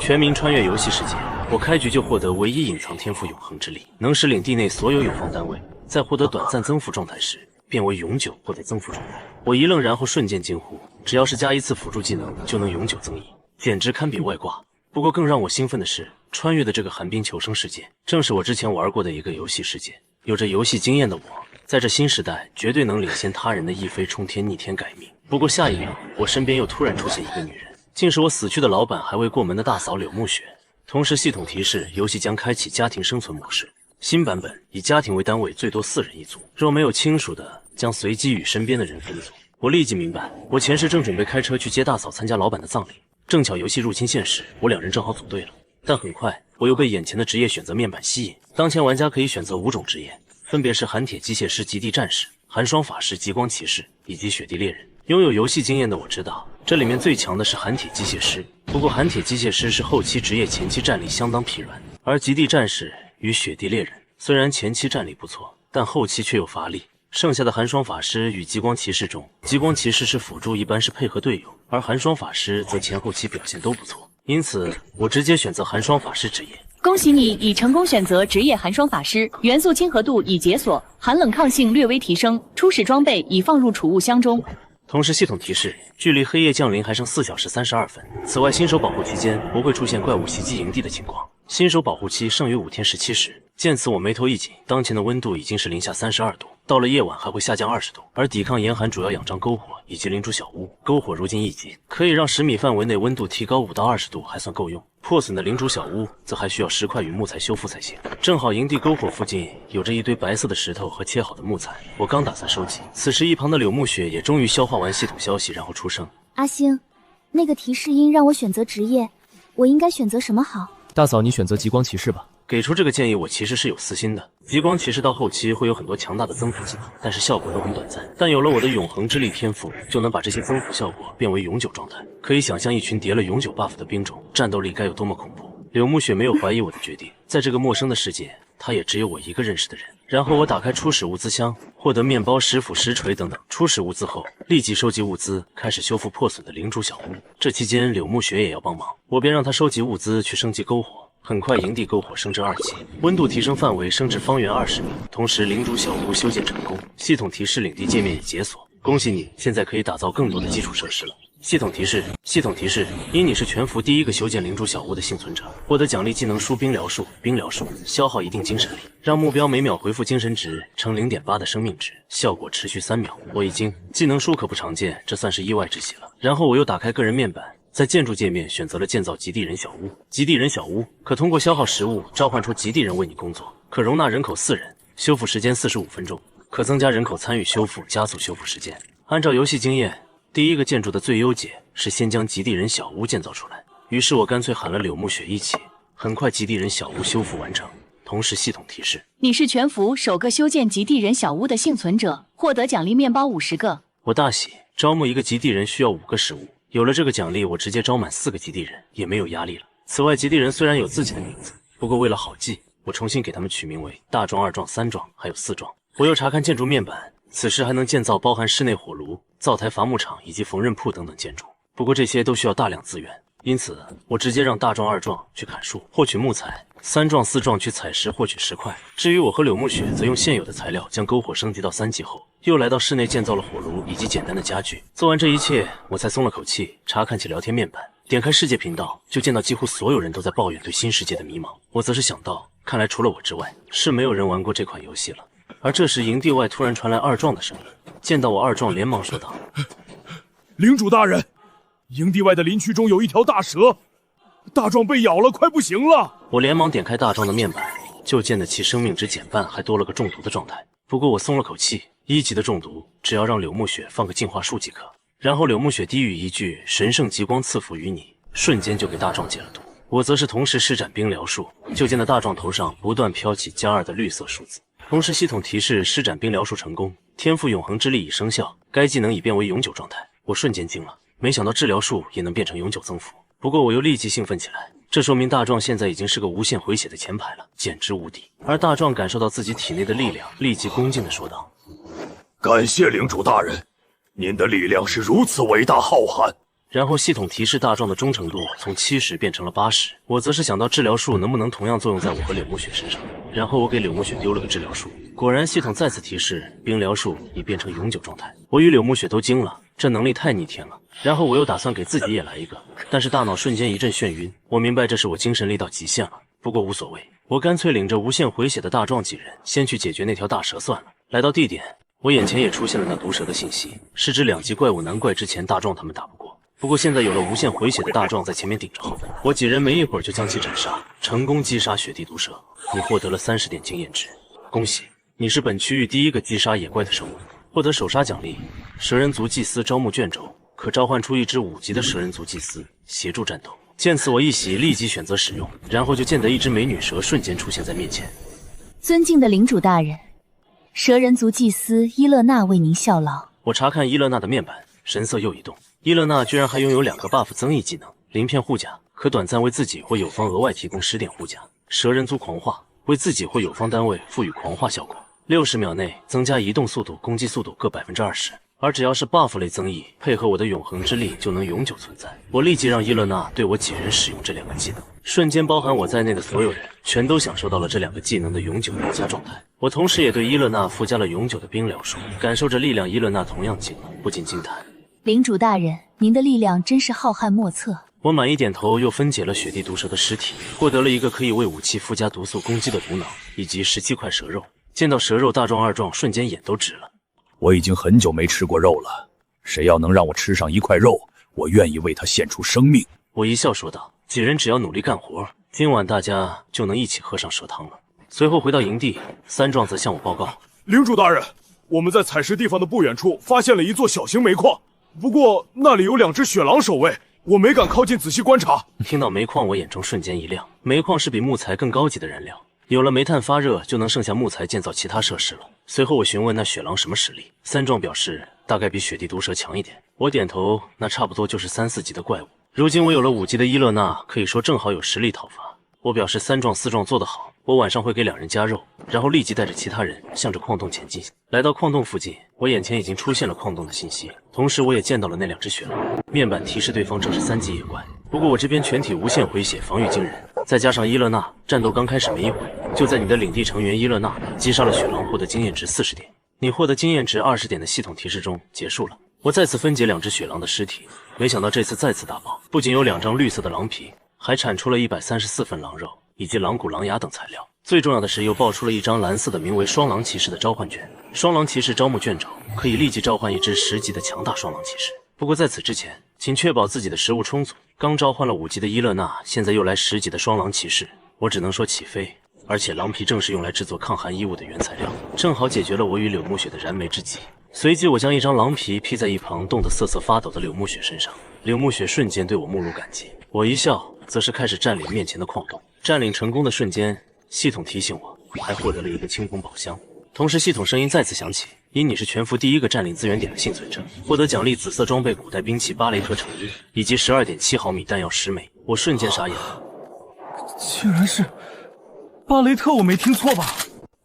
全民穿越游戏世界，我开局就获得唯一隐藏天赋永恒之力，能使领地内所有永方单位在获得短暂增幅状态时变为永久获得增幅状态。我一愣，然后瞬间惊呼：只要是加一次辅助技能，就能永久增益，简直堪比外挂。不过更让我兴奋的是，穿越的这个寒冰求生世界，正是我之前玩过的一个游戏世界。有着游戏经验的我，在这新时代绝对能领先他人的一飞冲天、逆天改命。不过下一秒，我身边又突然出现一个女人，竟是我死去的老板还未过门的大嫂柳木雪。同时系统提示，游戏将开启家庭生存模式，新版本以家庭为单位，最多4人一组，若没有亲属的，将随机与身边的人分组。我立即明白，我前世正准备开车去接大嫂参加老板的葬礼，正巧游戏入侵现实，我2人正好组队了。但很快，我又被眼前的职业选择面板吸引。当前玩家可以选择5种职业，分别是寒铁机械师、极地战士、寒霜法师、极光骑士以及雪地猎人。拥有游戏经验的我知道，这里面最强的是寒铁机械师。不过寒铁机械师是后期职业，前期战力相当疲软，而极地战士与雪地猎人虽然前期战力不错，但后期却又乏力。剩下的寒霜法师与极光骑士中，极光骑士是辅助，一般是配合队友，而寒霜法师则前后期表现都不错，因此我直接选择寒霜法师职业。恭喜你已成功选择职业寒霜法师，元素亲和度已解锁，寒冷抗性略微提升，初始装备已放入储物箱中。同时系统提示，距离黑夜降临还剩4小时32分。此外，新手保护期间不会出现怪物袭击营地的情况。新手保护期剩余5天17时。见此我眉头一紧，当前的温度已经是零下32度，到了夜晚还会下降20度。而抵抗严寒主要仰仗篝火以及灵珠小屋。篝火如今1级，可以让10米范围内温度提高5到20度，还算够用。破损的灵珠小屋则还需要石块与木材修复才行。正好营地篝火附近有着一堆白色的石头和切好的木材，我刚打算收集。此时一旁的柳木雪也终于消化完系统消息，然后出声：阿星，那个提示音让我选择职业，我应该选择什么好？大嫂，你选择极光骑士吧。给出这个建议，我其实是有私心的。极光骑士到后期会有很多强大的增幅技能，但是效果都很短暂。但有了我的永恒之力天赋，就能把这些增幅效果变为永久状态。可以想象一群叠了永久 buff 的兵种，战斗力该有多么恐怖。柳木雪没有怀疑我的决定，在这个陌生的世界，她也只有我一个认识的人。然后我打开初始物资箱，获得面包、石斧、石锤等等初始物资后，立即收集物资，开始修复破损的灵珠小屋。这期间柳木雪也要帮忙，我便让她收集物资去升级篝火。很快，营地篝火升至2级，温度提升范围升至方圆20米。同时，灵珠小屋修建成功。系统提示：领地界面已解锁，恭喜你，现在可以打造更多的基础设施了。系统提示：因你是全服第一个修建灵珠小屋的幸存者，获得奖励技能书冰疗术。冰疗术消耗一定精神力，让目标每秒回复精神值乘 0.8 的生命值，效果持续3秒。我已经技能书可不常见，这算是意外之喜了。然后我又打开个人面板。在建筑界面选择了建造极地人小屋。极地人小屋可通过消耗食物召唤出极地人为你工作，可容纳人口4人，修复时间45分钟，可增加人口参与修复，加速修复时间。按照游戏经验，第一个建筑的最优解是先将极地人小屋建造出来。于是我干脆喊了柳木雪一起。很快极地人小屋修复完成。同时系统提示：你是全服首个修建极地人小屋的幸存者，获得奖励面包50个。我大喜，招募一个极地人需要5个食物。有了这个奖励，我直接招满4个极地人，也没有压力了。此外，极地人虽然有自己的名字，不过为了好记，我重新给他们取名为大壮、2壮、3壮，还有4壮。我又查看建筑面板，此时还能建造包含室内火炉、灶台、伐木场以及缝纫铺等等建筑。不过这些都需要大量资源，因此我直接让大壮、2壮去砍树获取木材，3壮、4壮去采石获取石块。至于我和柳木雪，则用现有的材料将篝火升级到3级后，又来到室内建造了火炉以及简单的家具。做完这一切，我才松了口气，查看起聊天面板，点开世界频道，就见到几乎所有人都在抱怨对新世界的迷茫。我则是想到，看来除了我之外，是没有人玩过这款游戏了。而这时营地外突然传来2壮的声音，见到我2壮连忙说道：领主大人，营地外的林区中有一条大蛇，大壮被咬了，快不行了。我连忙点开大壮的面板，就见得其生命值减半，还多了个中毒的状态。不过我松了口气，1级的中毒只要让柳木雪放个净化术即可。然后柳木雪低语一句神圣极光赐福于你，瞬间就给大壮解了毒。我则是同时施展冰疗术，就见到大壮头上不断飘起+2的绿色数字。同时系统提示施展冰疗术成功，天赋永恒之力已生效，该技能已变为永久状态。我瞬间惊了，没想到治疗术也能变成永久增幅。不过我又立即兴奋起来，这说明大壮现在已经是个无限回血的前排了，简直无敌。而大壮感受到自己体内的力量，立即恭敬地说道：感谢领主大人，您的力量是如此伟大浩瀚，然后系统提示大壮的忠诚度从70变成了80，我则是想到治疗术能不能同样作用在我和柳木雪身上，然后我给柳木雪丢了个治疗术，果然系统再次提示冰疗术已变成永久状态。我与柳木雪都惊了，这能力太逆天了。然后我又打算给自己也来一个，但是大脑瞬间一阵眩晕，我明白这是我精神力到极限了。不过无所谓，我干脆领着无限回血的大壮几人先去解决那条大蛇算了。来到地点，我眼前也出现了那毒蛇的信息，是只2级怪物，难怪之前大壮他们打不过。不过现在有了无限回血的大壮在前面顶着后，我几人没一会儿就将其斩杀，成功击杀雪地毒蛇。你获得了30点经验值，恭喜，你是本区域第一个击杀野怪的生物。获得首杀奖励，蛇人族祭司招募卷轴，可召唤出一只5级的蛇人族祭司协助战斗。见此我一喜，立即选择使用，然后就见得一只美女蛇瞬间出现在面前。尊敬的领主大人，蛇人族祭司伊勒娜为您效劳。我查看伊勒娜的面板，神色又一动。伊勒娜居然还拥有2个 buff 增益技能，鳞片护甲可短暂为自己或友方额外提供10点护甲，蛇人族狂化为自己或友方单位赋予狂化效果，60秒内增加移动速度、攻击速度各 20%， 而只要是 buff 类增益，配合我的永恒之力就能永久存在。我立即让伊勒娜对我几人使用这2个技能，瞬间包含我在内的所有人全都享受到了这2个技能的永久叠加状态。我同时也对伊勒娜附加了永久的冰疗术，感受着力量，伊勒娜同样惊了，不禁惊叹。领主大人，您的力量真是浩瀚莫测。我满意点头，又分解了雪地毒蛇的尸体，获得了一个可以为武器附加毒素攻击的毒脑，以及17块蛇肉。见到蛇肉，大壮、二壮瞬间眼都直了。我已经很久没吃过肉了，谁要能让我吃上1块肉，我愿意为他献出生命。我一笑说道：“几人只要努力干活，今晚大家就能一起喝上蛇汤了。”随后回到营地，三壮则向我报告：“领主大人，我们在采石地方的不远处发现了一座小型煤矿。不过那里有2只雪狼守卫，我没敢靠近仔细观察。”听到煤矿，我眼中瞬间一亮。煤矿是比木材更高级的燃料，有了煤炭发热，就能剩下木材建造其他设施了。随后我询问那雪狼什么实力，三壮表示大概比雪地毒蛇强一点。我点头，那差不多就是3、4级的怪物。如今我有了5级的伊勒娜，可以说正好有实力讨伐。我表示三壮、4壮做得好，我晚上会给2人加肉，然后立即带着其他人向着矿洞前进。来到矿洞附近，我眼前已经出现了矿洞的信息，同时我也见到了那2只雪狼，面板提示对方正是3级野怪。不过我这边全体无限回血，防御惊人，再加上伊勒娜，战斗刚开始没一会儿，就在你的领地成员伊勒娜击杀了雪狼，获得经验值40点。你获得经验值20点的系统提示中结束了。我再次分解2只雪狼的尸体，没想到这次再次大爆，不仅有2张绿色的狼皮，还产出了134份狼肉以及狼骨、狼牙等材料。最重要的是，又爆出了1张蓝色的名为双狼骑士的召唤卷。双狼骑士招募卷轴可以立即召唤1只10级的强大双狼骑士。不过在此之前，请确保自己的食物充足。刚召唤了5级的伊勒娜，现在又来10级的双狼骑士，我只能说起飞。而且狼皮正是用来制作抗寒衣物的原材料，正好解决了我与柳木雪的燃眉之急。随即我将1张狼皮披在一旁冻得瑟瑟发抖的柳木雪身上，柳木雪瞬间对我目露感激。我一笑，则是开始占领面前的矿洞。占领成功的瞬间，系统提醒我还获得了一个青铜宝箱。同时系统声音再次响起，因你是全服第1个占领资源点的幸存者，获得奖励紫色装备古代兵器巴雷特成衣以及12.7毫米弹药10枚。我瞬间傻眼了，竟然是巴雷特，我没听错吧？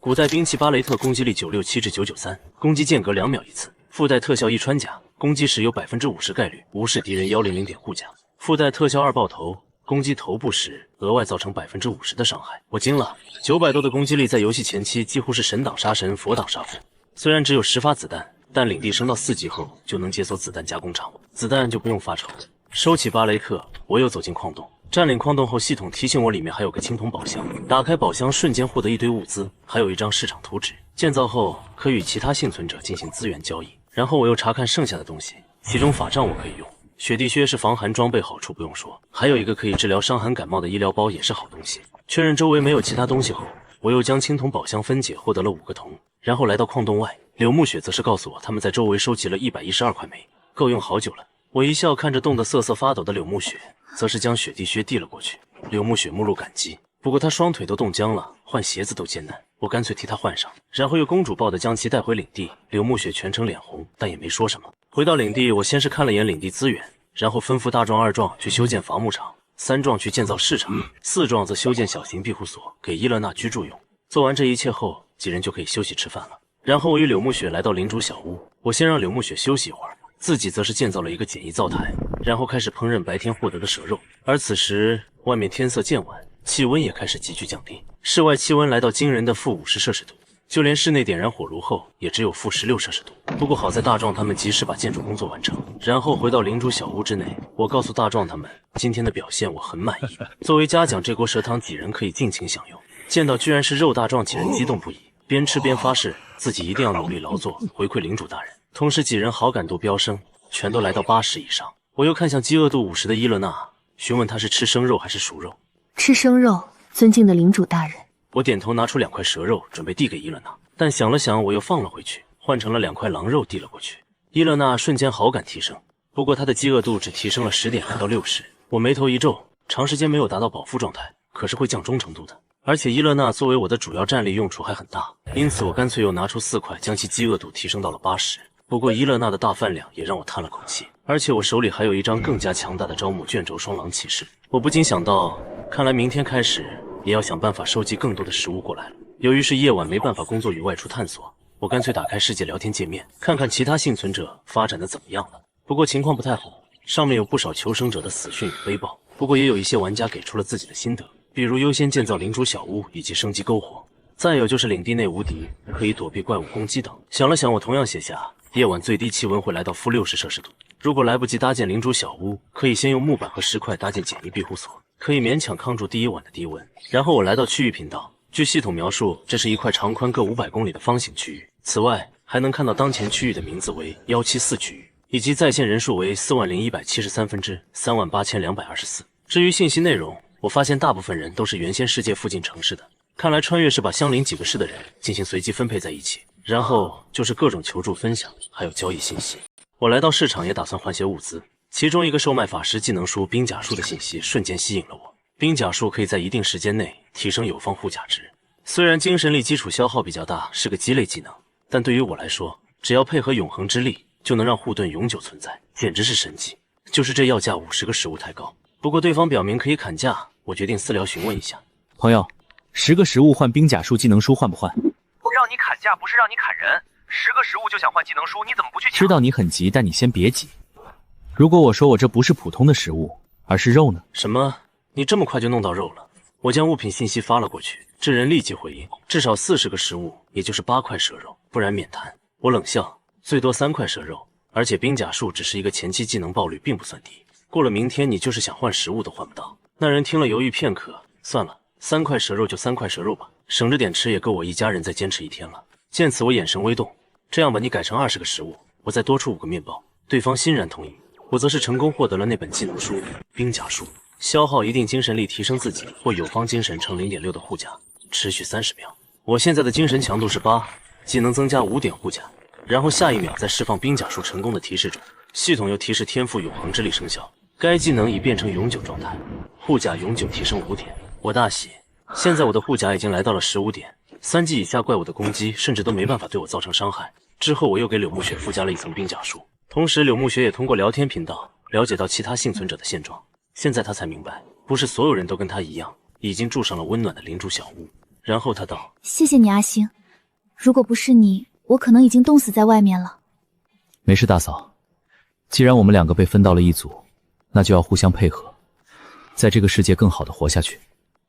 古代兵器巴雷特攻击力967至993，攻击间隔2秒一次，附带特效1穿甲，攻击时有 50% 概率无视敌人100点护甲，附带特效2爆头，攻击头部时额外造成 50% 的伤害。我惊了，900多的攻击力在游戏前期几乎是神挡杀神，佛挡杀佛。虽然只有10发子弹，但领地升到4级后就能解锁子弹加工厂，子弹就不用发愁。收起巴雷特，我又走进矿洞。占领矿洞后，系统提醒我里面还有个青铜宝箱。打开宝箱，瞬间获得一堆物资，还有1张市场图纸。建造后可与其他幸存者进行资源交易。然后我又查看剩下的东西，其中法杖我可以用，雪地靴是防寒装备，好处不用说，还有一个可以治疗伤寒感冒的医疗包也是好东西。确认周围没有其他东西后，我又将青铜宝箱分解，获得了5个铜。然后来到矿洞外，柳木雪则是告诉我他们在周围收集了112块煤，够用好久了。我一笑，看着冻得瑟瑟发抖的柳木雪，则是将雪地靴递了过去。柳木雪目露感激，不过她双腿都冻僵了，换鞋子都艰难，我干脆替她换上，然后又公主抱的将其带回领地。柳木雪全程脸红，但也没说什么。回到领地，我先是看了眼领地资源，然后吩咐大壮、2壮去修建伐木场，3壮去建造市场，4壮则修建小型庇护所给伊勒娜居住用。做完这一切后，几人就可以休息吃饭了。然后我与柳木雪来到领主小屋，我先让柳木雪休息一会儿，自己则是建造了一个简易灶台，然后开始烹饪白天获得的蛇肉。而此时外面天色渐晚，气温也开始急剧降低，室外气温来到惊人的-50摄氏度，就连室内点燃火炉后也只有-16摄氏度。不过好在大壮他们及时把建筑工作完成，然后回到领主小屋之内。我告诉大壮他们，今天的表现我很满意，作为嘉奖，这锅蛇汤几人可以尽情享用。见到居然是肉，大壮几人激动不已，边吃边发誓自己一定要努力劳作，回馈领主大人。同时几人好感度飙升，全都来到80以上。我又看向饥饿度50的伊勒娜，询问他是吃生肉还是熟肉。吃生肉，尊敬的领主大人。我点头，拿出2块蛇肉准备递给伊勒娜，但想了想我又放了回去，换成了2块狼肉递了过去。伊勒娜瞬间好感提升，不过她的饥饿度只提升了10点，还到60。我眉头一皱，长时间没有达到饱腹状态，可是会降中程度的。而且伊勒娜作为我的主要战力用处还很大，因此我干脆又拿出4块，将其饥饿度提升到了80。不过伊勒娜的大饭量也让我叹了口气，而且我手里还有一张更加强大的招募卷轴双狼骑士，我不禁想到，看来明天开始也要想办法收集更多的食物过来了。由于是夜晚没办法工作与外出探索，我干脆打开世界聊天界面，看看其他幸存者发展的怎么样了。不过情况不太好，上面有不少求生者的死讯与悲报，不过也有一些玩家给出了自己的心得，比如优先建造领主小屋以及升级篝火，再有就是领地内无敌，可以躲避怪物攻击等。想了想，我同样写下夜晚最低气温会来到-60摄氏度，如果来不及搭建领主小屋，可以先用木板和石块搭建简易庇护所，可以勉强抗住第一晚的低温。然后我来到区域频道，据系统描述，这是一块长宽各500公里的方形区域，此外还能看到当前区域的名字为174区域，以及在线人数为40173分之38224。至于信息内容，我发现大部分人都是原先世界附近城市的，看来穿越是把相邻几个市的人进行随机分配在一起，然后就是各种求助分享，还有交易信息。我来到市场也打算换些物资，其中一个售卖法师技能书冰甲术的信息瞬间吸引了我。冰甲术可以在一定时间内提升友方护甲值，虽然精神力基础消耗比较大，是个鸡肋技能，但对于我来说，只要配合永恒之力，就能让护盾永久存在，简直是神技。就是这要价50个食物太高，不过对方表明可以砍价，我决定私聊询问一下。朋友，10个食物换冰甲术技能书换不换？让你砍价不是让你砍人，10个食物就想换技能书，你怎么不去抢？知道你很急，但你先别急。如果我说我这不是普通的食物，而是肉呢？什么？你这么快就弄到肉了？我将物品信息发了过去，这人立即回应，至少40个食物，也就是8块蛇肉，不然免谈。我冷笑，最多3块蛇肉，而且冰甲术只是一个前期技能爆率，并不算低。过了明天，你就是想换食物都换不到。那人听了犹豫片刻，算了，3块蛇肉就3块蛇肉吧，省着点吃也够我一家人再坚持1天了。见此，我眼神微动，这样吧，你改成20个食物，我再多出5个面包。对方欣然同意，我则是成功获得了那本技能书冰甲术，消耗一定精神力提升自己或友方精神乘0.6的护甲，持续30秒。我现在的精神强度是8，技能增加5点护甲，然后下一秒在释放冰甲术成功的提示中，系统又提示天赋永恒之力生效，该技能已变成永久状态，护甲永久提升5点。我大喜，现在我的护甲已经来到了15点，3级以下怪物的攻击甚至都没办法对我造成伤害。之后我又给柳木雪附加了一层冰甲术，同时柳木雪也通过聊天频道了解到其他幸存者的现状。现在他才明白，不是所有人都跟他一样，已经住上了温暖的领主小屋。然后他道：谢谢你阿星，如果不是你，我可能已经冻死在外面了。没事大嫂，既然我们2个被分到了一组，那就要互相配合，在这个世界更好的活下去。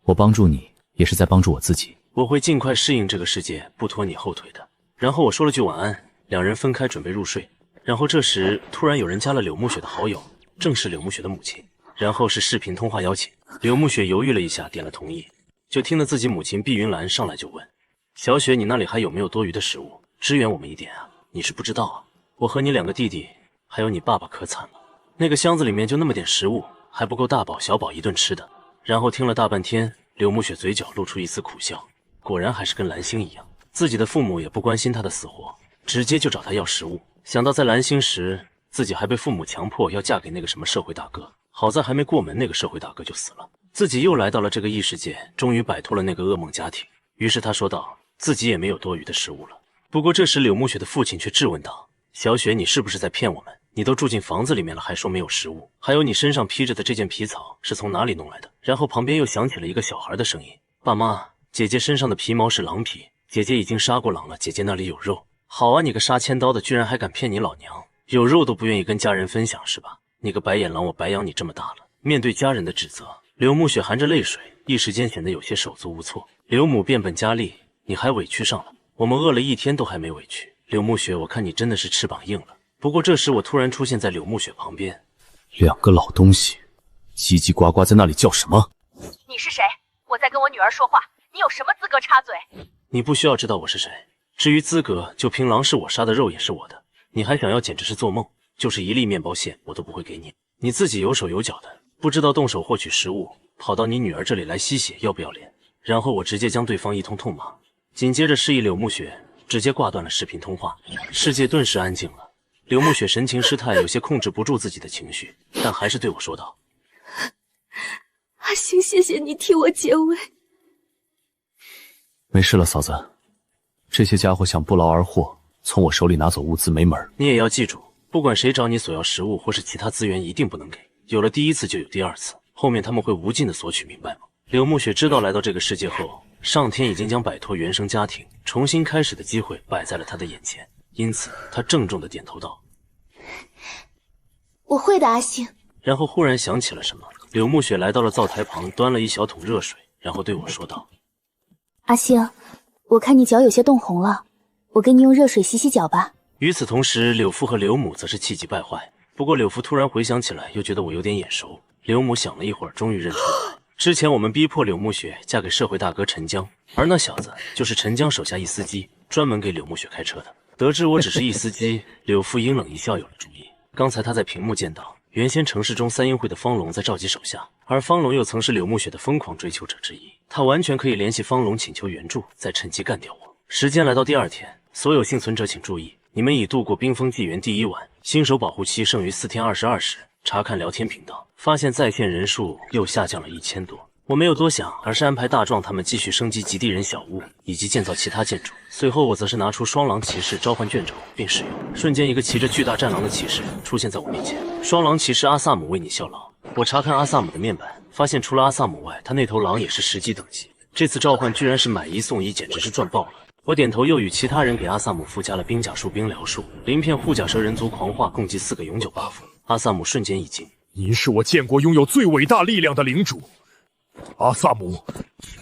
我帮助你，也是在帮助我自己。我会尽快适应这个世界，不拖你后腿的。然后我说了句晚安，两人分开准备入睡。然后这时突然有人加了柳木雪的好友，正是柳木雪的母亲。然后是视频通话邀请，柳木雪犹豫了一下，点了同意。就听得自己母亲碧云兰上来就问：小雪，你那里还有没有多余的食物？支援我们一点啊！你是不知道啊，我和你2个弟弟，还有你爸爸可惨了。那个箱子里面就那么点食物，还不够大宝小宝一顿吃的。然后听了大半天，柳木雪嘴角露出一丝苦笑，果然还是跟蓝星一样，自己的父母也不关心他的死活，直接就找他要食物。想到在蓝星时，自己还被父母强迫要嫁给那个什么社会大哥，好在还没过门，那个社会大哥就死了，自己又来到了这个异世界，终于摆脱了那个噩梦家庭。于是他说道，自己也没有多余的食物了。不过这时柳木雪的父亲却质问道：小雪，你是不是在骗我们？你都住进房子里面了，还说没有食物？还有你身上披着的这件皮草是从哪里弄来的？然后旁边又响起了一个小孩的声音：爸妈，姐姐身上的皮毛是狼皮，姐姐已经杀过狼了，姐姐那里有肉。好啊，你个杀千刀的，居然还敢骗你老娘，有肉都不愿意跟家人分享是吧？你个白眼狼，我白养你这么大了。面对家人的指责，柳暮雪含着泪水，一时间显得有些手足无措。刘母变本加厉，你还委屈上了？我们饿了一天都还没委屈。柳暮雪，我看你真的是翅膀硬了。不过这时我突然出现在柳暮雪旁边，两个老东西，叽叽呱呱在那里叫什么？你是谁？我在跟我女儿说话，你有什么资格插嘴？你不需要知道我是谁。至于资格，就凭狼是我杀的，肉也是我的。你还想要，简直是做梦。就是一粒面包馅我都不会给你。你自己有手有脚的，不知道动手获取食物，跑到你女儿这里来吸血，要不要脸？然后我直接将对方一通痛骂，紧接着示意柳暮雪直接挂断了视频通话。世界顿时安静了。柳暮雪神情失态，有些控制不住自己的情绪，但还是对我说道：阿星，谢谢你替我解围。没事了，嫂子，这些家伙想不劳而获，从我手里拿走物资没门。你也要记住，不管谁找你索要食物或是其他资源，一定不能给。有了第一次就有第二次，后面他们会无尽的索取，明白吗？柳暮雪知道来到这个世界后，上天已经将摆脱原生家庭重新开始的机会摆在了她的眼前，因此她郑重的点头道：我会的，阿星。然后忽然想起了什么，柳暮雪来到了灶台旁，端了一小桶热水，然后对我说道：阿星，我看你脚有些冻红了，我给你用热水洗洗脚吧。与此同时，柳父和柳母则是气急败坏。不过柳父突然回想起来，又觉得我有点眼熟。柳母想了一会儿，终于认出来，之前我们逼迫柳暮雪嫁给社会大哥陈江，而那小子就是陈江手下一司机，专门给柳暮雪开车的。得知我只是一司机，柳父阴冷一笑，有了主意。刚才他在屏幕见到，原先城市中三英会的方龙在召集手下，而方龙又曾是柳暮雪的疯狂追求者之一，他完全可以联系方龙请求援助，再趁机干掉我。时间来到第二天，所有幸存者请注意，你们已度过冰封纪元第1晚，新手保护期剩余4天22时。查看聊天频道，发现在线人数又下降了1000多。我没有多想，而是安排大壮他们继续升级极地人小屋以及建造其他建筑。随后我则是拿出双狼骑士召唤卷轴并使用，瞬间一个骑着巨大战狼的骑士出现在我面前。双狼骑士阿萨姆为你效劳。我查看阿萨姆的面板，发现除了阿萨姆外，他那头狼也是10级等级。这次召唤居然是买1送1，简直是赚爆了。我点头，又与其他人给阿萨姆附加了冰甲术、冰疗术、鳞片护甲蛇人族狂化，共计4个永久 buff。阿萨姆瞬间一惊：您是我见过拥有最伟大力量的领主，阿萨姆，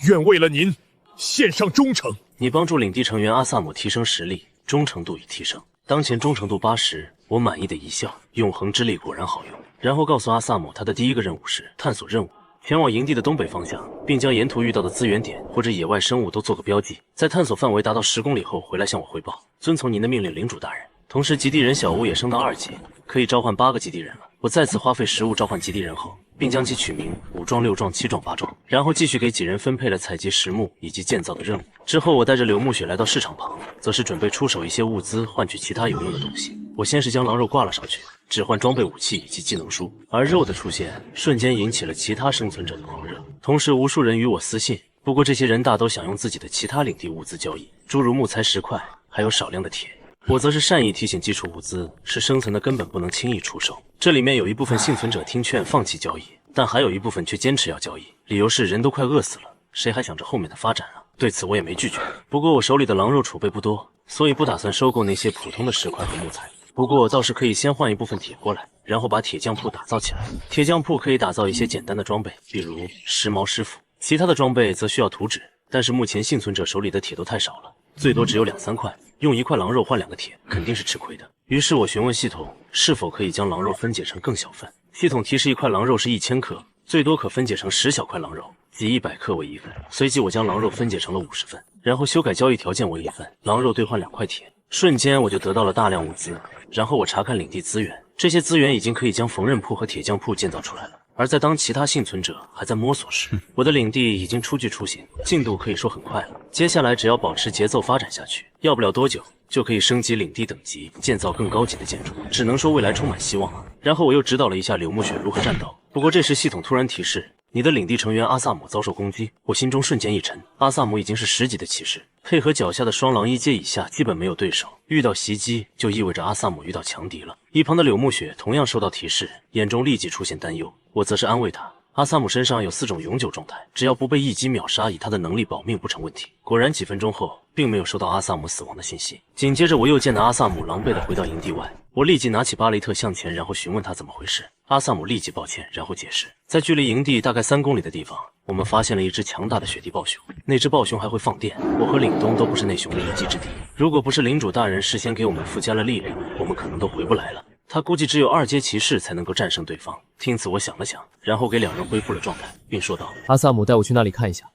愿为了您献上忠诚。你帮助领地成员阿萨姆提升实力，忠诚度已提升，当前忠诚度80。我满意的一笑，永恒之力果然好用。然后告诉阿萨姆，他的第一个任务是探索任务，前往营地的东北方向，并将沿途遇到的资源点或者野外生物都做个标记，在探索范围达到10公里后回来向我汇报。遵从您的命令，领主大人。同时，极地人小屋也升到2级，可以召唤8个极地人了。我再次花费食物召唤极地人后，并将其取名5壮、6壮、7壮、8壮，然后继续给几人分配了采集石木以及建造的任务。之后，我带着柳暮雪来到市场旁，则是准备出手一些物资，换取其他有用的东西。我先是将狼肉挂了上去，置换装备、武器以及技能书，而肉的出现瞬间引起了其他生存者的狂热，同时无数人与我私信。不过这些人大都想用自己的其他领地物资交易，诸如木材、石块，还有少量的铁。我则是善意提醒，基础物资是生存的根本，不能轻易出售。这里面有一部分幸存者听劝放弃交易，但还有一部分却坚持要交易，理由是人都快饿死了，谁还想着后面的发展啊？对此我也没拒绝。不过我手里的狼肉储备不多，所以不打算收购那些普通的石块和木材。不过倒是可以先换一部分铁过来，然后把铁匠铺打造起来。铁匠铺可以打造一些简单的装备，比如时髦师傅，其他的装备则需要图纸。但是目前幸存者手里的铁都太少了，最多只有2-3块，用1块狼肉换2个铁肯定是吃亏的。于是我询问系统是否可以将狼肉分解成更小份。系统提示1块狼肉是1000克，最多可分解成10小块狼肉，即100克为1份。随即我将狼肉分解成了50份，然后修改交易条件为1份，狼肉兑换2块铁。瞬间我就得到了大量物资。然后我查看领地资源，这些资源已经可以将缝纫铺和铁匠铺建造出来了。而在当其他幸存者还在摸索时，我的领地已经初具雏形，进度可以说很快了。接下来只要保持节奏发展下去，要不了多久就可以升级领地等级，建造更高级的建筑。只能说未来充满希望啊！然后我又指导了一下柳暮雪如何战斗。不过这时系统突然提示，你的领地成员阿萨姆遭受攻击。我心中瞬间一沉，阿萨姆已经是10级的骑士，配合脚下的双狼1阶以下基本没有对手，遇到袭击就意味着阿萨姆遇到强敌了。一旁的柳暮雪同样收到提示，眼中立即出现担忧。我则是安慰他，阿萨姆身上有4种永久状态，只要不被一击秒杀，以他的能力保命不成问题。果然几分钟后，并没有收到阿萨姆死亡的信息。紧接着我又见到阿萨姆狼狈地回到营地外，我立即拿起巴雷特向前，然后询问他怎么回事。阿萨姆立即抱歉，然后解释，在距离营地大概3公里的地方，我们发现了一只强大的雪地暴熊。那只暴熊还会放电，我和凛冬都不是那熊的一击之敌。如果不是领主大人事先给我们附加了力量，我们可能都回不来了。他估计只有2阶骑士才能够战胜对方。听此我想了想，然后给2人恢复了状态，并说道：阿萨姆，带我去那里看一下。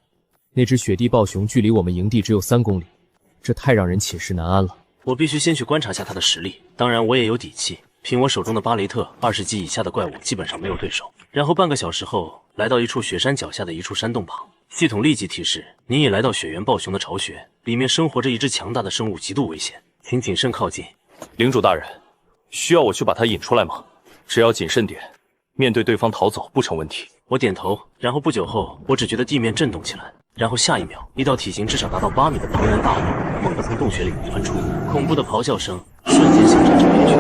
那只雪地暴熊距离我们营地只有3公里，这太让人寝食难安了。我必须先去观察下他的实力，当然我也有底气，凭我手中的巴雷特，20级以下的怪物基本上没有对手。然后半个小时后，来到一处雪山脚下的一处山洞旁，系统立即提示：您已来到雪原暴熊的巢穴，里面生活着一只强大的生物，极度危险，请谨慎靠近。领主大人，需要我去把他引出来吗？只要谨慎点，面对对方逃走不成问题。我点头，然后不久后，我只觉得地面震动起来，然后下一秒，一道体型至少达到8米的庞然大物猛地从洞穴里钻出，恐怖的咆哮声瞬间响彻整片区。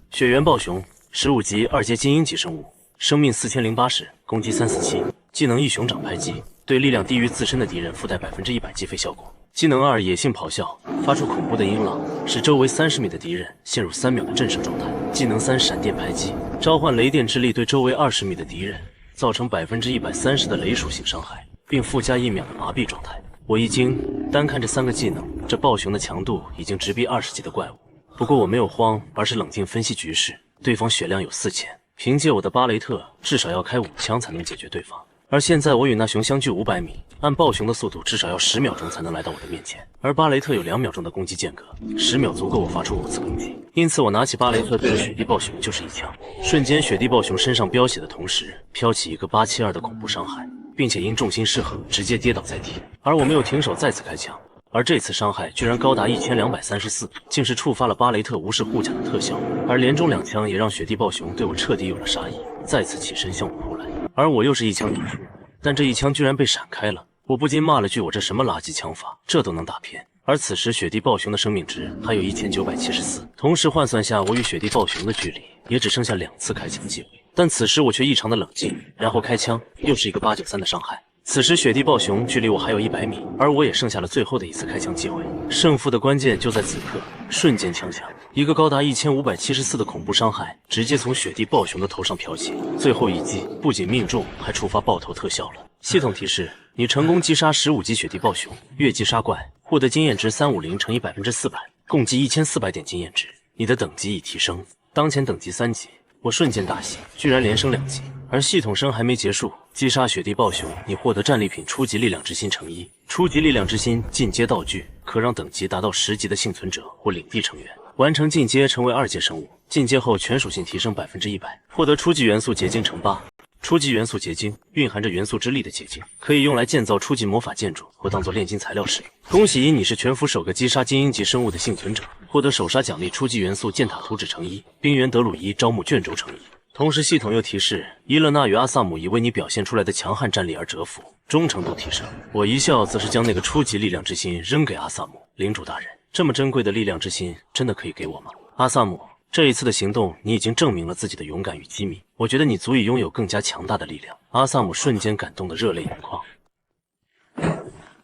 雪原暴熊，15级2阶精英级生物，生命4080，攻击347，技能一熊掌拍击，对力量低于自身的敌人附带100%击飞效果。技能2野性咆哮，发出恐怖的音浪，使周围30米的敌人陷入3秒的震慑状态。技能3闪电拍击，召唤雷电之力，对周围20米的敌人造成130%的雷属性伤害，并附加1秒的麻痹状态。我一惊，单看这3个技能，这暴熊的强度已经直逼20级的怪物。不过我没有慌，而是冷静分析局势。对方血量有4000，凭借我的巴雷特，至少要开5枪才能解决对方。而现在我与那熊相距500米，按暴熊的速度，至少要10秒钟才能来到我的面前。而巴雷特有2秒钟的攻击间隔，10秒足够我发出5次攻击。因此，我拿起巴雷特对着雪地暴熊就是一枪，瞬间雪地暴熊身上飙血的同时，飘起一个872的恐怖伤害，并且因重心失衡直接跌倒在地。而我没有停手，再次开枪。而这次伤害居然高达1234，竟是触发了巴雷特无视护甲的特效，而连中2枪也让雪地暴熊对我彻底有了杀意，再次起身向我扑来。而我又是一枪抵出，但这一枪居然被闪开了，我不禁骂了句：我这什么垃圾枪法，这都能打偏。而此时雪地暴熊的生命值还有1974，同时换算下我与雪地暴熊的距离，也只剩下2次开枪机会。但此时我却异常的冷静，然后开枪，又是一个893的伤害。此时雪地暴熊距离我还有100米，而我也剩下了最后的一次开枪机会。胜负的关键就在此刻，瞬间枪响，一个高达1574的恐怖伤害直接从雪地暴熊的头上飘起，最后一击不仅命中，还触发爆头特效了。系统提示：你成功击杀15级雪地暴熊，越级杀怪，获得经验值350乘以400%，共计1400点经验值。你的等级已提升，当前等级3级。我瞬间大喜，居然连升2级。而系统声还没结束，击杀雪地暴熊，你获得战利品初级力量之心乘1，初级力量之心进阶道具，可让等级达到10级的幸存者或领地成员完成进阶，成为2阶生物。进阶后全属性提升100%，获得初级元素结晶乘8。初级元素结晶蕴含着元素之力的结晶，可以用来建造初级魔法建筑或当做炼金材料使用。恭喜你是全服首个击杀精英级生物的幸存者，获得首杀奖励初级元素剑塔图纸乘1，冰原德鲁伊招募卷轴乘1。同时系统又提示，伊勒娜与阿萨姆已为你表现出来的强悍战力而折服，忠诚度提升。我一笑，则是将那个初级力量之心扔给阿萨姆。领主大人，这么珍贵的力量之心，真的可以给我吗？阿萨姆，这一次的行动，你已经证明了自己的勇敢与机敏，我觉得你足以拥有更加强大的力量。阿萨姆瞬间感动得热泪盈眶。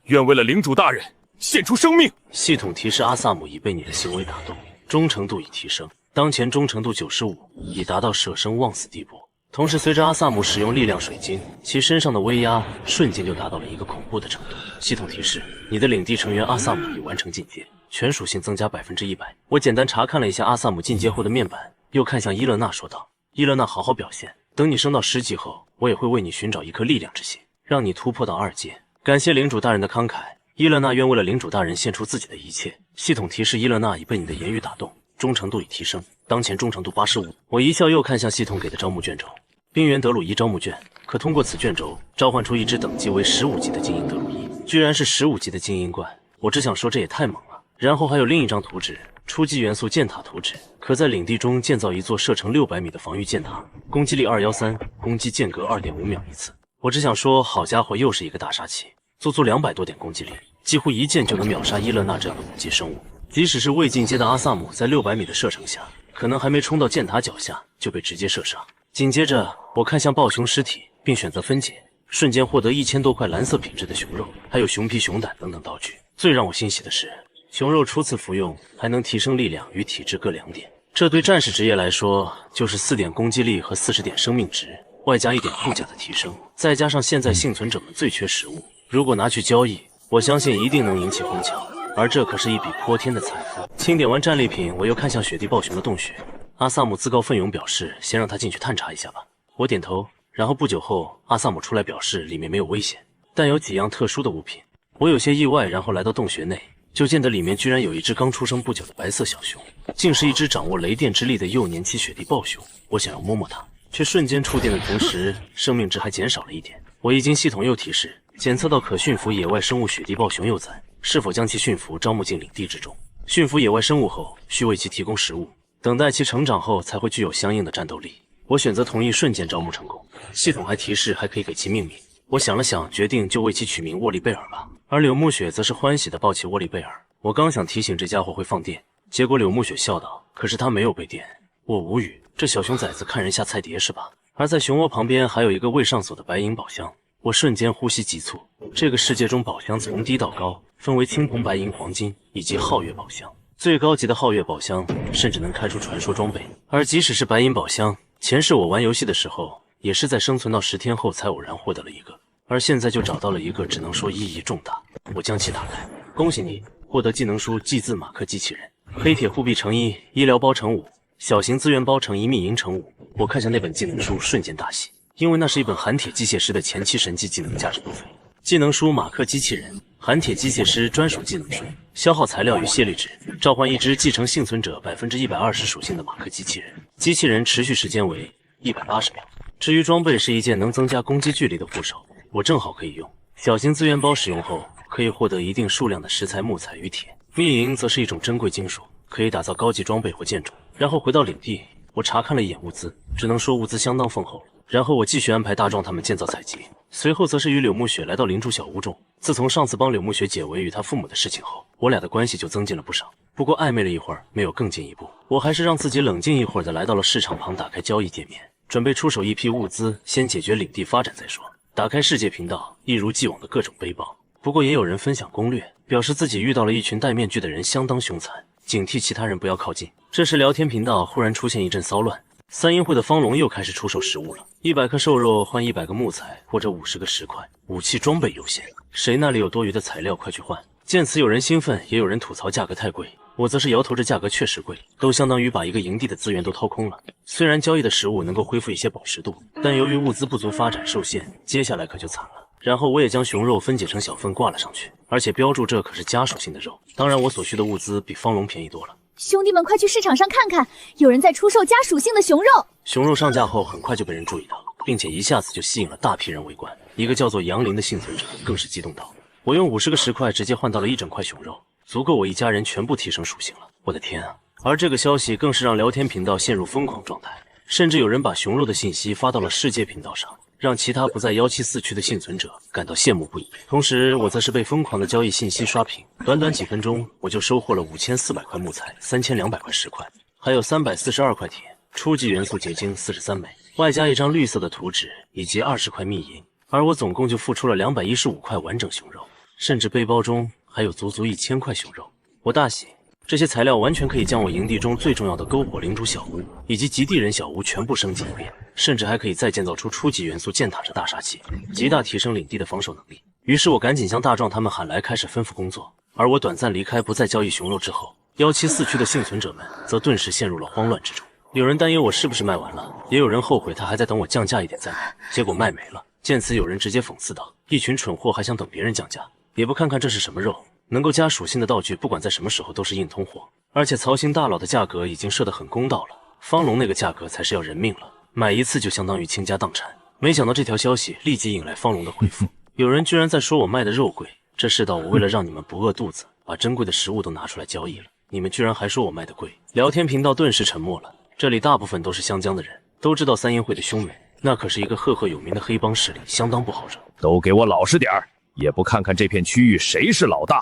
愿为了领主大人献出生命。系统提示：阿萨姆已被你的行为打动，忠诚度已提升。当前忠诚度95，已达到舍生忘死地步。同时，随着阿萨姆使用力量水晶，其身上的威压瞬间就达到了一个恐怖的程度。系统提示：你的领地成员阿萨姆已完成进阶，全属性增加100%。我简单查看了一下阿萨姆进阶后的面板，又看向伊勒娜说道：伊勒娜，好好表现，等你升到10级后，我也会为你寻找一颗力量之心，让你突破到2阶。感谢领主大人的慷慨，伊勒娜愿为了领主大人献出自己的一切。系统提示：伊勒娜已被你的言语打动，忠诚度已提升，当前忠诚度85。我一笑，又看向系统给的招募卷轴，冰原德鲁伊招募卷，可通过此卷轴召唤出一只等级为15级的精英德鲁伊，居然是15级的精英怪，我只想说这也太猛了。然后还有另一张图纸，初级元素剑塔图纸，可在领地中建造一座射程600米的防御箭塔，攻击力213，攻击间隔2.5秒一次。我只想说，好家伙，又是一个大杀器，足足200多点攻击力，几乎一剑就能秒杀伊勒娜这样的5级生物。即使是未进阶的阿萨姆，在600米的射程下，可能还没冲到箭塔脚下就被直接射伤。紧接着，我看向暴熊尸体，并选择分解，瞬间获得1000多块蓝色品质的熊肉，还有熊皮、熊胆等等道具。最让我欣喜的是，熊肉初次服用还能提升力量与体质各2点，这对战士职业来说就是4点攻击力和40点生命值，外加1点护甲的提升，再加上现在幸存者们最缺食物，如果拿去交易，我相信一定能引起哄抢，而这可是一笔泼天的财富。清点完战利品，我又看向雪地暴熊的洞穴。阿萨姆自告奋勇表示先让他进去探查一下吧。我点头，然后不久后阿萨姆出来表示里面没有危险，但有几样特殊的物品。我有些意外，然后来到洞穴内，就见得里面居然有一只刚出生不久的白色小熊，竟是一只掌握雷电之力的幼年期雪地暴熊。我想要摸摸它，却瞬间触电的同时，生命值还减少了1点。我一经系统又提示检测到可驯服野外生物雪地暴熊幼崽，是否将其驯服招募进领地之中。驯服野外生物后，需为其提供食物，等待其成长后才会具有相应的战斗力。我选择同意，瞬间招募成功。系统还提示还可以给其命名。我想了想，决定就为其取名沃利贝尔吧。而柳木雪则是欢喜地抱起沃利贝尔。我刚想提醒这家伙会放电，结果柳木雪笑道：“可是他没有被电。”我无语，这小熊崽子看人下菜碟是吧？而在熊窝旁边还有一个未上锁的白银宝箱。我瞬间呼吸急促。这个世界中宝箱从低到高，分为青铜、白银、黄金以及皓月宝箱。最高级的皓月宝箱甚至能开出传说装备，而即使是白银宝箱，前世我玩游戏的时候也是在生存到10天后才偶然获得了一个，而现在就找到了一个，只能说意义重大。我将其打开，恭喜你获得技能书祭字马克机器人，黑铁护臂乘1，医疗包乘5，小型资源包乘1，秘银乘5。我看向那本技能书，瞬间大喜，因为那是一本寒铁机械师的前期神级技能，价值不菲。技能书马克机器人，寒铁机械师专属技能书，消耗材料与谢力值，召唤一只继承幸存者120%属性的马克机器人，机器人持续时间为180秒。至于装备是一件能增加攻击距离的护手，我正好可以用。小型资源包使用后可以获得一定数量的石材、木材与铁，秘银则是一种珍贵金属，可以打造高级装备或建筑。然后回到领地，我查看了一眼物资，只能说物资相当丰厚。然后我继续安排大壮他们建造采集，随后则是与柳木雪来到灵珠小屋中。自从上次帮柳木雪解围与她父母的事情后，我俩的关系就增进了不少。不过暧昧了一会儿，没有更进一步，我还是让自己冷静一会儿的来到了市场旁，打开交易界面，准备出手一批物资，先解决领地发展再说。打开世界频道，一如既往的各种背包。不过也有人分享攻略，表示自己遇到了一群戴面具的人，相当凶残，警惕其他人不要靠近。这时聊天频道忽然出现一阵骚乱。三阴会的方龙又开始出售食物了，100颗兽肉换100个木材或者50个石块，武器装备优先，谁那里有多余的材料快去换。见此有人兴奋，也有人吐槽价格太贵，我则是摇头，这价格确实贵，都相当于把一个营地的资源都掏空了。虽然交易的食物能够恢复一些饱食度，但由于物资不足，发展受限，接下来可就惨了。然后我也将熊肉分解成小份挂了上去，而且标注这可是家属性的肉，当然我所需的物资比方龙便宜多了。兄弟们，快去市场上看看，有人在出售家属性的熊肉。熊肉上架后，很快就被人注意到，并且一下子就吸引了大批人围观。一个叫做杨林的幸存者更是激动道：“我用50个石块直接换到了1整块熊肉，足够我一家人全部提升属性了。我的天啊！”而这个消息更是让聊天频道陷入疯狂状态，甚至有人把熊肉的信息发到了世界频道上，让其他不在174区的幸存者感到羡慕不已。同时，我则是被疯狂的交易信息刷屏，短短几分钟，我就收获了5400块木材、3200块石块，还有342块铁、初级元素结晶43枚，外加一张绿色的图纸以及20块密银。而我总共就付出了215块完整熊肉，甚至背包中还有足足1000块熊肉。我大喜，这些材料完全可以将我营地中最重要的篝火灵珠小屋以及极地人小屋全部升级一遍，甚至还可以再建造出初级元素箭塔这大杀器，极大提升领地的防守能力。于是我赶紧将大壮他们喊来，开始吩咐工作。而我短暂离开不再交易熊肉之后，174区的幸存者们则顿时陷入了慌乱之中。有人担忧我是不是卖完了，也有人后悔他还在等我降价一点再卖，结果卖没了。见此，有人直接讽刺道：“一群蠢货还想等别人降价，也不看看这是什么肉。”能够加属性的道具，不管在什么时候都是硬通货，而且曹行大佬的价格已经设得很公道了，方龙那个价格才是要人命了，买一次就相当于倾家荡产。没想到这条消息立即引来方龙的回复，有人居然在说我卖的肉贵，这世道我为了让你们不饿肚子，把珍贵的食物都拿出来交易了，你们居然还说我卖的贵。聊天频道顿时沉默了，这里大部分都是湘江的人，都知道三阴会的兄妹，那可是一个赫赫有名的黑帮势力，相当不好惹。都给我老实点儿，也不看看这片区域谁是老大。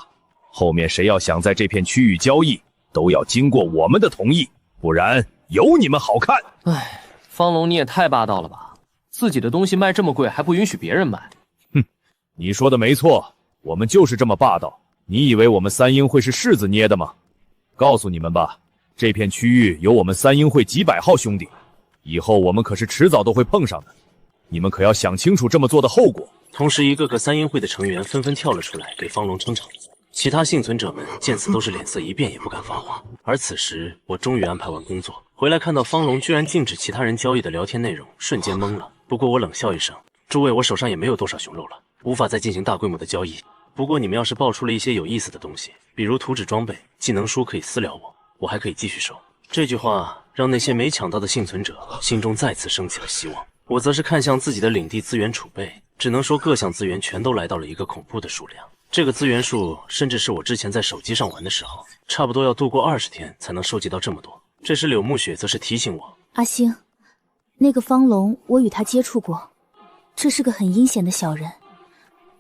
后面谁要想在这片区域交易，都要经过我们的同意，不然有你们好看。唉，方龙你也太霸道了吧！自己的东西卖这么贵，还不允许别人买。哼，你说的没错，我们就是这么霸道。你以为我们三英会是柿子捏的吗？告诉你们吧，这片区域有我们三英会几百号兄弟，以后我们可是迟早都会碰上的。你们可要想清楚这么做的后果。同时，一个个三英会的成员纷纷跳了出来，给方龙撑场子。其他幸存者们见此都是脸色一变，也不敢发话。而此时，我终于安排完工作，回来看到方龙居然禁止其他人交易的聊天内容，瞬间懵了。不过我冷笑一声：“诸位，我手上也没有多少熊肉了，无法再进行大规模的交易。不过你们要是爆出了一些有意思的东西，比如图纸装备、技能书，可以私聊我，我还可以继续收。”这句话让那些没抢到的幸存者心中再次升起了希望。我则是看向自己的领地资源储备，只能说各项资源全都来到了一个恐怖的数量。这个资源数甚至是我之前在手机上玩的时候，差不多要度过20天才能收集到这么多。这时柳木雪则是提醒我：“阿星，那个方龙，我与他接触过，这是个很阴险的小人，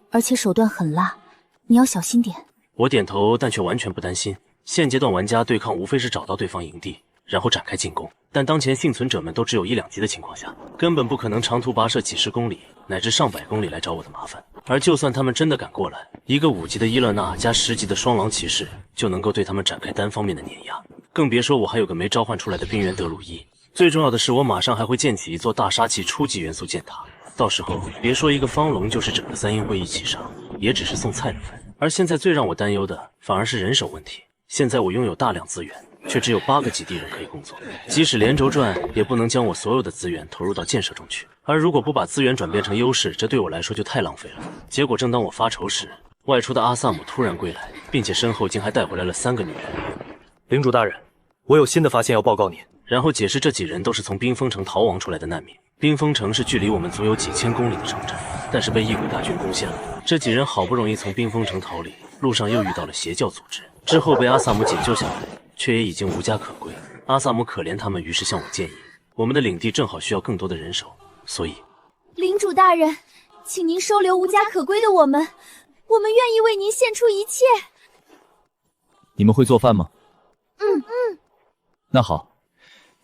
而且手段狠辣，你要小心点。”我点头，但却完全不担心。现阶段玩家对抗无非是找到对方营地，然后展开进攻。但当前幸存者们都只有1、2级的情况下，根本不可能长途跋涉几十公里乃至上百公里来找我的麻烦。而就算他们真的赶过来，一个5级的伊勒娜加10级的双狼骑士就能够对他们展开单方面的碾压，更别说我还有个没召唤出来的冰原德鲁伊。最重要的是，我马上还会建起一座大杀器初级元素箭塔，到时候别说一个方龙，就是整个三英会一起上，也只是送菜的份。而现在最让我担忧的反而是人手问题。现在我拥有大量资源，却只有8个基地人可以工作，即使连轴转也不能将我所有的资源投入到建设中去。而如果不把资源转变成优势，这对我来说就太浪费了。结果正当我发愁时，外出的阿萨姆突然归来，并且身后竟还带回来了3个女人。领主大人，我有新的发现要报告您。然后解释这几人都是从冰封城逃亡出来的难民。冰封城是距离我们足有几千公里的城镇，但是被异鬼大军攻陷了。这几人好不容易从冰封城逃离，路上又遇到了邪教组织，之后被阿萨姆解救下来，却也已经无家可归。阿萨姆可怜他们，于是向我建议，我们的领地正好需要更多的人手，所以领主大人，请您收留无家可归的我们，我们愿意为您献出一切。你们会做饭吗？那好，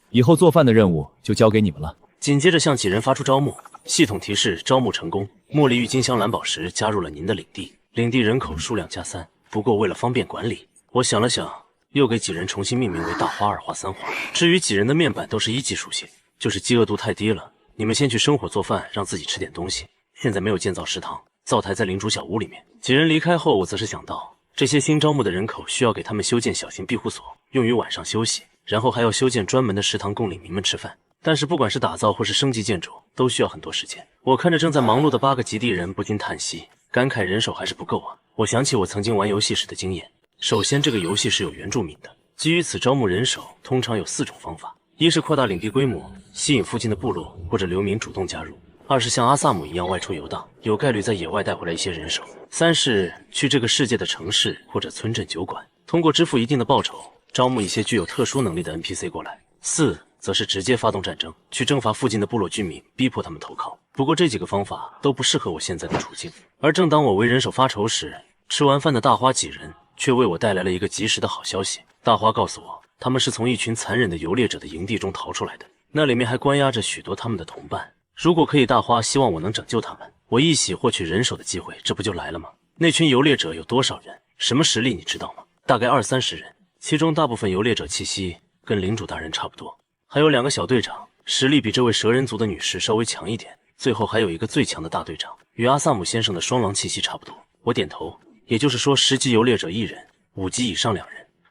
以后做饭的任务就交给你们了。紧接着向几人发出招募，系统提示招募成功，茉莉郁金香蓝宝石加入了您的领地，领地人口数量加3。不过为了方便管理，我想了想，又给几人重新命名为大花、2花、3花。至于几人的面板都是1级属性，就是饥饿度太低了，你们先去生火做饭，让自己吃点东西。现在没有建造食堂，灶台在领主小屋里面。几人离开后，我则是想到，这些新招募的人口需要给他们修建小型庇护所，用于晚上休息，然后还要修建专门的食堂供领民们吃饭。但是不管是打造或是升级建筑，都需要很多时间。我看着正在忙碌的8个极地人，不禁叹息，感慨人手还是不够啊。我想起我曾经玩游戏时的经验，首先这个游戏是有原住民的，基于此招募人手通常有4种方法：一是扩大领地规模，吸引附近的部落或者流民主动加入；二是像阿萨姆一样外出游荡，有概率在野外带回来一些人手；三是去这个世界的城市或者村镇酒馆，通过支付一定的报酬，招募一些具有特殊能力的 NPC 过来；四则是直接发动战争，去征伐附近的部落居民，逼迫他们投靠。不过这几个方法都不适合我现在的处境。而正当我为人手发愁时，吃完饭的大花几人却为我带来了一个及时的好消息。大花告诉我，他们是从一群残忍的游猎者的营地中逃出来的，那里面还关押着许多他们的同伴。如果可以，大花希望我能拯救他们，我一起获取人手的机会，这不就来了吗？那群游猎者有多少人？什么实力你知道吗？大概20-30人，其中大部分游猎者气息跟领主大人差不多，还有2个小队长，实力比这位蛇人族的女士稍微强一点，最后还有一个最强的大队长，与阿萨姆先生的双狼气息差不多。我点头，也就是说10级游猎者1人，5级以上2人，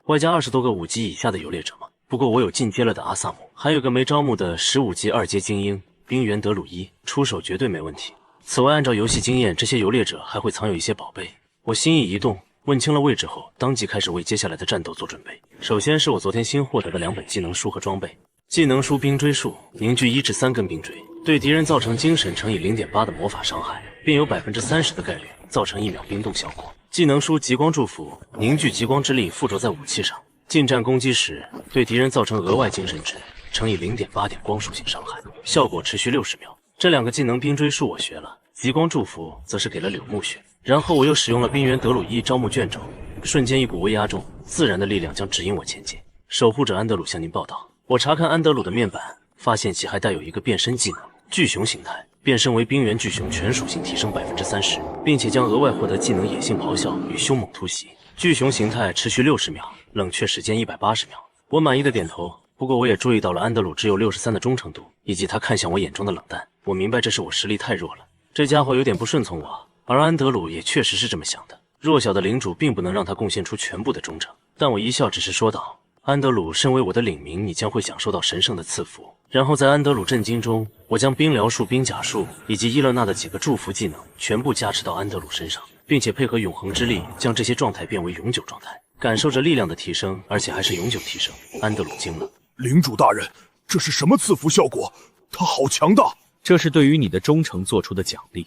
外加20多个5级以下的游猎者吗？不过我有进阶了的阿萨姆，还有个没招募的15级2阶精英冰原德鲁伊，出手绝对没问题。此外，按照游戏经验，这些游猎者还会藏有一些宝贝。我心意一动，问清了位置后，当即开始为接下来的战斗做准备。首先是我昨天新获得的2本技能书和装备。技能书冰锥术，凝聚1至3根冰锥，对敌人造成精神乘以 0.8 的魔法伤害，并有 30% 的概率造成1秒冰冻效果。技能书极光祝福，凝聚极光之力附着在武器上，近战攻击时对敌人造成额外精神值乘以 0.8 点光属性伤害，效果持续60秒。这2个技能冰锥术我学了，极光祝福则是给了柳木雪。然后我又使用了冰原德鲁伊招募卷轴，瞬间一股威压中，自然的力量将指引我前进。守护者安德鲁向您报道，我查看安德鲁的面板，发现其还带有一个变身技能——巨熊形态，变身为冰原巨熊，全属性提升30%，并且将额外获得技能野性咆哮与凶猛突袭。巨熊形态持续60秒，冷却时间180秒。我满意的点头。不过我也注意到了安德鲁只有63的忠诚度，以及他看向我眼中的冷淡。我明白这是我实力太弱了，这家伙有点不顺从我，而安德鲁也确实是这么想的。弱小的领主并不能让他贡献出全部的忠诚。但我一笑，只是说道：“安德鲁，身为我的领民，你将会享受到神圣的赐福。”然后在安德鲁震惊中，我将冰疗术、冰甲术以及伊勒娜的几个祝福技能全部加持到安德鲁身上，并且配合永恒之力，将这些状态变为永久状态，感受着力量的提升，而且还是永久提升。安德鲁惊了。领主大人，这是什么赐福效果？他好强大！这是对于你的忠诚做出的奖励，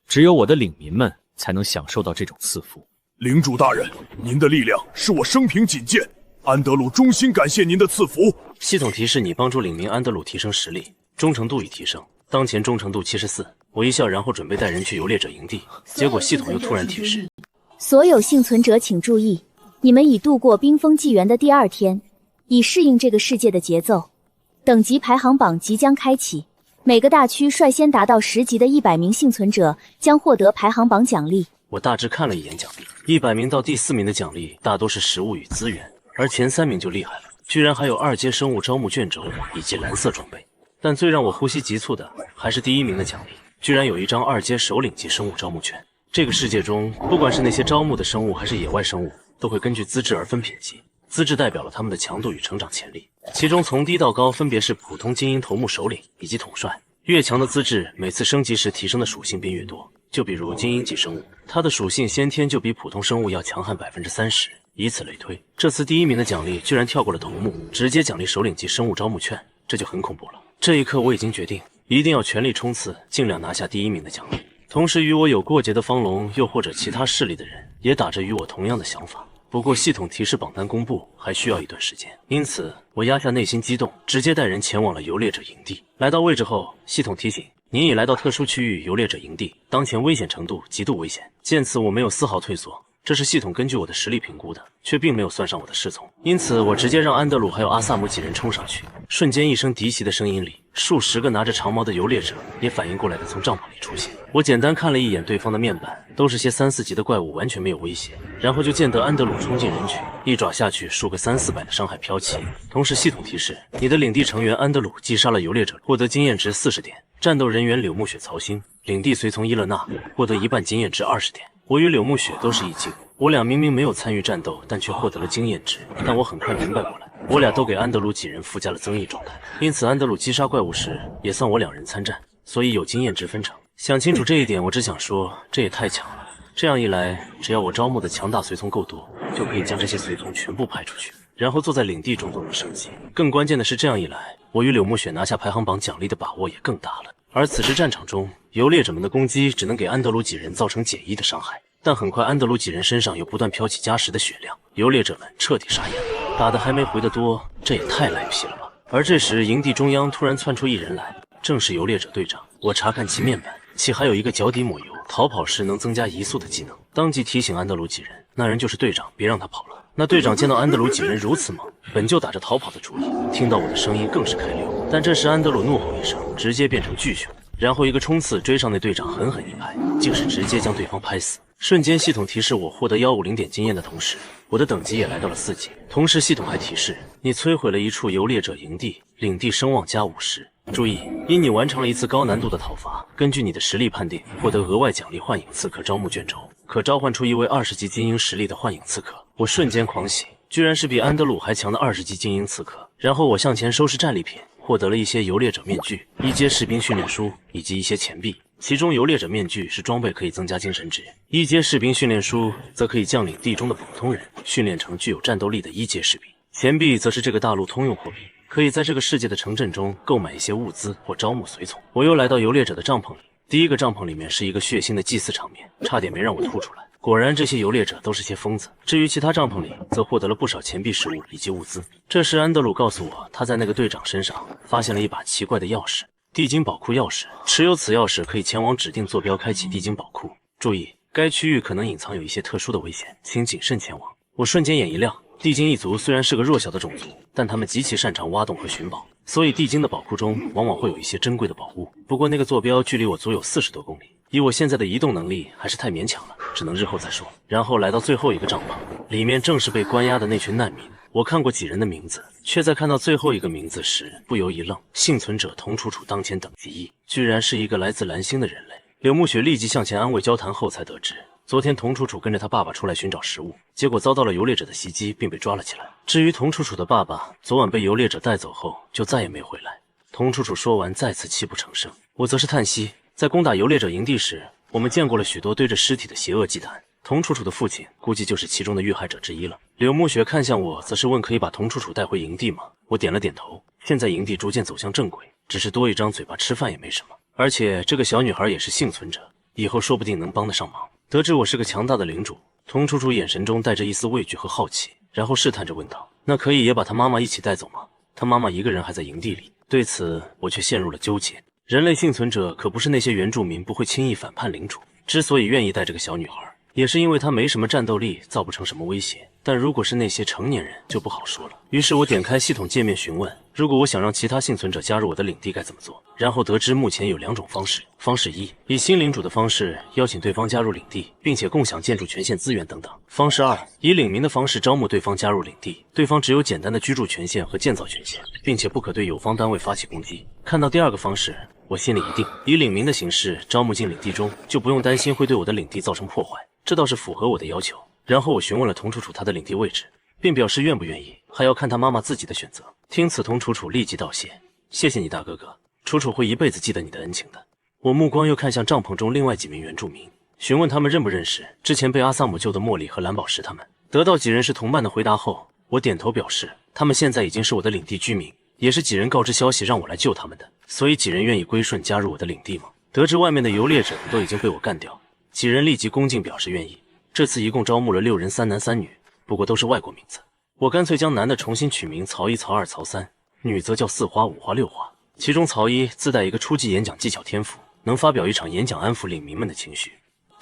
只有我的领民们才能享受到这种赐福。领主大人，您的力量是我生平仅见，安德鲁衷心感谢您的赐福。系统提示你帮助领民安德鲁提升实力，忠诚度已提升，当前忠诚度74。我一笑，然后准备带人去游猎者营地，结果系统又突然提示：所有幸存者请注意，你们已度过冰封纪元的第2天。以适应这个世界的节奏，等级排行榜即将开启。每个大区率先达到10级的100名幸存者将获得排行榜奖励。我大致看了一眼奖励，100名到第4名的奖励大多是食物与资源，而前3名就厉害了，居然还有2阶生物招募卷轴以及蓝色装备。但最让我呼吸急促的还是第1名的奖励，居然有一张2阶首领级生物招募券。这个世界中，不管是那些招募的生物还是野外生物，都会根据资质而分品级。资质代表了他们的强度与成长潜力，其中从低到高分别是普通精英头目首领以及统帅。越强的资质，每次升级时提升的属性便越多。就比如精英级生物，它的属性先天就比普通生物要强悍30%，以此类推。这次第1名的奖励居然跳过了头目，直接奖励首领级生物招募券，这就很恐怖了。这一刻我已经决定，一定要全力冲刺，尽量拿下第1名的奖励。同时，与我有过节的方龙，又或者其他势力的人，也打着与我同样的想法。不过系统提示榜单公布还需要一段时间，因此我压下内心激动，直接带人前往了游猎者营地。来到位置后，系统提醒：您已来到特殊区域游猎者营地，当前危险程度极度危险。见此，我没有丝毫退缩，这是系统根据我的实力评估的，却并没有算上我的侍从。因此，我直接让安德鲁还有阿萨姆几人冲上去。瞬间，一声敌袭的声音里，数十个拿着长矛的游猎者也反应过来的从帐篷里出现。我简单看了一眼对方的面板，都是些3、4级的怪物，完全没有威胁。然后就见得安德鲁冲进人群，一爪下去，数个3、400的伤害飘起。同时系统提示：你的领地成员安德鲁击杀了游猎者，获得经验值40点；战斗人员柳木雪曹星，领地随从伊勒娜，获得1半经验值20点。我与柳木雪都是一惊，我俩明明没有参与战斗，但却获得了经验值。但我很快明白过来，我俩都给安德鲁几人附加了增益状态，因此安德鲁击杀怪物时也算我2人参战，所以有经验值分成。想清楚这一点，我只想说，这也太强了。这样一来，只要我招募的强大随从够多，就可以将这些随从全部派出去，然后坐在领地中做升级。更关键的是，这样一来，我与柳木雪拿下排行榜奖励的把握也更大了。而此时战场中，游猎者们的攻击只能给安德鲁几人造成减1的伤害，但很快安德鲁几人身上又不断飘起加10的血量，游猎者们彻底傻眼了，打得还没回得多，这也太赖皮了吧。而这时营地中央突然窜出一人来，正是游猎者队长。我查看其面板，其还有一个脚底抹油，逃跑时能增加移速的技能，当即提醒安德鲁几人，那人就是队长，别让他跑了。那队长见到安德鲁几人如此猛，本就打着逃跑的主意，听到我的声音更是开溜。但这时安德鲁怒吼一声，直接变成巨熊，然后一个冲刺追上那队长，狠狠一拍，竟是直接将对方拍死。瞬间系统提示我获得150点经验的同时，我的等级也来到了4级。同时系统还提示你摧毁了一处游猎者营地，领地声望加50。注意，因你完成了一次高难度的讨伐，根据你的实力判定，获得额外奖励幻影刺客招募卷轴，可召唤出一位20级精英实力的幻影刺客。我瞬间狂喜，居然是比安德鲁还强的20级精英刺客。然后我向前收拾战利品，获得了一些游猎者面具、1阶士兵训练书以及一些钱币。其中游猎者面具是装备可以增加精神值，1阶士兵训练书则可以将领地中的普通人训练成具有战斗力的1阶士兵。钱币则是这个大陆通用货币，可以在这个世界的城镇中购买一些物资或招募随从。我又来到游猎者的帐篷里，第一个帐篷里面是一个血腥的祭祀场面，差点没让我吐出来。果然这些游猎者都是些疯子。至于其他帐篷里，则获得了不少钱币食物以及物资。这时安德鲁告诉我，他在那个队长身上发现了一把奇怪的钥匙，地精宝库钥匙，持有此钥匙可以前往指定坐标开启地精宝库。注意，该区域可能隐藏有一些特殊的危险，请谨慎前往。我瞬间眼一亮，地精一族虽然是个弱小的种族，但他们极其擅长挖洞和寻宝，所以地精的宝库中往往会有一些珍贵的宝物。不过那个坐标距离我足有40多公里，以我现在的移动能力还是太勉强了，只能日后再说。然后来到最后一个帐篷，里面正是被关押的那群难民。我看过几人的名字，却在看到最后一个名字时不由一愣。幸存者童楚楚当前等级1，居然是一个来自蓝星的人类。柳木雪立即向前安慰交谈后才得知，昨天童楚楚跟着他爸爸出来寻找食物，结果遭到了游猎者的袭击，并被抓了起来。至于童楚楚的爸爸，昨晚被游猎者带走后就再也没回来。童楚楚说完再次泣不成声，我则是叹息。在攻打游猎者营地时，我们见过了许多堆着尸体的邪恶祭坛，童楚楚的父亲估计就是其中的遇害者之一了。柳木雪看向我，则是问可以把童楚楚带回营地吗？我点了点头。现在营地逐渐走向正轨，只是多一张嘴巴吃饭也没什么。而且这个小女孩也是幸存者，以后说不定能帮得上忙。得知我是个强大的领主，童楚楚眼神中带着一丝畏惧和好奇，然后试探着问道：“那可以也把她妈妈一起带走吗？她妈妈一个人还在营地里。”对此我却陷入了纠结。人类幸存者可不是那些原住民不会轻易反叛领主，之所以愿意带这个小女孩，也是因为她没什么战斗力，造不成什么威胁。但如果是那些成年人就不好说了。于是我点开系统界面询问，如果我想让其他幸存者加入我的领地该怎么做，然后得知目前有2种方式。方式1，以新领主的方式邀请对方加入领地，并且共享建筑权限资源等等。方式2，以领民的方式招募对方加入领地，对方只有简单的居住权限和建造权限，并且不可对友方单位发起攻击。看到第2个方式，我心里一定，以领民的形式招募进领地中，就不用担心会对我的领地造成破坏，这倒是符合我的要求。然后我询问了童楚楚她的领地位置，并表示愿不愿意，还要看她妈妈自己的选择。听此，童楚楚立即道谢：“谢谢你大哥哥，楚楚会一辈子记得你的恩情的。”我目光又看向帐篷中另外几名原住民，询问他们认不认识之前被阿萨姆救的茉莉和蓝宝石他们。得到几人是同伴的回答后，我点头表示他们现在已经是我的领地居民，也是几人告知消息让我来救他们的，所以几人愿意归顺加入我的领地吗？得知外面的游猎者都已经被我干掉，几人立即恭敬表示愿意。这次一共招募了6人，3男3女，不过都是外国名字。我干脆将男的重新取名曹1、曹2、曹3，女则叫4花、5花、6花。其中曹1自带一个初级演讲技巧天赋，能发表一场演讲安抚领民们的情绪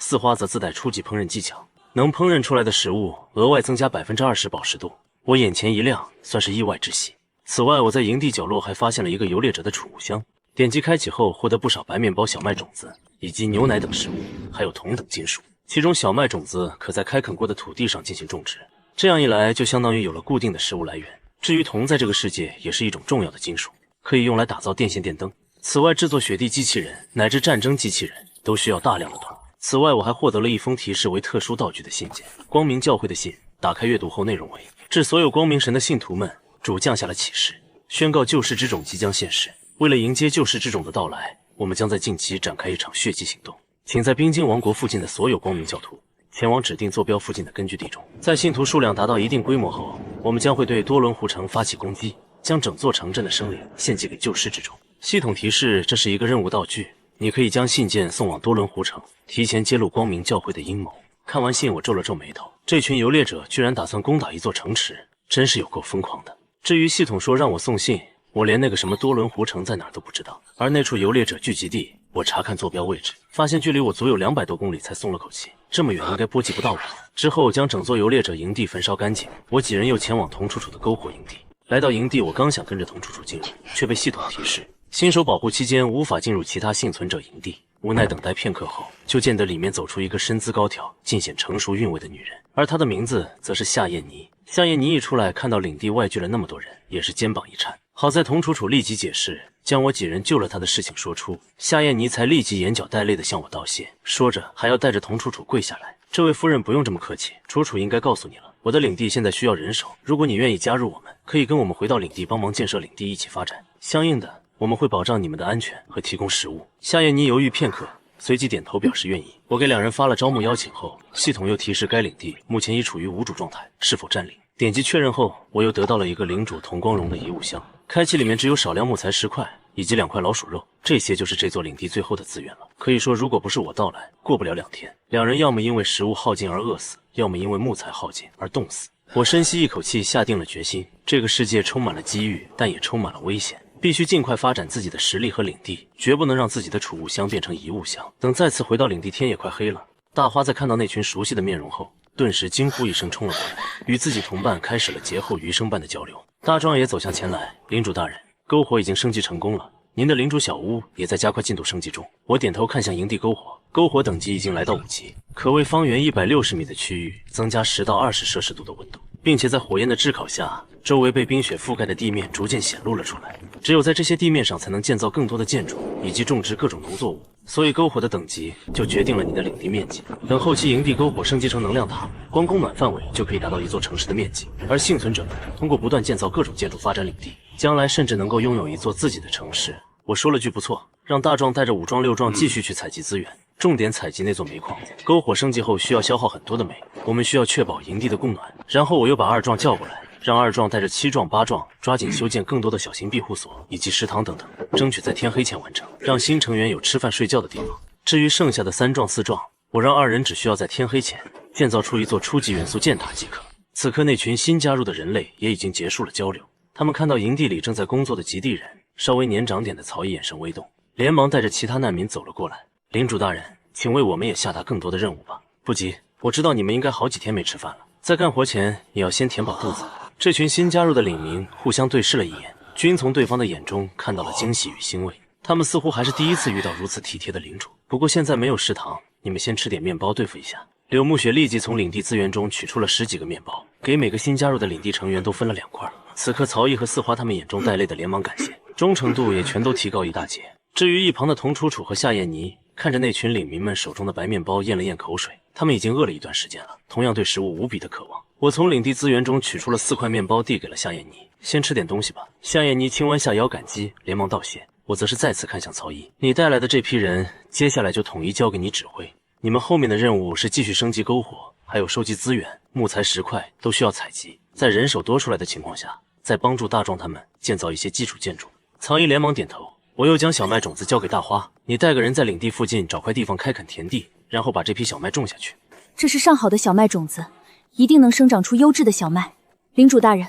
；4花则自带初级烹饪技巧，能烹饪出来的食物额外增加20%饱食度。我眼前一亮，算是意外之喜。此外，我在营地角落还发现了一个游猎者的储物箱，点击开启后获得不少白面包、小麦种子以及牛奶等食物，还有铜等金属。其中小麦种子可在开垦过的土地上进行种植，这样一来就相当于有了固定的食物来源。至于铜在这个世界也是一种重要的金属，可以用来打造电线电灯。此外，制作雪地机器人乃至战争机器人都需要大量的铜。此外，我还获得了一封提示为特殊道具的信件，光明教会的信。打开阅读后，内容为：致所有光明神的信徒们，主降下了启示，宣告救世之种即将现世。为了迎接救世之种的到来，我们将在近期展开一场血祭行动。请在冰晶王国附近的所有光明教徒前往指定坐标附近的根据地中，在信徒数量达到一定规模后，我们将会对多伦湖城发起攻击，将整座城镇的生灵献祭给救世之种。系统提示这是一个任务道具，你可以将信件送往多伦湖城，提前揭露光明教会的阴谋。看完信，我皱了皱眉头，这群游猎者居然打算攻打一座城池，真是有够疯狂的。至于系统说让我送信，我连那个什么多伦湖城在哪儿都不知道。而那处游猎者聚集地，我查看坐标位置，发现距离我足有200多公里，才松了口气。这么远应该波及不到我。之后将整座游猎者营地焚烧干净，我几人又前往童楚楚的篝火营地。来到营地，我刚想跟着童楚楚进入，却被系统提示新手保护期间无法进入其他幸存者营地。无奈等待片刻后，就见得里面走出一个身姿高挑、尽显成熟韵味的女人，而她的名字则是夏燕妮。夏燕妮一出来，看到领地外聚了那么多人，也是肩膀一颤。好在童楚楚立即解释，将我几人救了她的事情说出，夏燕妮才立即眼角带泪的向我道谢，说着还要带着童楚楚跪下来。这位夫人不用这么客气，楚楚应该告诉你了，我的领地现在需要人手，如果你愿意加入我们，可以跟我们回到领地帮忙建设领地，一起发展。相应的，我们会保障你们的安全和提供食物。夏燕妮犹豫片刻，随即点头表示愿意。我给2人发了招募邀请后，系统又提示该领地目前已处于无主状态，是否占领。点击确认后，我又得到了一个领主铜光荣的遗物箱，开启里面只有少量木材10块以及2块老鼠肉，这些就是这座领地最后的资源了。可以说，如果不是我到来，过不了2天，2人要么因为食物耗尽而饿死，要么因为木材耗尽而冻死。我深吸一口气，下定了决心。这个世界充满了机遇，但也充满了危险，必须尽快发展自己的实力和领地，绝不能让自己的储物箱变成遗物箱。等再次回到领地，天也快黑了。大花在看到那群熟悉的面容后，顿时惊呼一声冲了过来，与自己同伴开始了劫后余生般的交流。大壮也走向前来，领主大人，篝火已经升级成功了，您的领主小屋也在加快进度升级中。我点头看向营地篝火，篝火等级已经来到5级，可为方圆160米的区域增加10到20摄氏度的温度，并且在火焰的炙烤下，周围被冰雪覆盖的地面逐渐显露了出来。只有在这些地面上才能建造更多的建筑以及种植各种农作物，所以篝火的等级就决定了你的领地面积。等后期营地篝火升级成能量塔，光供暖范围就可以达到一座城市的面积。而幸存者们通过不断建造各种建筑发展领地，将来甚至能够拥有一座自己的城市。我说了句不错，让大壮带着5壮6壮继续去采集资源，重点采集那座煤矿。篝火升级后需要消耗很多的煤，我们需要确保营地的供暖。然后我又把2壮叫过来，让2壮带着7壮8壮抓紧修建更多的小型庇护所以及食堂等等，争取在天黑前完成，让新成员有吃饭睡觉的地方。至于剩下的3壮4壮，我让2人只需要在天黑前建造出一座初级元素箭塔即可。此刻那群新加入的人类也已经结束了交流，他们看到营地里正在工作的极地人，稍微年长点的曹毅眼神微动，连忙带着其他难民走了过来。领主大人，请为我们也下达更多的任务吧。不急，我知道你们应该好几天没吃饭了，在干活前也要先填饱肚子。这群新加入的领民互相对视了一眼，均从对方的眼中看到了惊喜与欣慰。他们似乎还是第一次遇到如此体贴的领主。不过现在没有食堂，你们先吃点面包对付一下。柳木雪立即从领地资源中取出了10几个面包，给每个新加入的领地成员都分了2块。此刻曹毅和四花他们眼中带泪的连忙感谢，忠诚度也全都提高一大截。至于一旁的童楚楚和夏燕妮，看着那群领民们手中的白面包，咽了咽口水。他们已经饿了一段时间了，同样对食物无比的渴望。我从领地资源中取出了4块面包，递给了夏燕妮，先吃点东西吧。夏燕妮轻弯下腰感激，连忙道谢。我则是再次看向曹毅，你带来的这批人，接下来就统一交给你指挥。你们后面的任务是继续升级篝火，还有收集资源，木材、石块都需要采集。在人手多出来的情况下，再帮助大壮他们建造一些基础建筑。曹毅连忙点头。我又将小麦种子交给大花，你带个人在领地附近找块地方开垦田地，然后把这批小麦种下去。这是上好的小麦种子，一定能生长出优质的小麦。领主大人，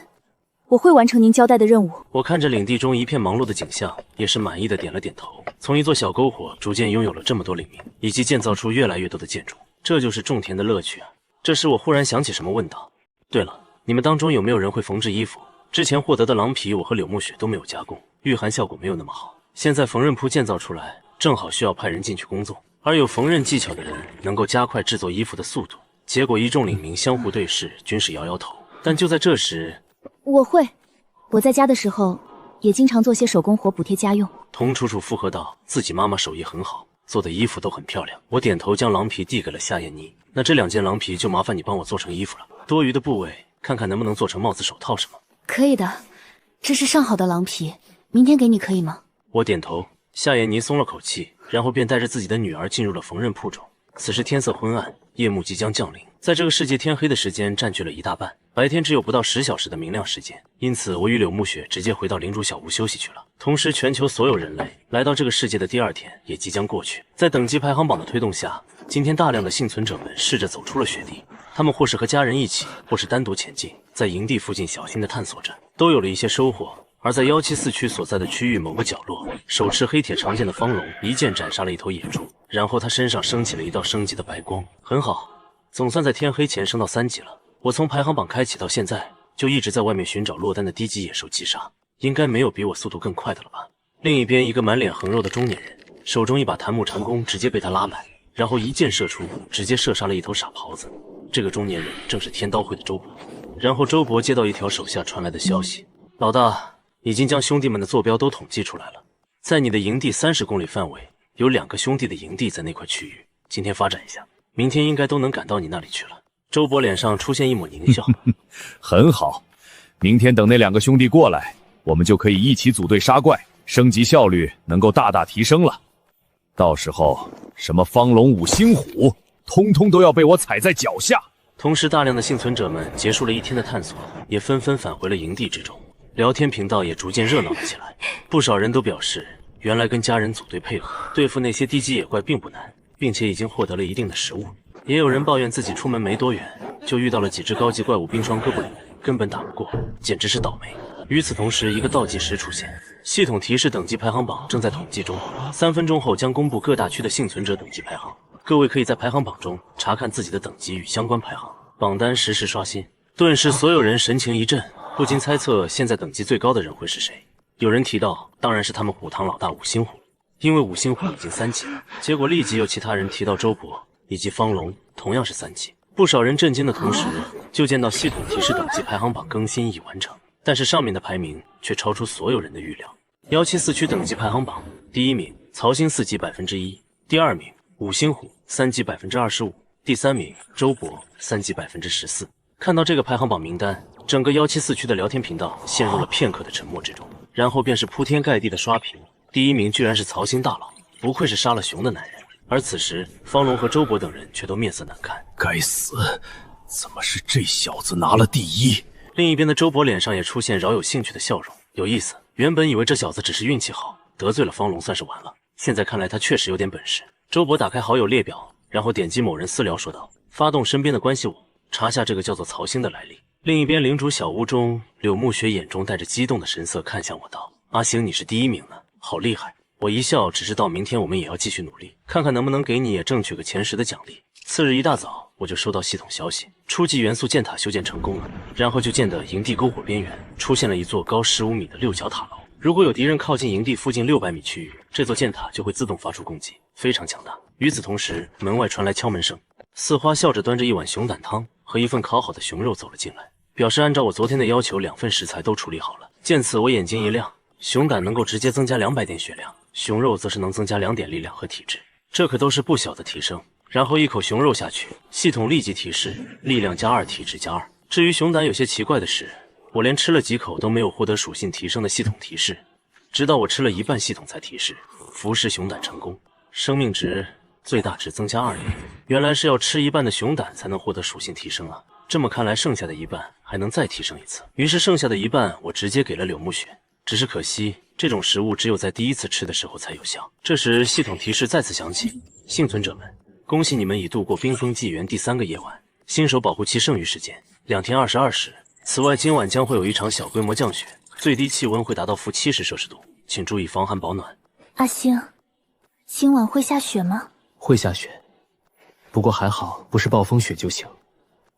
我会完成您交代的任务。我看着领地中一片忙碌的景象，也是满意的点了点头。从一座小篝火逐渐拥有了这么多领民，以及建造出越来越多的建筑，这就是种田的乐趣啊。这时我忽然想起什么，问道：对了，你们当中有没有人会缝制衣服？之前获得的狼皮我和柳木雪都没有加工，御寒效果没有那么好。现在缝纫铺建造出来，正好需要派人进去工作，而有缝纫技巧的人能够加快制作衣服的速度。结果一众领民相互对视，均是摇摇头。但就在这时，我会，我在家的时候也经常做些手工活补贴家用。童楚楚附和道，自己妈妈手艺很好，做的衣服都很漂亮。我点头将狼皮递给了夏燕妮，那这2件狼皮就麻烦你帮我做成衣服了，多余的部位看看能不能做成帽子、手套什么。可以的，这是上好的狼皮，明天给你可以吗？我点头，夏燕妮松了口气，然后便带着自己的女儿进入了缝纫铺中。此时天色昏暗，夜幕即将降临，在这个世界天黑的时间占据了1大半，白天只有不到10小时的明亮时间，因此我与柳木雪直接回到领主小屋休息去了。同时全球所有人类来到这个世界的第2天也即将过去，在等级排行榜的推动下，今天大量的幸存者们试着走出了雪地，他们或是和家人一起，或是单独前进，在营地附近小心地探索着，都有了一些收获。而在174区所在的区域某个角落，手持黑铁长剑的方龙一剑斩杀了一头野猪，然后他身上升起了一道升级的白光。很好，总算在天黑前升到3级了。我从排行榜开启到现在，就一直在外面寻找落单的低级野兽击杀，应该没有比我速度更快的了吧。另一边，一个满脸横肉的中年人，手中一把檀木长弓直接被他拉满，然后一箭射出，直接射杀了一头傻狍子。这个中年人正是天刀会的周伯。然后周伯接到一条手下传来的消息，老大已经将兄弟们的坐标都统计出来了，在你的营地30公里范围，有2个兄弟的营地在那块区域。今天发展一下，明天应该都能赶到你那里去了。周伯脸上出现一抹狞笑。很好，明天等那2个兄弟过来，我们就可以一起组队杀怪，升级效率能够大大提升了。到时候什么方龙5星虎，通通都要被我踩在脚下。同时，大量的幸存者们结束了1天的探索，也纷纷返回了营地之中。聊天频道也逐渐热闹了起来，不少人都表示，原来跟家人组队配合对付那些低级野怪并不难，并且已经获得了一定的食物。也有人抱怨自己出门没多远，就遇到了几只高级怪物冰霜哥布林，根本打不过，简直是倒霉。与此同时，一个倒计时出现，系统提示等级排行榜正在统计中，3分钟后将公布各大区的幸存者等级排行。各位可以在排行榜中查看自己的等级与相关排行。榜单实时刷新，顿时所有人神情一震，不禁猜测现在等级最高的人会是谁。有人提到，当然是他们虎堂老大五星虎，因为五星虎已经3级了。结果立即有其他人提到周伯以及方龙，同样是3级。不少人震惊的同时，就见到系统提示等级排行榜更新已完成，但是上面的排名却超出所有人的预料。174区等级排行榜，第1名曹兴4级1%，第2名五星虎3级25%，第3名周伯3级14%。看到这个排行榜名单，整个174区的聊天频道陷入了片刻的沉默之中，然后便是铺天盖地的刷屏。第1名居然是曹兴大佬，不愧是杀了熊的男人。而此时，方龙和周伯等人却都面色难看。该死，怎么是这小子拿了第1？另一边的周伯脸上也出现饶有兴趣的笑容，有意思。原本以为这小子只是运气好，得罪了方龙算是完了，现在看来他确实有点本事。周伯打开好友列表，然后点击某人私聊说道：“发动身边的关系网，查下这个叫做曹兴的来历。”另一边领主小屋中，柳暮雪眼中带着激动的神色看向我道：“阿星，你是第1名呢，好厉害！”我一笑，只知道明天我们也要继续努力，看看能不能给你也争取个前10的奖励。次日一大早，我就收到系统消息，初级元素箭塔修建成功了。然后就见得营地篝火边缘出现了一座高15米的6角塔楼，如果有敌人靠近营地附近600米区域，这座箭塔就会自动发出攻击，非常强大。与此同时，门外传来敲门声，四花笑着端着一碗熊胆汤和一份烤好的熊肉走了进来，表示按照我昨天的要求，2份食材都处理好了。见此，我眼睛一亮，熊胆能够直接增加200点血量，熊肉则是能增加2点力量和体质，这可都是不小的提升。然后一口熊肉下去，系统立即提示力量+2，体质+2。至于熊胆，有些奇怪的是，我连吃了几口都没有获得属性提升的系统提示，直到我吃了一半，系统才提示服食熊胆成功，生命值最大值增加2点。原来是要吃一半的熊胆才能获得属性提升啊！这么看来，剩下的一半还能再提升一次。于是剩下的一半我直接给了柳暮雪，只是可惜这种食物只有在第1次吃的时候才有效。这时系统提示再次响起：幸存者们，恭喜你们已度过冰封纪元第3个夜晚，新手保护期剩余时间2天22时。此外，今晚将会有一场小规模降雪，最低气温会达到-70摄氏度，请注意防寒保暖。阿星，今晚会下雪吗？会下雪，不过还好不是暴风雪就行，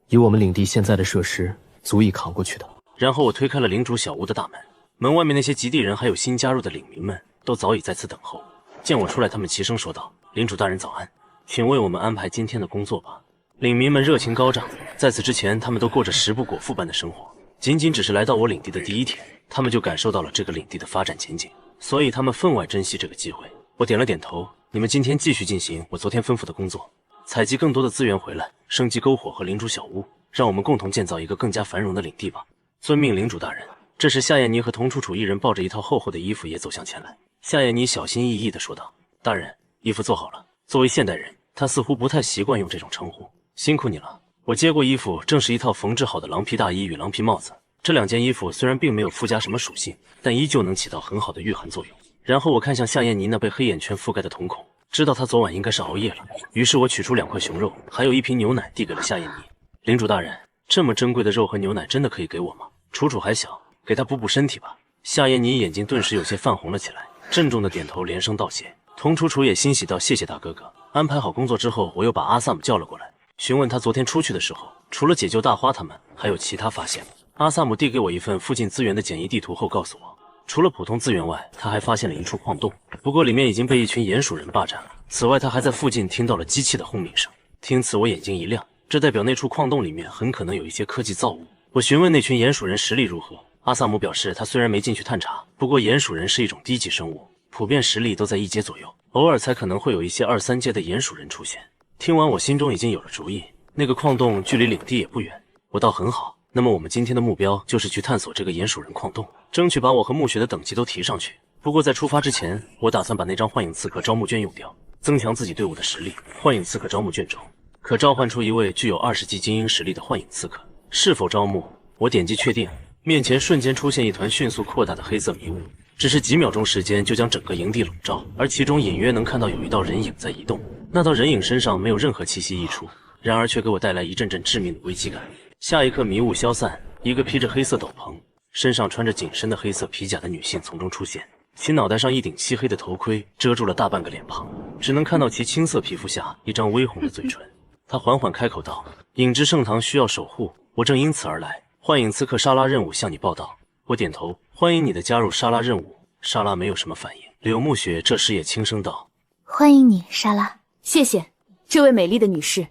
以我们领地现在的设施，足以扛过去的。然后我推开了领主小屋的大门，门外面那些极地人还有新加入的领民们都早已在此等候。见我出来，他们齐声说道：“领主大人早安，请为我们安排今天的工作吧。”领民们热情高涨，在此之前，他们都过着食不果腹般的生活。仅仅只是来到我领地的第1天，他们就感受到了这个领地的发展前景，所以他们分外珍惜这个机会。我点了点头，你们今天继续进行我昨天吩咐的工作，采集更多的资源回来，升级篝火和领主小屋，让我们共同建造一个更加繁荣的领地吧。遵命，领主大人。这时，夏燕妮和童楚楚一人抱着一套厚厚的衣服也走向前来。夏燕妮小心翼翼地说道：“大人，衣服做好了。”作为现代人，他似乎不太习惯用这种称呼。辛苦你了。我接过衣服，正是一套缝制好的狼皮大衣与狼皮帽子。这2件衣服虽然并没有附加什么属性，但依旧能起到很好的御寒作用。然后我看向夏燕妮那被黑眼圈覆盖的瞳孔，知道她昨晚应该是熬夜了。于是我取出2块熊肉，还有1瓶牛奶，递给了夏燕妮。领主大人，这么珍贵的肉和牛奶真的可以给我吗？楚楚还小，给她补补身体吧。夏燕妮眼睛顿时有些泛红了起来，郑重的点头，连声道谢。童楚楚也欣喜道：“谢谢大哥哥。”安排好工作之后，我又把阿萨姆叫了过来，询问他昨天出去的时候，除了解救大花他们，还有其他发现吗？阿萨姆递给我一份附近资源的简易地图后告诉我，除了普通资源外，他还发现了一处矿洞，不过里面已经被一群鼹鼠人霸占了。此外，他还在附近听到了机器的轰鸣声。听此，我眼睛一亮，这代表那处矿洞里面很可能有一些科技造物。我询问那群鼹鼠人实力如何，阿萨姆表示他虽然没进去探查，不过鼹鼠人是一种低级生物，普遍实力都在1阶左右，偶尔才可能会有一些2、3阶的鼹鼠人出现。听完，我心中已经有了主意，那个矿洞距离领地也不远，我倒很好。那么我们今天的目标就是去探索这个鼹鼠人矿洞，争取把我和暮雪的等级都提上去。不过在出发之前，我打算把那张幻影刺客招募券用掉，增强自己队伍的实力。幻影刺客招募券中可召唤出一位具有20级精英实力的幻影刺客，是否招募？我点击确定，面前瞬间出现一团迅速扩大的黑色迷雾，只是几秒钟时间就将整个营地笼罩，而其中隐约能看到有一道人影在移动。那道人影身上没有任何气息溢出，然而却给我带来一阵阵致命的危机感。下一刻，迷雾消散，一个披着黑色斗篷、身上穿着紧身的黑色皮甲的女性从中出现，其脑袋上一顶漆黑的头盔遮住了大半个脸庞，只能看到其青色皮肤下一张微红的嘴唇。他缓缓开口道：“影之圣堂需要守护，我正因此而来。幻影刺客莎拉任务向你报道。”我点头，欢迎你的加入，莎拉任务。莎拉没有什么反应。柳暮雪这时也轻声道：“欢迎你，莎拉。”谢谢，这位美丽的女士，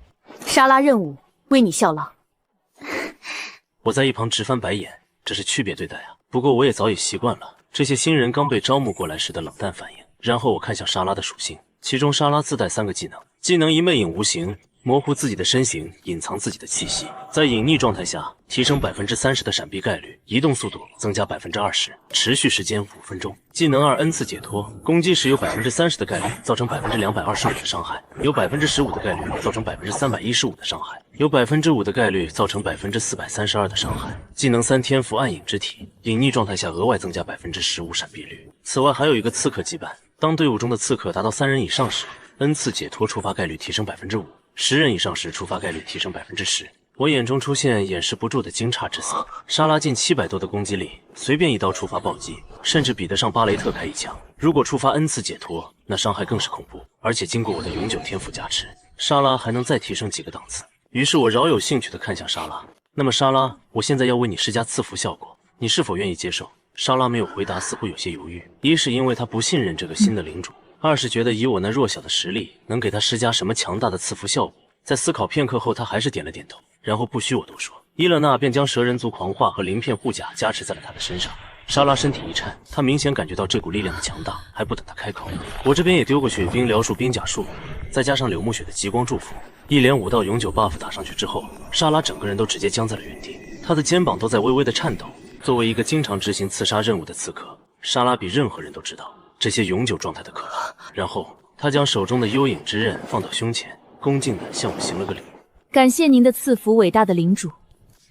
莎拉任务为你效劳。我在一旁直翻白眼，这是区别对待啊。不过我也早已习惯了这些新人刚被招募过来时的冷淡反应。然后我看向莎拉的属性，其中莎拉自带3个技能，技能一魅影无形，模糊自己的身形，隐藏自己的气息，在隐匿状态下提升30%的闪避概率，移动速度增加20%，持续时间5分钟。技能2 N 次解脱，攻击时有30%的概率造成225%的伤害，有15%的概率造成315%的伤害，有5%的概率造成432%的伤害。技能3天赋暗影之体，隐匿状态下额外增加15%闪避率。此外还有一个刺客羁绊，当队伍中的刺客达到3人以上时，N 次解脱触发概率提升5%，10人以上时触发概率提升10%。我眼中出现掩饰不住的惊诧之色。莎拉近700多的攻击力，随便一刀触发暴击，甚至比得上巴雷特开一枪。如果触发 N 次解脱，那伤害更是恐怖。而且经过我的永久天赋加持，莎拉还能再提升几个档次。于是我饶有兴趣地看向莎拉。那么莎拉，我现在要为你施加赐福效果，你是否愿意接受？莎拉没有回答，似乎有些犹豫。一是因为她不信任这个新的领主，二是觉得以我那弱小的实力，能给她施加什么强大的赐福效果。在思考片刻后，她还是点了点头。然后不需我多说，伊勒娜便将蛇人族狂化和鳞片护甲加持在了他的身上。莎拉身体一颤，她明显感觉到这股力量的强大。还不等她开口，我这边也丢过去冰疗术、冰甲术，再加上柳暮雪的极光祝福，一连5道永久 buff 打上去之后，莎拉整个人都直接僵在了原地，她的肩膀都在微微的颤抖。作为一个经常执行刺杀任务的刺客，莎拉比任何人都知道这些永久状态的可怕。然后她将手中的幽影之刃放到胸前，恭敬地向我行了个礼。感谢您的赐福，伟大的领主。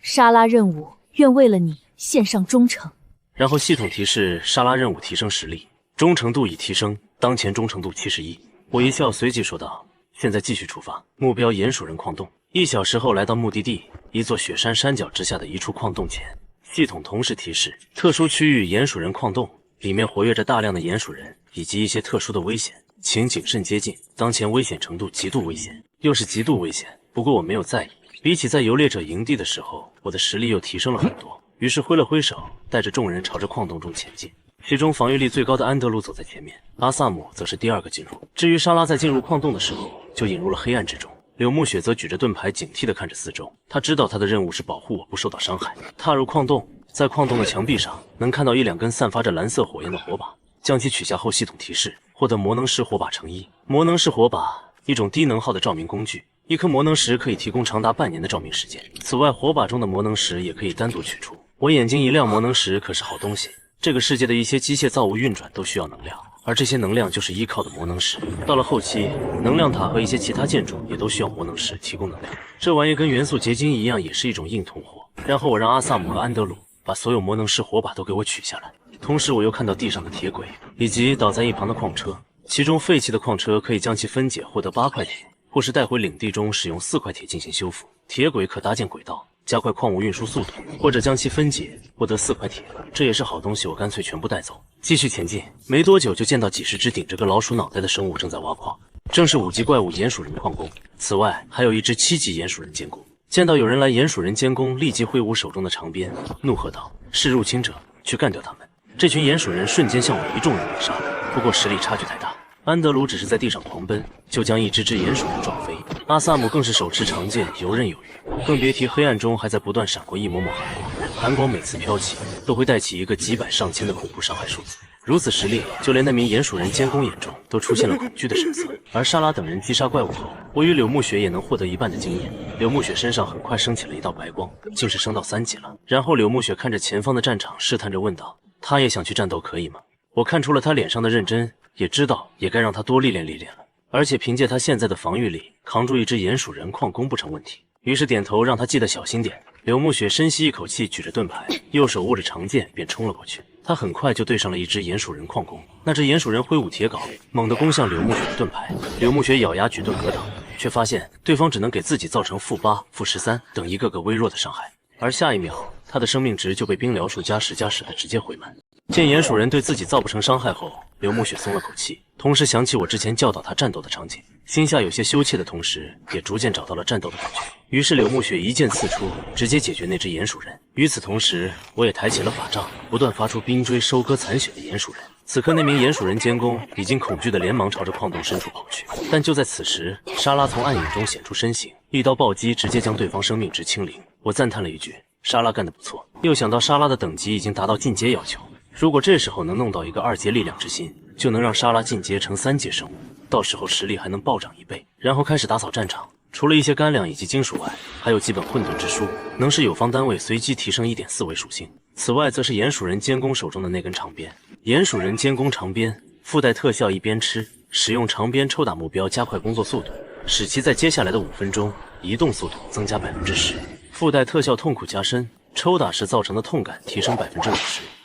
莎拉任务愿为了你献上忠诚。然后系统提示莎拉任务提升实力，忠诚度已提升，当前忠诚度71。我一笑，随即说道：“现在继续出发，目标鼹鼠人矿洞。”1小时后来到目的地，一座雪山山脚之下的一处矿洞前，系统同时提示特殊区域鼹鼠人矿洞，里面活跃着大量的鼹鼠人以及一些特殊的危险，请谨慎接近。当前危险程度极度危险，又是极度危险。不过我没有在意，比起在游猎者营地的时候，我的实力又提升了很多。于是挥了挥手，带着众人朝着矿洞中前进。其中防御力最高的安德鲁走在前面，阿萨姆则是第2个进入。至于莎拉在进入矿洞的时候，就引入了黑暗之中。柳暮雪则举着盾牌，警惕地看着四周。他知道他的任务是保护我不受到伤害。踏入矿洞，在矿洞的墙壁上能看到1、2根散发着蓝色火焰的火把，将其取下后，系统提示获得魔能石火把乘1。魔能石火把，一种低能耗的照明工具。1颗魔能石可以提供长达半年的照明时间。此外，火把中的魔能石也可以单独取出。我眼睛一亮，魔能石可是好东西。这个世界的一些机械造物运转都需要能量，而这些能量就是依靠的魔能石。到了后期，能量塔和一些其他建筑也都需要魔能石提供能量。这玩意跟元素结晶一样，也是一种硬通货。然后我让阿萨姆和安德鲁把所有魔能石火把都给我取下来。同时，我又看到地上的铁轨以及倒在一旁的矿车，其中废弃的矿车可以将其分解，获得8块铁。或是带回领地中使用4块铁进行修复，铁轨可搭建轨道，加快矿物运输速度，或者将其分解，获得4块铁，这也是好东西，我干脆全部带走。继续前进，没多久就见到几十只顶着个老鼠脑袋的生物正在挖矿，正是5级怪物鼹鼠人矿工。此外，还有一只7级鼹鼠人监工。见到有人来，鼹鼠人监工立即挥舞手中的长鞭，怒喝道：“是入侵者，去干掉他们！”这群鼹鼠人瞬间向我一众人围杀，不过实力差距太大。安德鲁只是在地上狂奔，就将一只鼹鼠人撞飞。阿萨姆更是手持长剑，游刃有余，更别提黑暗中还在不断闪过一抹抹寒光。寒光每次飘起，都会带起一个几百上千的恐怖伤害数字。如此实力，就连那名鼹鼠人监工眼中都出现了恐惧的神色。而莎拉等人击杀怪物后，我与柳暮雪也能获得一半的经验。柳暮雪身上很快升起了一道白光，竟是升到3级了。然后柳暮雪看着前方的战场，试探着问道：“他也想去战斗，可以吗？”我看出了他脸上的认真。也知道也该让他多历练历练了，而且凭借他现在的防御力，扛住一只鼹鼠人矿工不成问题。于是点头让他记得小心点。柳暮雪深吸一口气，举着盾牌，右手握着长剑便冲了过去。他很快就对上了一只鼹鼠人矿工，那只鼹鼠人挥舞铁镐，猛地攻向柳暮雪的盾牌。柳暮雪咬牙举盾格挡，却发现对方只能给自己造成-8、-13等一个个微弱的伤害，而下一秒他的生命值就被冰疗术+10+10的直接回满。见鼹鼠人对自己造不成伤害后，刘沐雪松了口气，同时想起我之前教导她战斗的场景，心下有些羞怯的同时，也逐渐找到了战斗的感觉。于是柳沐雪一剑刺出，直接解决那只鼹鼠人。与此同时，我也抬起了法杖，不断发出冰锥收割残血的鼹鼠人。此刻那名鼹鼠人监工已经恐惧的连忙朝着矿洞深处跑去，但就在此时，莎拉从暗影中显出身形，一刀暴击直接将对方生命值清零。我赞叹了一句：莎拉干得不错。又想到莎拉的等级已经达到进阶要求，如果这时候能弄到一个2阶力量之心，就能让莎拉进阶成3阶生物，到时候实力还能暴涨1倍。然后开始打扫战场，除了一些干粮以及金属外，还有几本混沌之书，能使友方单位随机提升1.4位属性。此外，则是鼹鼠人监工手中的那根长鞭。鼹鼠人监工长鞭附带特效一鞭笞，使用长鞭抽打目标加快工作速度，使其在接下来的5分钟移动速度增加10%。附带特效痛苦加深，抽打时造成的痛感提升50%。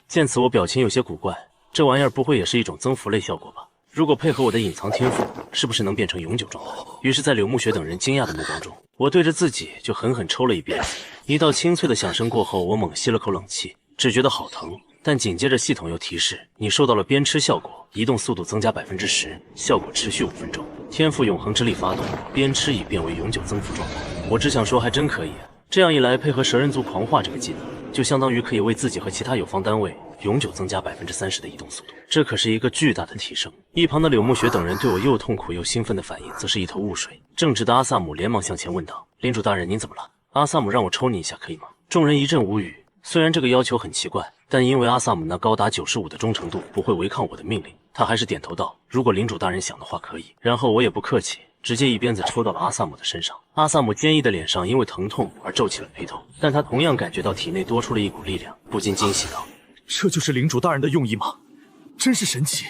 见此，我表情有些古怪，这玩意儿不会也是一种增幅类效果吧？如果配合我的隐藏天赋，是不是能变成永久状态？于是，在柳沐雪等人惊讶的目光中，我对着自己就狠狠抽了一鞭子。一道清脆的响声过后，我猛吸了口冷气，只觉得好疼。但紧接着系统又提示你受到了鞭笞效果，移动速度增加10%，效果持续5分钟。天赋永恒之力发动，鞭笞已变为永久增幅状态。我只想说，还真可以啊！这样一来，配合蛇人族狂化这个技能，就相当于可以为自己和其他友方单位永久增加30%的移动速度，这可是一个巨大的提升。一旁的柳沐雪等人对我又痛苦又兴奋的反应，则是一头雾水。正直的阿萨姆连忙向前问道：“领主大人，您怎么了？”阿萨姆让我抽你一下，可以吗？众人一阵无语。虽然这个要求很奇怪，但因为阿萨姆那高达95的忠诚度不会违抗我的命令，他还是点头道：“如果领主大人想的话，可以。”然后我也不客气，直接一鞭子抽到了阿萨姆的身上。阿萨姆坚毅的脸上因为疼痛而皱起了眉头，但他同样感觉到体内多出了一股力量，不禁惊喜道：“这就是领主大人的用意吗？真是神奇！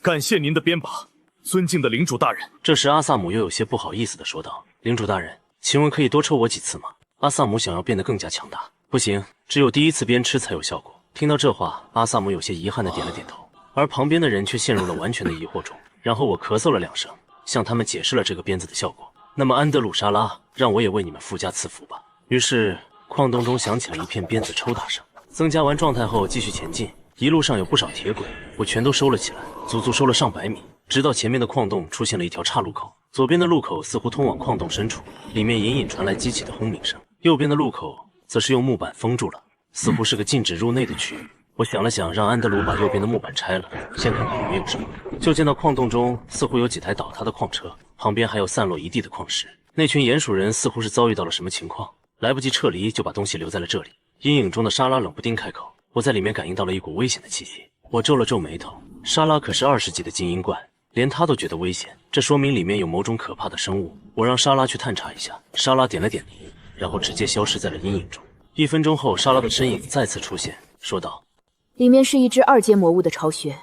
感谢您的鞭拔，尊敬的领主大人。”这时阿萨姆又有些不好意思地说道：“领主大人，请问可以多抽我几次吗？”阿萨姆想要变得更加强大。不行，只有第一次鞭笞才有效果。听到这话，阿萨姆有些遗憾地点了点头，而旁边的人却陷入了完全的疑惑中。然后我咳嗽了2声，向他们解释了这个鞭子的效果。那么安德鲁、莎拉，让我也为你们附加赐福吧。于是矿洞中响起了一片鞭子抽打声。增加完状态后继续前进，一路上有不少铁轨，我全都收了起来，足足收了上百米，直到前面的矿洞出现了一条岔路口。左边的路口似乎通往矿洞深处，里面隐隐传来机器的轰鸣声。右边的路口则是用木板封住了，似乎是个禁止入内的区域。我想了想，让安德鲁把右边的木板拆了，先看看里面有什么。就见到矿洞中似乎有几台倒塌的矿车，旁边还有散落一地的矿石。那群鼹鼠人似乎是遭遇到了什么情况，来不及撤离，就把东西留在了这里。阴影中的莎拉冷不丁开口，我在里面感应到了一股危险的气息。我皱了皱眉头，莎拉可是20级的精英怪，连她都觉得危险，这说明里面有某种可怕的生物。我让莎拉去探查一下。莎拉点了点头，然后直接消失在了阴影中。1分钟后，莎拉的身影再次出现，说道：“里面是一只2阶魔物的巢穴，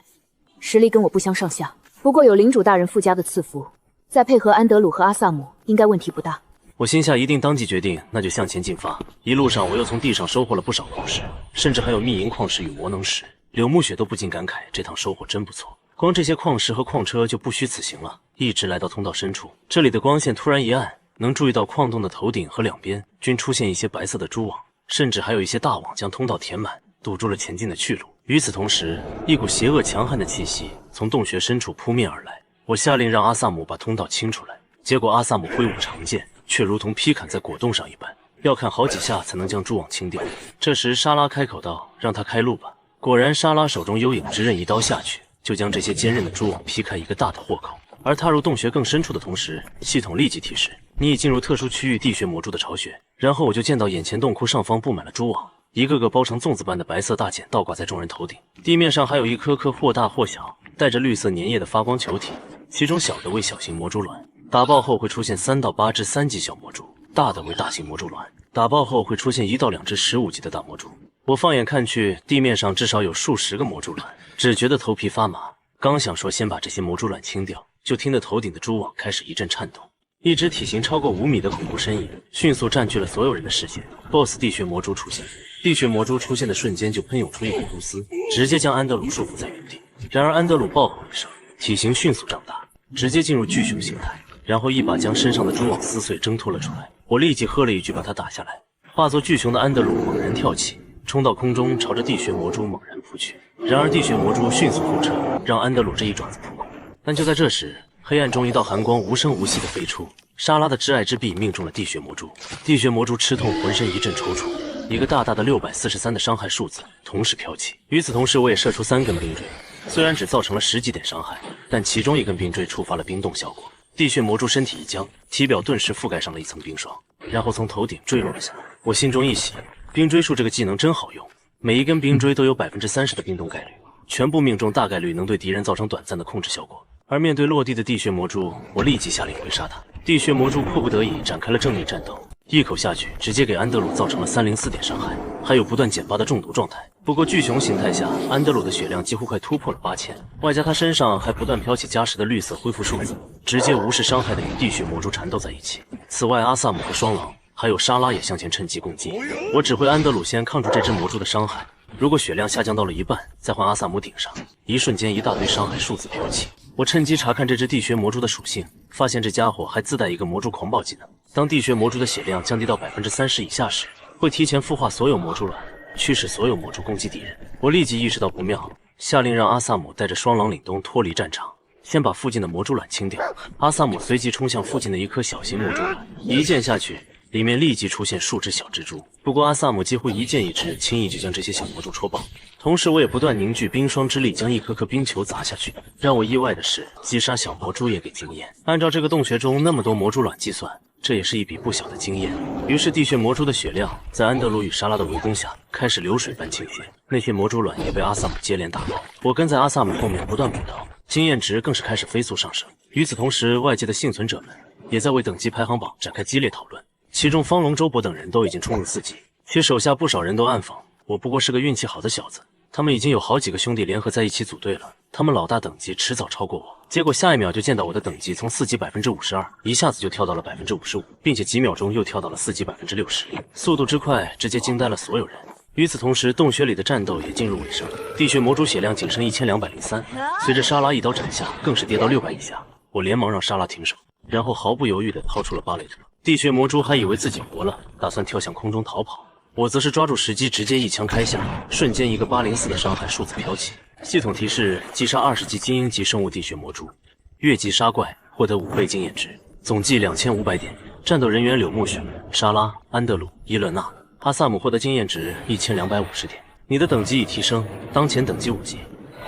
实力跟我不相上下，不过有领主大人附加的赐福，再配合安德鲁和阿萨姆，应该问题不大。”我心下一定当即决定，那就向前进发。一路上，我又从地上收获了不少矿石，甚至还有秘银矿石与魔能石。柳沐雪都不禁感慨，这趟收获真不错。光这些矿石和矿车就不虚此行了。一直来到通道深处，这里的光线突然一暗，能注意到矿洞的头顶和两边均出现一些白色的蛛网，甚至还有一些大网将通道填满，堵住了前进的去路。与此同时，一股邪恶强悍的气息从洞穴深处扑面而来。我下令让阿萨姆把通道清出来，结果阿萨姆挥舞长剑，却如同劈砍在果冻上一般，要砍好几下才能将蛛网清掉。这时莎拉开口道：“让他开路吧。”果然，莎拉手中幽影之刃一刀下去，就将这些坚韧的蛛网劈开一个大的豁口。而踏入洞穴更深处的同时，系统立即提示你已进入特殊区域地穴魔蛛的巢穴。然后我就见到眼前洞窟上方布满了蛛网，一个个包成粽子般的白色大茧倒挂在众人头顶，地面上还有一颗颗或大或小、带着绿色粘液的发光球体，其中小的为小型魔蛛卵，打爆后会出现3到8只3级小魔蛛，大的为大型魔蛛卵，打爆后会出现1到2只15级的大魔蛛。我放眼看去，地面上至少有数十个魔蛛卵，只觉得头皮发麻。刚想说先把这些魔蛛卵清掉，就听得头顶的蛛网开始一阵颤动，一只体型超过5米的恐怖身影迅速占据了所有人的视线。BOSS 地穴魔蛛出现，地穴魔蛛出现的瞬间就喷涌出一股蛛丝，直接将安德鲁束缚在原地。然而安德鲁暴吼一声，体型迅速长大，直接进入巨熊形态，然后一把将身上的蛛网撕碎挣脱了出来。我立即喝了一句把他打下来。化作巨熊的安德鲁猛然跳起，冲到空中，朝着地穴魔蛛猛然扑去。然而地穴魔蛛迅速后撤，让安德鲁这一爪子扑空。但就在这时，黑暗中一道寒光无声无息地飞出，莎拉的挚爱之臂命中了地穴魔蛛。地穴魔蛛吃痛，浑身一阵抽搐，一个大大的643的伤害数字同时飘起。与此同时，我也射出3根冰锥，虽然只造成了10几点伤害，但其中一根冰锥触发了冰冻效果。地穴魔蛛身体一僵，体表顿时覆盖上了一层冰霜，然后从头顶坠落了下来。我心中一喜，冰锥术这个技能真好用，每一根冰锥都有30%的冰冻概率，全部命中大概率能对敌人造成短暂的控制效果。而面对落地的地穴魔蛛，我立即下令回杀它。地穴魔蛛迫不得已展开了正面战斗，一口下去直接给安德鲁造成了304点伤害，还有不断减8的中毒状态。不过巨熊形态下，安德鲁的血量几乎快突破了8000，外加他身上还不断飘起加10的绿色恢复数字，直接无视伤害的与地穴魔蛛缠斗在一起。此外，阿萨姆和双狼还有莎拉也向前趁机攻击，我指挥安德鲁先抗住这只魔蛛的伤害，如果血量下降到了一半，再换阿萨姆顶上。一瞬间，一大堆伤害数字飘起。我趁机查看这只地穴魔蛛的属性，发现这家伙还自带一个魔蛛狂暴技能。当地穴魔蛛的血量降低到30%以下时，会提前孵化所有魔蛛卵，驱使所有魔蛛攻击敌人。我立即意识到不妙，下令让阿萨姆带着双狼凛冬脱离战场，先把附近的魔蛛卵清掉。阿萨姆随即冲向附近的一颗小型魔蛛卵，一剑下去，里面立即出现数只小蜘蛛。不过阿萨姆几乎一剑一只，轻易就将这些小魔蛛戳爆。同时我也不断凝聚冰霜之力，将一颗颗冰球砸下去。让我意外的是，击杀小魔蛛也给惊艳。按照这个洞穴中那么多魔蛛卵计算，这也是一笔不小的经验。于是地穴魔蛛的血量在安德鲁与莎拉的围攻下开始流水般倾泻，那些魔蛛卵也被阿萨姆接连打爆。我跟在阿萨姆后面不断补刀，经验值更是开始飞速上升。与此同时，外界的幸存者们也在为等级排行榜展开激烈讨论，其中方龙、周伯等人都已经冲入4级，其手下不少人都暗讽我不过是个运气好的小子。他们已经有好几个兄弟联合在一起组队了，他们老大等级迟早超过我。结果下一秒就见到我的等级从4级52%一下子就跳到了55%，并且几秒钟又跳到了4级60%，速度之快直接惊呆了所有人。与此同时，洞穴里的战斗也进入尾声，地穴魔蛛血量仅剩1203，随着莎拉一刀斩下，更是跌到600以下。我连忙让莎拉停手，然后毫不犹豫地掏出了巴雷特。地穴魔蛛还以为自己活了，打算跳向空中逃跑。我则是抓住时机，直接一枪开下，瞬间一个804的伤害数字飘起。系统提示：击杀20级精英级生物地穴魔蛛，越级杀怪获得5倍经验值，总计2500点。战斗人员：柳木雪、莎拉、安德鲁、伊勒娜、阿萨姆获得经验值1250点。你的等级已提升，当前等级5级。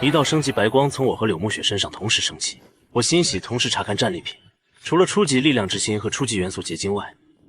一道升级白光从我和柳木雪身上同时升起，我欣喜，同时查看战利品，除了初级力量之心和初级元素结晶外，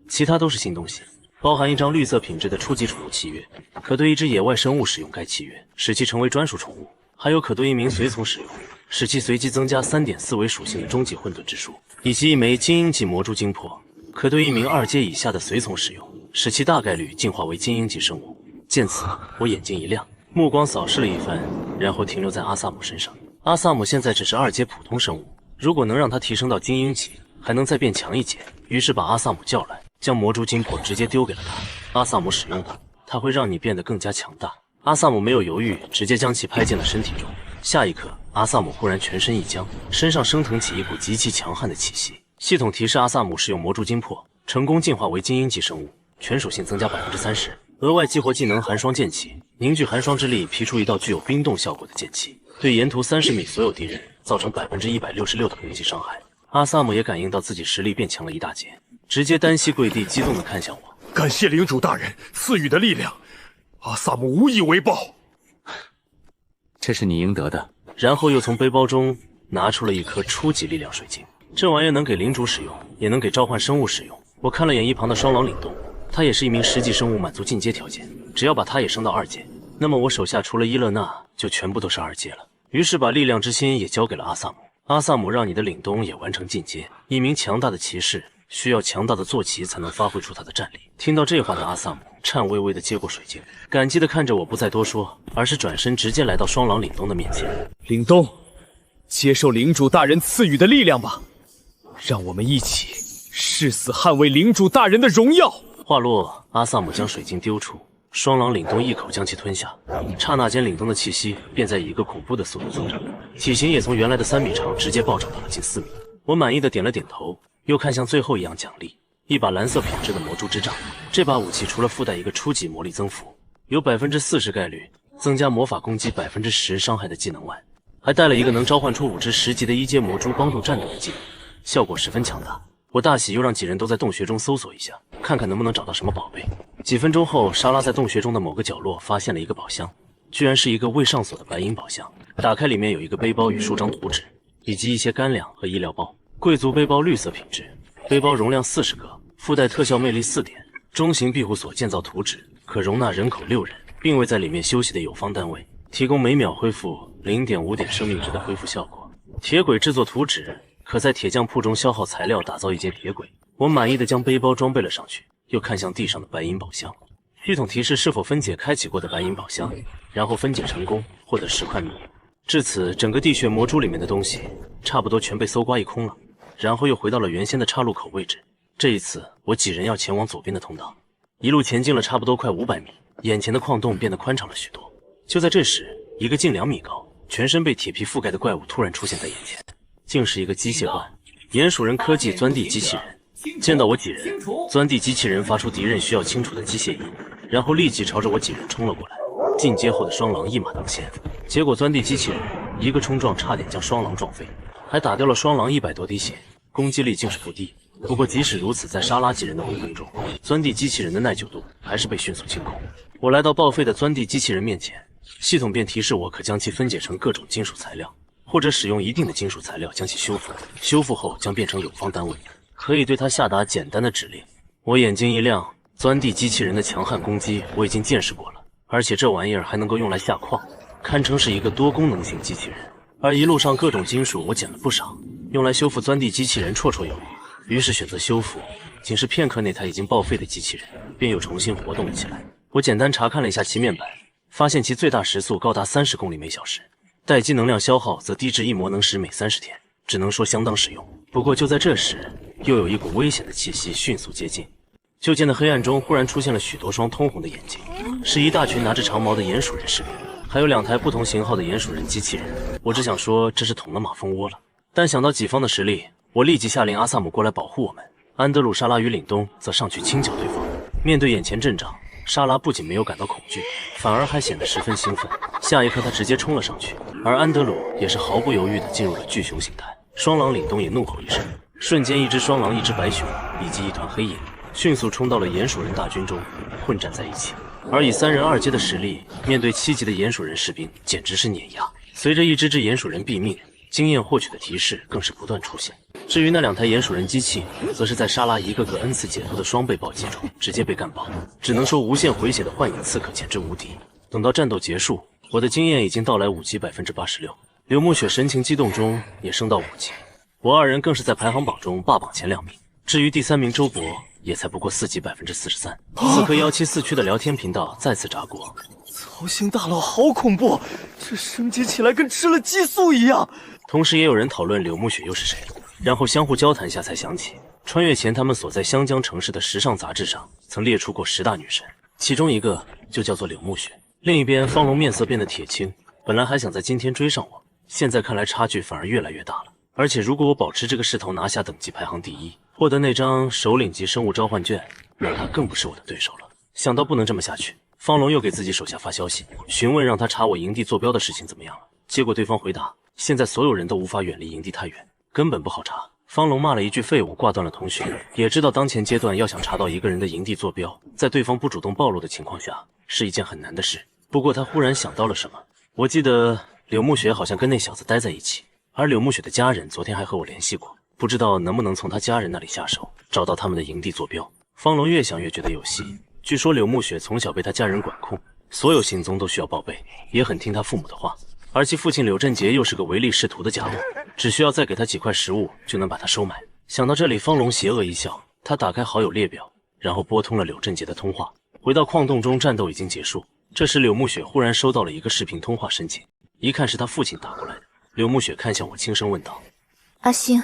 其他都是新东西。包含一张绿色品质的初级宠物契约，可对一只野外生物使用该契约，使其成为专属宠物；还有可对一名随从使用，使其随机增加3.4维属性的终极混沌之术，以及一枚精英级魔蛛精魄，可对一名2阶以下的随从使用，使其大概率进化为精英级生物。见此，我眼睛一亮，目光扫视了一番，然后停留在阿萨姆身上。阿萨姆现在只是2阶普通生物，如果能让他提升到精英级，还能再变强一阶。于是把阿萨姆叫来，将魔蛛精魄直接丢给了他。阿萨姆使用它，它会让你变得更加强大。阿萨姆没有犹豫，直接将其拍进了身体中。下一刻，阿萨姆忽然全身一僵，身上升腾起一股极其强悍的气息。系统提示：阿萨姆使用魔蛛精魄，成功进化为精英级生物，全属性增加30%。额外激活技能寒霜剑气，凝聚寒霜之力，劈出一道具有冰冻效果的剑气，对沿途30米所有敌人造成166%的攻击伤害。阿萨姆也感应到自己实力变强了一大截，直接单膝跪地，激动地看向我。感谢领主大人赐予的力量，阿萨姆无以为报。这是你应得的。然后又从背包中拿出了一颗初级力量水晶，这玩意能给领主使用，也能给召唤生物使用。我看了眼一旁的双狼凛冬，他也是一名10级生物，满足进阶条件，只要把他也升到2阶，那么我手下除了伊勒娜，就全部都是2阶了。于是把力量之心也交给了阿萨姆。阿萨姆让你的凛冬也完成进阶。一名强大的骑士需要强大的坐骑才能发挥出他的战力。听到这话的阿萨姆颤巍巍地接过水晶，感激地看着我，不再多说，而是转身直接来到双狼凛冬的面前。凛冬，接受领主大人赐予的力量吧，让我们一起誓死捍卫领主大人的荣耀。话落，阿萨姆将水晶丢出，双狼凛冬一口将其吞下，刹那间凛冬的气息便在以一个恐怖的速度增长，体型也从原来的3米长直接暴涨到了近4米。我满意的点了点头，又看向最后一样奖励，一把蓝色品质的魔蛛之杖。这把武器除了附带一个初级魔力增幅，有40%概率增加魔法攻击10%伤害的技能外，还带了一个能召唤出5只10级的1阶魔蛛帮助战斗的技能，效果十分强大。我大喜，又让几人都在洞穴中搜索一下，看看能不能找到什么宝贝。几分钟后，莎拉在洞穴中的某个角落发现了一个宝箱，居然是一个未上锁的白银宝箱。打开里面有一个背包与数张图纸，以及一些干粮和医疗包。贵族背包绿色品质，背包容量40个，附带特效魅力4点。中型庇护所建造图纸，可容纳人口6人，并未在里面休息的友方单位，提供每秒恢复0.5点生命值的恢复效果。铁轨制作图纸，可在铁匠铺中消耗材料打造一节铁轨。我满意的将背包装备了上去，又看向地上的白银宝箱。系统提示是否分解开启过的白银宝箱，然后分解成功，获得10块米。至此，整个地穴魔蛛里面的东西差不多全被搜刮一空了，然后又回到了原先的岔路口位置。这一次，我几人要前往左边的通道，一路前进了差不多快500米，眼前的矿洞变得宽敞了许多。就在这时，一个近2米高、全身被铁皮覆盖的怪物突然出现在眼前，竟是一个机械怪——鼹鼠人科技钻地机器人。见到我几人，钻地机器人发出敌人需要清除的机械音，然后立即朝着我几人冲了过来。进阶后的双狼一马当先，结果钻地机器人一个冲撞差点将双狼撞飞，还打掉了双狼100多滴血，攻击力竟是不低。不过即使如此，在莎拉几人的围攻中，钻地机器人的耐久度还是被迅速清空。我来到报废的钻地机器人面前，系统便提示我可将其分解成各种金属材料，或者使用一定的金属材料将其修复，修复后将变成友方单位，可以对它下达简单的指令。我眼睛一亮，钻地机器人的强悍攻击我已经见识过了，而且这玩意儿还能够用来下矿，堪称是一个多功能性机器人。而一路上各种金属我捡了不少，用来修复钻地机器人绰绰有余。于是选择修复，仅是片刻，那台已经报废的机器人便又重新活动了起来。我简单查看了一下其面板，发现其最大时速高达30公里每小时，待机能量消耗则低至1魔能时每30天，只能说相当实用。不过就在这时，又有一股危险的气息迅速接近。就见的黑暗中忽然出现了许多双通红的眼睛，是一大群拿着长矛的鼹鼠人士兵，还有2台不同型号的鼹鼠人机器人。我只想说这是捅了马蜂窝了，但想到己方的实力，我立即下令阿萨姆过来保护我们，安德鲁、莎拉与凛冬则上去清剿对方。面对眼前阵仗，莎拉不仅没有感到恐惧，反而还显得十分兴奋。下一刻，他直接冲了上去，而安德鲁也是毫不犹豫地进入了巨熊形态。双狼凛冬也怒吼一声，瞬间一只双狼、一只白熊以及一团黑影迅速冲到了鼹鼠人大军中，混战在一起。而以3人2阶的实力，面对7级的鼹鼠人士兵，简直是碾压。随着一只只鼹鼠人毙命，经验获取的提示更是不断出现。至于那2台鼹鼠人机器，则是在莎拉一个个 N 次解毒的双倍暴击中直接被干爆。只能说无限回血的幻影刺客简直无敌。等到战斗结束，我的经验已经到来5级86%，柳木雪神情激动中也升到5级。我2人更是在排行榜中霸榜前2名。至于第3名周勃，也才不过4级43%。此刻174区的聊天频道再次炸锅。曹星大佬好恐怖，这升级起来跟吃了激素一样。同时也有人讨论柳木雪又是谁，然后相互交谈下才想起，穿越前他们所在湘江城市的时尚杂志上曾列出过10大女神，其中一个就叫做柳木雪。另一边，方龙面色变得铁青，本来还想在今天追上我，现在看来差距反而越来越大了。而且如果我保持这个势头拿下等级排行第1，获得那张首领级生物召唤卷，那他更不是我的对手了。想到不能这么下去，方龙又给自己手下发消息，询问让他查我营地坐标的事情怎么样了。结果对方回答，现在所有人都无法远离营地太远，根本不好查。方龙骂了一句废物，挂断了通讯。也知道当前阶段要想查到一个人的营地坐标，在对方不主动暴露的情况下，是一件很难的事。不过他忽然想到了什么，我记得柳木雪好像跟那小子待在一起，而柳木雪的家人昨天还和我联系过，不知道能不能从他家人那里下手，找到他们的营地坐标。方龙越想越觉得有戏，据说柳木雪从小被他家人管控，所有行踪都需要报备，也很听他父母的话。而其父亲柳振杰又是个唯利是图的家伙，只需要再给他几块食物就能把他收买。想到这里，方龙邪恶一笑，他打开好友列表，然后拨通了柳振杰的通话。回到矿洞中，战斗已经结束。这时柳木雪忽然收到了一个视频通话申请，一看是他父亲打过来的。柳木雪看向我，轻声问道：阿星，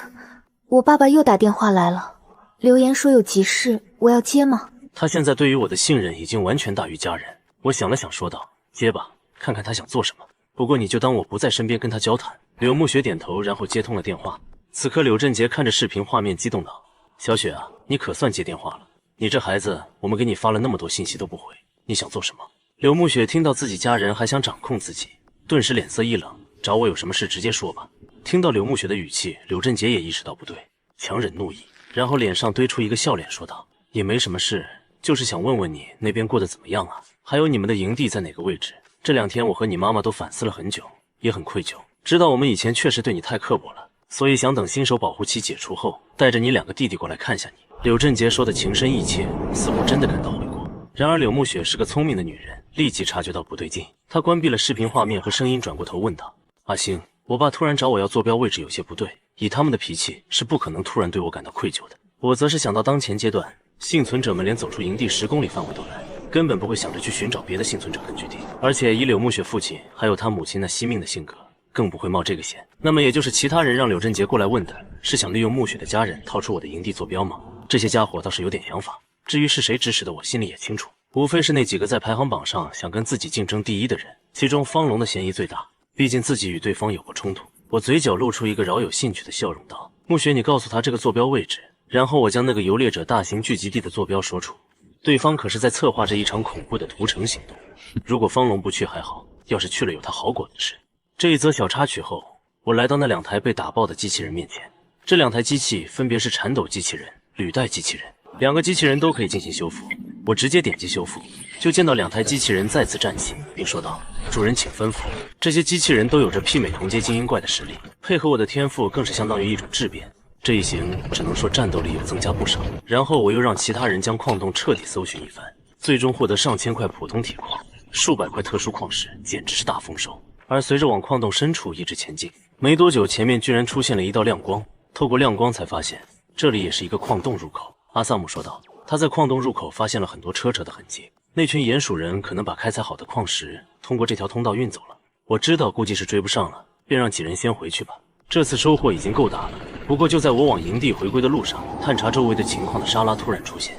我爸爸又打电话来了，留言说有急事，我要接吗？他现在对于我的信任已经完全大于家人。我想了想说道：接吧，看看他想做什么。不过你就当我不在身边跟他交谈。柳木雪点头，然后接通了电话。此刻柳振杰看着视频画面激动道：小雪啊，你可算接电话了，你这孩子，我们给你发了那么多信息都不回，你想做什么？柳暮雪听到自己家人还想掌控自己，顿时脸色一冷，找我有什么事直接说吧。听到柳暮雪的语气，柳振杰也意识到不对，强忍怒意，然后脸上堆出一个笑脸，说道：“也没什么事，就是想问问你那边过得怎么样啊？还有你们的营地在哪个位置？这2天我和你妈妈都反思了很久，也很愧疚，知道我们以前确实对你太刻薄了，所以想等新手保护期解除后，带着你2个弟弟过来看下你。”柳振杰说的情深意切，似乎真的感到悔过。然而柳暮雪是个聪明的女人，立即察觉到不对劲，她关闭了视频画面和声音，转过头问道：“阿星，我爸突然找我要坐标位置有些不对，以他们的脾气是不可能突然对我感到愧疚的。我则是想到当前阶段，幸存者们连走出营地10公里范围都难，根本不会想着去寻找别的幸存者根据地，而且以柳暮雪父亲还有他母亲那惜命的性格，更不会冒这个险。那么也就是其他人让柳振杰过来问的，是想利用暮雪的家人套出我的营地坐标吗？这些家伙倒是有点想法，至于是谁指使的，我心里也清楚，无非是那几个在排行榜上想跟自己竞争第一的人，其中方龙的嫌疑最大，毕竟自己与对方有过冲突。我嘴角露出一个饶有兴趣的笑容，道：“暮雪，你告诉他这个坐标位置。”然后我将那个游猎者大型聚集地的坐标说出。对方可是在策划着一场恐怖的屠城行动，如果方龙不去还好，要是去了有他好果子吃。这一则小插曲后，我来到那2台被打爆的机器人面前。这2台机器分别是铲斗机器人、履带机器人，2个机器人都可以进行修复。我直接点击修复，就见到2台机器人再次站起，并说道：“主人请吩咐。”这些机器人都有着媲美同阶精英怪的实力，配合我的天赋，更是相当于一种质变。这一行只能说战斗力有增加不少。然后我又让其他人将矿洞彻底搜寻一番，最终获得上千块普通铁矿，数百块特殊矿石，简直是大丰收。而随着往矿洞深处一直前进，没多久前面居然出现了一道亮光，透过亮光才发现这里也是一个矿洞入口。阿萨姆说道，他在矿洞入口发现了很多车辙的痕迹，那群鼹鼠人可能把开采好的矿石通过这条通道运走了。我知道估计是追不上了，便让几人先回去吧。这次收获已经够大了。不过就在我往营地回归的路上，探查周围的情况的莎拉突然出现。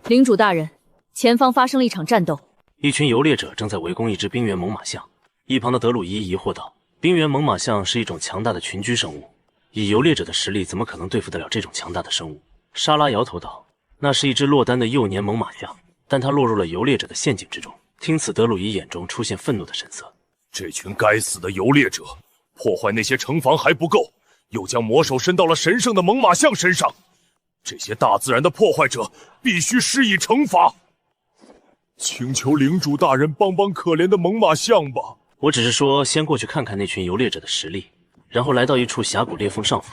领主大人，前方发生了一场战斗，一群游猎者正在围攻一只冰原猛犸象。一旁的德鲁伊疑惑道，冰原猛犸象是一种强大的群居生物，以游猎者的实力怎么可能对付得了这种强大的生物？莎拉摇头道，那是一只落单的幼年猛犸象，但它落入了游猎者的陷阱之中。听此，德鲁伊眼中出现愤怒的神色。这群该死的游猎者，破坏那些城防还不够，又将魔手伸到了神圣的猛犸象身上，这些大自然的破坏者必须施以惩罚。请求领主大人帮帮可怜的猛犸象吧。我只是说先过去看看那群游猎者的实力，然后来到一处峡谷裂缝上方，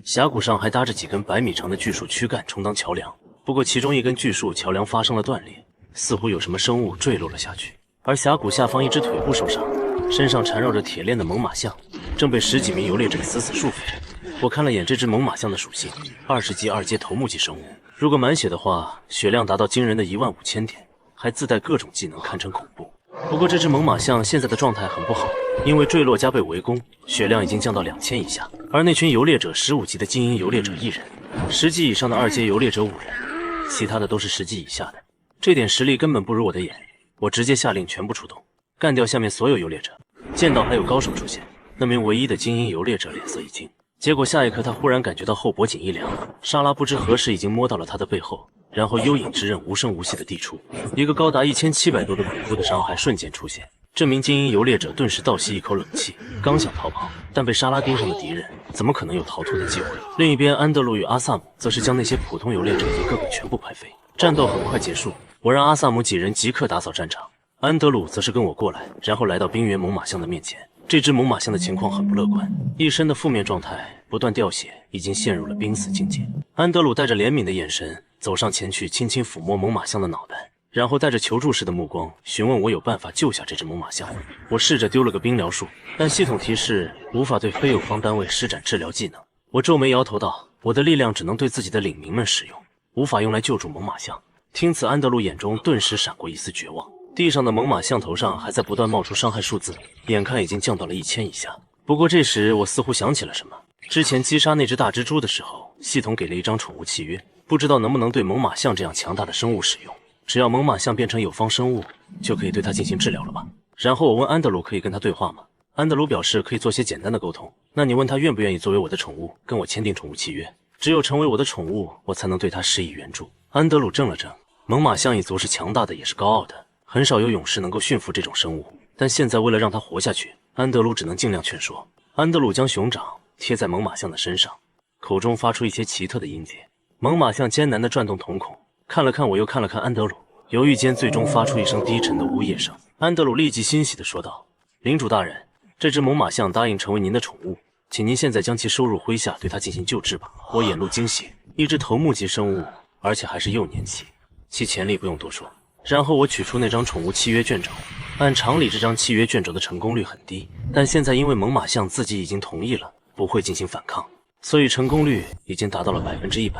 峡谷上还搭着几根100米长的巨树躯干充当桥梁，不过其中一根巨树桥梁发生了断裂，似乎有什么生物坠落了下去。而峡谷下方一只腿部受伤，身上缠绕着铁链的猛犸象正被10几名游猎者死死束缚着。我看了眼这只猛犸象的属性，20级2阶头目级生物，如果满血的话，血量达到惊人的15000点，还自带各种技能，堪称恐怖。不过这只猛犸象现在的状态很不好，因为坠落加被围攻，血量已经降到2000以下。而那群游猎者15级的精英游猎者1人，10级以上的2阶游猎者5人，其他的都是10级以下的，这点实力根本不如我的眼。我直接下令全部出动，干掉下面所有游猎者。见到还有高手出现，那名唯一的精英游猎者脸色一惊，结果下一刻他忽然感觉到后脖颈一凉，莎拉不知何时已经摸到了他的背后，然后幽影之刃无声无息地递出，一个高达1700多的恐怖的伤害瞬间出现。这名精英游猎者顿时倒吸一口冷气，刚想逃跑，但被莎拉盯上的敌人怎么可能有逃脱的机会？另一边，安德鲁与阿萨姆则是将那些普通游猎者一个个全部拍飞。战斗很快结束，我让阿萨姆几人即刻打扫战场，安德鲁则是跟我过来，然后来到冰原猛犸象的面前。这只猛犸象的情况很不乐观，一身的负面状态，不断掉血，已经陷入了濒死境界。安德鲁带着怜悯的眼神走上前去，轻轻抚摸猛犸象的脑袋，然后带着求助式的目光询问我有办法救下这只猛犸象。我试着丢了个冰疗术，但系统提示无法对非友方单位施展治疗技能。我皱眉摇头道，我的力量只能对自己的领民们使用，无法用来救助猛犸象。听此，安德鲁眼中顿时闪过一丝绝望。地上的猛犸象头上还在不断冒出伤害数字，眼看已经降到了1000以下。不过这时我似乎想起了什么，之前击杀那只大蜘蛛的时候，系统给了一张宠物契约，不知道能不能对猛犸象这样强大的生物使用。只要猛犸象变成有方生物，就可以对它进行治疗了吧。然后我问安德鲁可以跟他对话吗？安德鲁表示可以做些简单的沟通。那你问他愿不愿意作为我的宠物，跟我签订宠物契约？只有成为我的宠物，我才能对他施以援助。安德鲁怔了怔，猛犸象一族是强大的，也是高傲的，很少有勇士能够驯服这种生物。但现在为了让它活下去，安德鲁只能尽量劝说。安德鲁将熊掌贴在猛犸象的身上，口中发出一些奇特的音节。猛犸象艰难地转动瞳孔，看了看我，又看了看安德鲁，犹豫间最终发出一声低沉的呜咽声。安德鲁立即欣喜地说道：“领主大人，这只猛犸象答应成为您的宠物，请您现在将其收入麾下，对它进行救治吧。”我眼露惊喜，一只头目级生物，而且还是幼年期，其潜力不用多说。然后我取出那张宠物契约卷轴，按常理这张契约卷轴的成功率很低，但现在因为猛犸象自己已经同意了不会进行反抗，所以成功率已经达到了100%。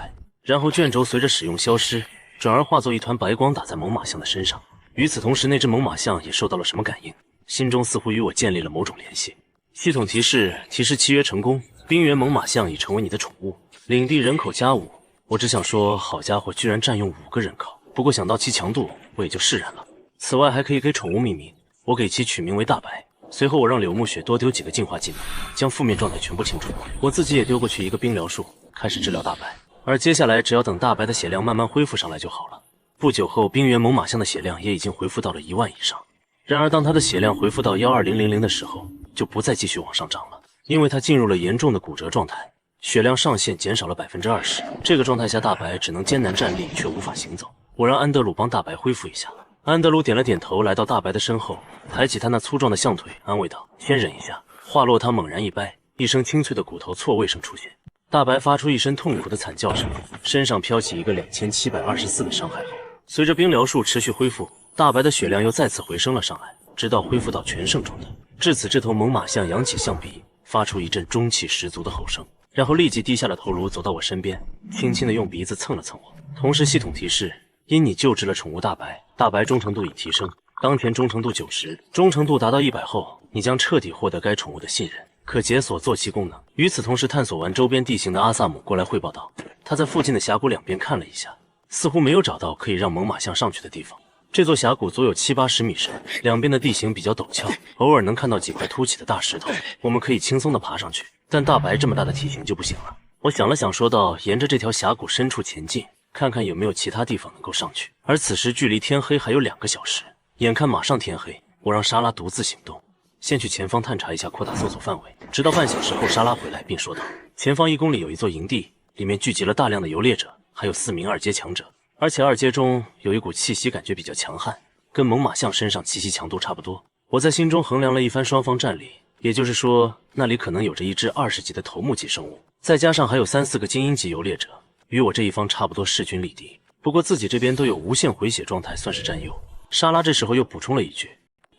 然后卷轴随着使用消失，转而化作一团白光打在猛犸象的身上。与此同时，那只猛犸象也受到了什么感应，心中似乎与我建立了某种联系。系统提示：提示契约成功，冰原猛犸象已成为你的宠物，领地人口+5。我只想说，好家伙，居然占用5个人口。不过想到其强度，我也就释然了。此外，还可以给宠物命名，我给其取名为大白。随后我让柳木雪多丢几个净化技能，将负面状态全部清除。我自己也丢过去一个冰疗术，开始治疗大白。而接下来只要等大白的血量慢慢恢复上来就好了。不久后，冰原猛犸象的血量也已经恢复到了1万以上。然而当他的血量恢复到12000的时候，就不再继续往上涨了，因为他进入了严重的骨折状态，血量上限减少了20%。这个状态下，大白只能艰难站立，却无法行走。我让安德鲁帮大白恢复一下。安德鲁点了点头，来到大白的身后，抬起他那粗壮的象腿，安慰道：“先忍一下。”话落，他猛然一掰，一声清脆的骨头错位声出现。大白发出一声痛苦的惨叫声，身上飘起一个2724的伤害后，随着冰疗术持续恢复，大白的血量又再次回升了上来，直到恢复到全盛状态。至此，这头猛犸象扬起象鼻，发出一阵中气十足的吼声，然后立即低下了头颅，走到我身边，轻轻地用鼻子蹭了蹭我。同时，系统提示：因你救治了宠物大白，大白忠诚度已提升，当前忠诚度90，忠诚度达到100后，你将彻底获得该宠物的信任。可解锁坐骑功能。与此同时，探索完周边地形的阿萨姆过来汇报道，他在附近的峡谷两边看了一下，似乎没有找到可以让猛犸象上去的地方。这座峡谷足有70-80米深，两边的地形比较陡峭，偶尔能看到几块凸起的大石头，我们可以轻松地爬上去。但大白这么大的体型就不行了。我想了想，说道：“沿着这条峡谷深处前进，看看有没有其他地方能够上去。”而此时距离天黑还有2个小时，眼看马上天黑，我让莎拉独自行动。先去前方探查一下，扩大搜索范围。直到半小时后，莎拉回来并说道：“前方1公里有一座营地，里面聚集了大量的游猎者，还有4名2阶强者，而且2阶中有一股气息感觉比较强悍，跟猛犸象身上气息强度差不多。”我在心中衡量了一番双方战力，也就是说，那里可能有着一只20级的头目级生物，再加上还有3-4个精英级游猎者，与我这一方差不多势均力敌。不过自己这边都有无限回血状态，算是占优。莎拉这时候又补充了一句：“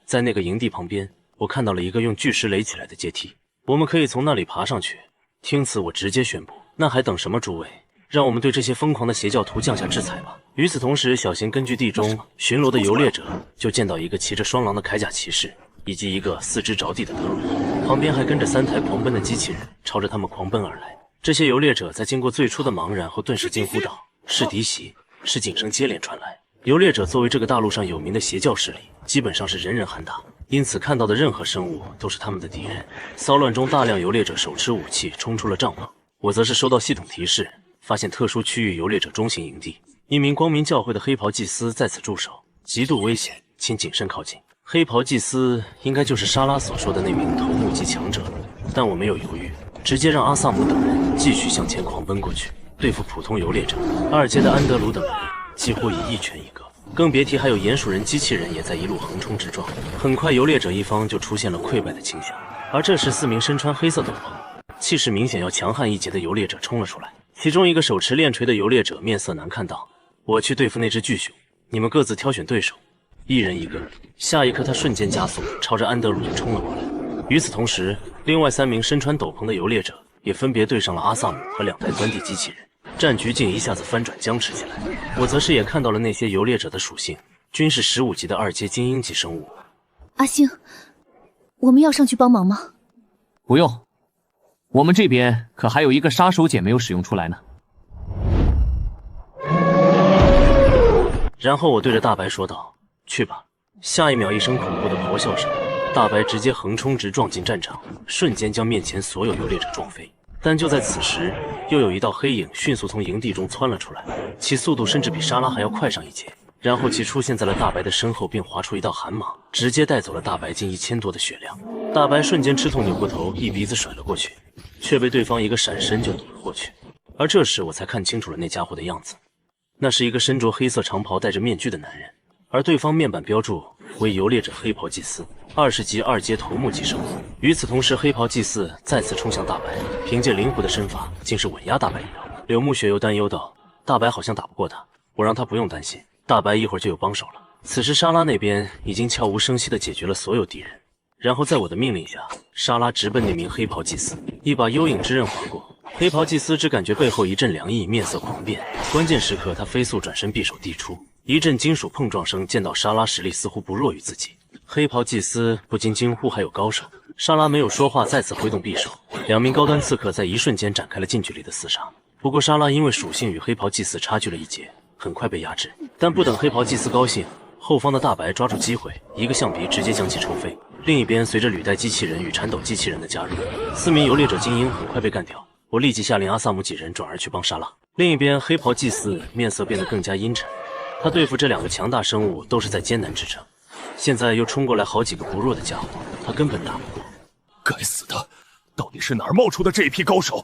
在那个营地旁边，我看到了一个用巨石垒起来的阶梯，我们可以从那里爬上去。”听此，我直接宣布：“那还等什么？诸位，让我们对这些疯狂的邪教徒降下制裁吧！”与此同时，小型根据地中巡逻的游猎者就见到一个骑着双狼的铠甲骑士，以及一个4肢着地的德鲁伊，旁边还跟着3台狂奔的机器人，朝着他们狂奔而来。这些游猎者在经过最初的茫然后，顿时惊呼道：“是敌袭！”是警声接连传来。游猎者作为这个大陆上有名的邪教势力，基本上是人人喊打，因此看到的任何生物都是他们的敌人。骚乱中，大量游猎者手持武器冲出了帐篷，我则是收到系统提示，发现特殊区域游猎者中型营地，一名光明教会的黑袍祭司在此驻守，极度危险，请谨慎靠近。黑袍祭司应该就是莎拉所说的那名头目级强者了，但我没有犹豫，直接让阿萨姆等人继续向前狂奔过去，对付普通游猎者。2阶的安德鲁等人几乎已一拳一个，更别提还有鼹鼠人机器人也在一路横冲直撞。很快，游猎者一方就出现了溃败的倾向。而这时，4名身穿黑色斗篷、气势明显要强悍1阶的游猎者冲了出来。其中一个手持链锤的游猎者面色难看道：“我去对付那只巨熊，你们各自挑选对手，1人1个。”下一刻，他瞬间加速，朝着安德鲁就冲了过来。与此同时，另外3名身穿斗篷的游猎者也分别对上了阿萨姆和2台钻地机器人。战局竟一下子翻转僵持起来。我则是也看到了那些游猎者的属性，均是15级的2阶精英级生物。阿星，我们要上去帮忙吗？不用，我们这边可还有一个杀手锏没有使用出来呢。然后我对着大白说道：“去吧。”下一秒，一声恐怖的咆哮声，大白直接横冲直撞进战场，瞬间将面前所有游猎者撞飞。但就在此时，又有一道黑影迅速从营地中窜了出来，其速度甚至比莎拉还要快上1阶。然后其出现在了大白的身后，并划出一道寒芒，直接带走了大白近1000多的血量。大白瞬间吃痛，扭过头，一鼻子甩了过去，却被对方一个闪身就躲了过去。而这时我才看清楚了那家伙的样子，那是一个身着黑色长袍、戴着面具的男人，而对方面板标注为游猎者黑袍祭司，20级2阶头目级生物。与此同时，黑袍祭司再次冲向大白，凭借灵活的身法，竟是稳压大白一刀。柳木雪又担忧道：“大白好像打不过他，我让他不用担心，大白一会儿就有帮手了。”此时莎拉那边已经悄无声息地解决了所有敌人，然后在我的命令下，莎拉直奔那名黑袍祭司，一把幽影之刃划过。黑袍祭司只感觉背后一阵凉意，面色狂变。关键时刻，他飞速转身，匕首递出，一阵金属碰撞声。见到莎拉实力似乎不弱于自己，黑袍祭司不禁惊呼：“还有高手！”莎拉没有说话，再次挥动匕首，两名高端刺客在一瞬间展开了近距离的厮杀。不过莎拉因为属性与黑袍祭司差距了一截，很快被压制。但不等黑袍祭司高兴，后方的大白抓住机会，一个象鼻直接将其抽飞。另一边，随着履带机器人与颤抖机器人的加入，4名游猎者精英很快被干掉。我立即下令阿萨姆几人转而去帮莎拉。另一边，黑袍祭司面色变得更加阴沉，他对付这2个强大生物都是在艰难支撑，现在又冲过来好几个不弱的家伙，他根本打不过。该死的，到底是哪儿冒出的这一批高手？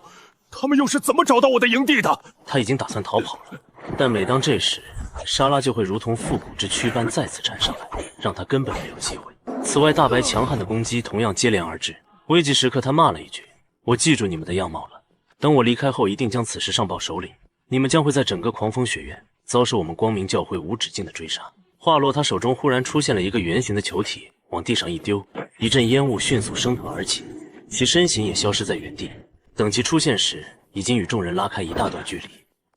他们又是怎么找到我的营地的？他已经打算逃跑了，但每当这时，莎拉就会如同复古之躯般再次缠上来，让他根本没有机会。此外，大白强悍的攻击同样接连而至。危急时刻，他骂了一句：“我记住你们的样貌了，等我离开后，一定将此事上报首领。你们将会在整个狂风学院遭受我们光明教会无止境的追杀。”话落，他手中忽然出现了一个圆形的球体，往地上一丢，一阵烟雾迅速升腾而起，其身形也消失在原地。等其出现时，已经与众人拉开一大段距离。